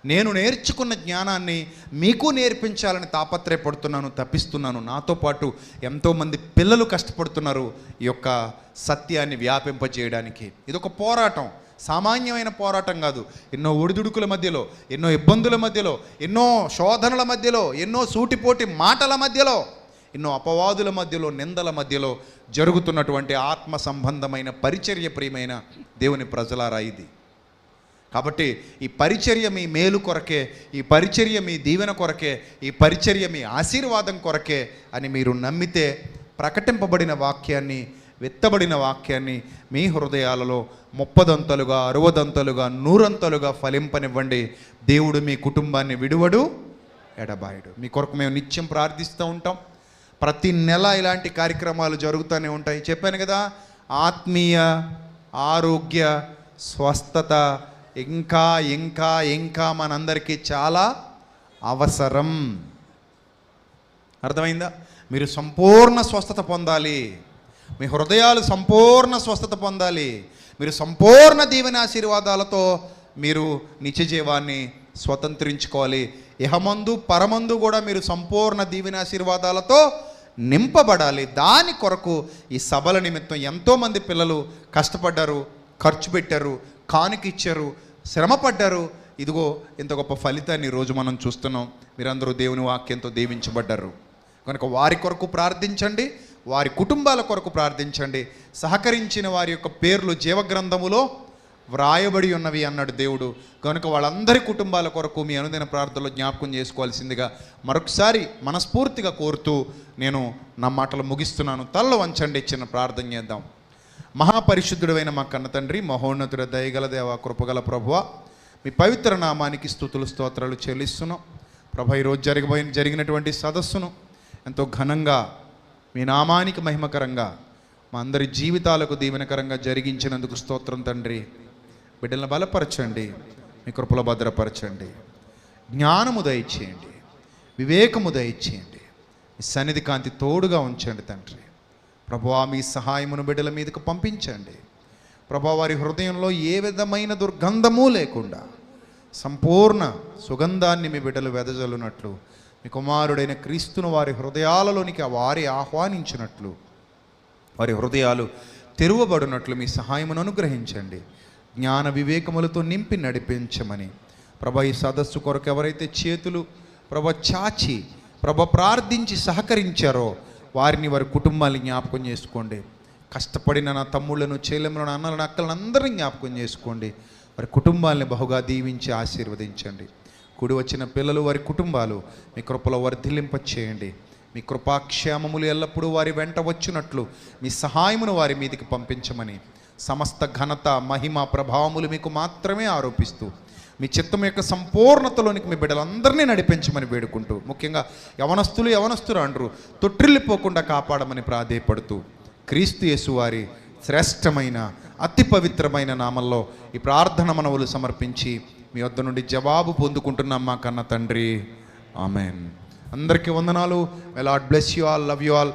నేను నేర్చుకున్న జ్ఞానాన్ని మీకు నేర్పించాలని తాపత్రయపడుతున్నాను, తప్పిస్తున్నాను. నాతో పాటు ఎంతోమంది పిల్లలు కష్టపడుతున్నారు ఈ యొక్క సత్యాన్ని వ్యాపింపజేయడానికి. ఇదొక పోరాటం, సామాన్యమైన పోరాటం కాదు. ఎన్నో ఒడిదుడుకుల మధ్యలో, ఎన్నో ఇబ్బందుల మధ్యలో, ఎన్నో శోధనల మధ్యలో, ఎన్నో సూటిపోటి మాటల మధ్యలో, ఎన్నో అపవాదుల మధ్యలో, నిందల మధ్యలో జరుగుతున్నటువంటి ఆత్మ సంబంధమైన పరిచర్య. ప్రియమైన దేవుని ప్రజలారా, ఇది కాబట్టి ఈ పరిచర్య మీ మేలు కొరకే, ఈ పరిచర్య మీ దీవెన కొరకే, ఈ పరిచర్య మీ ఆశీర్వాదం కొరకే అని మీరు నమ్మితే ప్రకటింపబడిన వాక్యాన్ని, విత్తబడిన వాక్యాన్ని మీ హృదయాలలో 30దంతలుగా, 60దంతలుగా, 100ంతలుగా ఫలింపనివ్వండి. దేవుడు మీ కుటుంబాన్ని విడువడు, ఎడబాయడు. మీ కొరకు మేము నిత్యం ప్రార్థిస్తూ ఉంటాం. ప్రతి నెల ఇలాంటి కార్యక్రమాలు జరుగుతూనే ఉంటాయి. చెప్పాను కదా, ఆత్మీయ ఆరోగ్య స్వస్థత ఇంకా ఇంకా ఇంకా మనందరికీ చాలా అవసరం. అర్థమైందా? మీరు సంపూర్ణ స్వస్థత పొందాలి, మీ హృదయాలు సంపూర్ణ స్వస్థత పొందాలి, మీరు సంపూర్ణ దీవెన ఆశీర్వాదాలతో మీరు నిత్యజీవాన్ని స్వతంత్రించుకోవాలి. ఇహమందు పరమందు కూడా మీరు సంపూర్ణ దీవెన ఆశీర్వాదాలతో నింపబడాలి. దాని కొరకు ఈ సభల నిమిత్తం ఎంతోమంది పిల్లలు కష్టపడ్డారు, ఖర్చు పెట్టారు, కానుకిచ్చారు, శ్రమపడ్డారు. ఇదిగో ఇంత గొప్ప ఫలితాన్ని ఈరోజు మనం చూస్తున్నాం. మీరందరూ దేవుని వాక్యంతో దీవించబడ్డారు కనుక వారి కొరకు ప్రార్థించండి, వారి కుటుంబాల కొరకు ప్రార్థించండి. సహకరించిన వారి యొక్క పేర్లు జీవగ్రంథములో వ్రాయబడి ఉన్నవి అన్నాడు దేవుడు. కనుక వాళ్ళందరి కుటుంబాల కొరకు మీ అనుదిన ప్రార్థనలో జ్ఞాపకం చేసుకోవాల్సిందిగా మరొకసారి మనస్ఫూర్తిగా కోరుతూ నేను నా మాటలు ముగిస్తున్నాను. తలలో వంచండి, చిన్న ప్రార్థన చేద్దాం. మహాపరిశుద్ధుడైన మా కన్న తండ్రి, మహోన్నతుడ, దయగల దేవ, కృపగల ప్రభువ, మీ పవిత్ర నామానికి స్తుతులు స్తోత్రాలు చెల్లిస్తున్నాం. ప్రభు, ఈరోజు జరిగినటువంటి సదస్సును ఎంతో ఘనంగా మీ నామానికి మహిమకరంగా మా అందరి జీవితాలకు దీవెనకరంగా జరిగించినందుకు స్తోత్రం తండ్రి. బిడ్డలను బలపరచండి, మీ కృపలో భద్రపరచండి, జ్ఞానము దయచేయండి, వివేకము దయచేయండి, మీ సన్నిధి కాంతి తోడుగా ఉంచండి తండ్రి. ప్రభువా, మీ సహాయమును బిడ్డల మీదకు పంపించండి. ప్రభువా, వారి హృదయంలో ఏ విధమైన దుర్గంధము లేకుండా సంపూర్ణ సుగంధాన్ని మీ బిడ్డలు వెదజల్లునట్లు, మీ కుమారుడైన క్రీస్తును వారి హృదయాలలోనికి ఆహ్వానించినట్లు, వారి హృదయాలు తెరువబడినట్లు మీ సహాయమును అనుగ్రహించండి. జ్ఞాన వివేకములతో నింపి నడిపించమని ప్రభా, ఈ సదస్సు కొరకు ఎవరైతే చేతులు చాచి ప్రార్థించి సహకరించారో వారిని, వారి కుటుంబాన్ని జ్ఞాపకం చేసుకోండి. కష్టపడిన నా తమ్ముళ్ళను, చెల్లెమ్మలను, అన్నలను, అక్కలను అందరినీ జ్ఞాపకం చేసుకోండి. వారి కుటుంబాలని బహుగా దీవించి ఆశీర్వదించండి. కూడి వచ్చిన పిల్లలు, వారి కుటుంబాలు మీ కృపలో వర్ధిల్లింప చేయండి. మీ కృపాక్షేమములు ఎల్లప్పుడూ వారి వెంట వచ్చినట్లు మీ సహాయమును వారి మీదకి పంపించమని, సమస్త ఘనత, మహిమ, ప్రభావములు మీకు మాత్రమే ఆరోపిస్తూ మీ చిత్తం యొక్క సంపూర్ణతలోనికి మీ బిడ్డలందరినీ నడిపించమని వేడుకుంటూ, ముఖ్యంగా యవనస్తులు అంటారు, తొట్టిల్లిపోకుండా కాపాడమని ప్రాధేయపడుతూ, క్రీస్తు యేసు వారి శ్రేష్టమైన అతి పవిత్రమైన నామంలో ఈ ప్రార్థన మనవులు సమర్పించి మీ వద్ద నుండి జవాబు పొందుకుంటున్నాం మా కన్న తండ్రి. ఆమెన్. అందరికీ వందనాలు. Lord bless you all, love you all.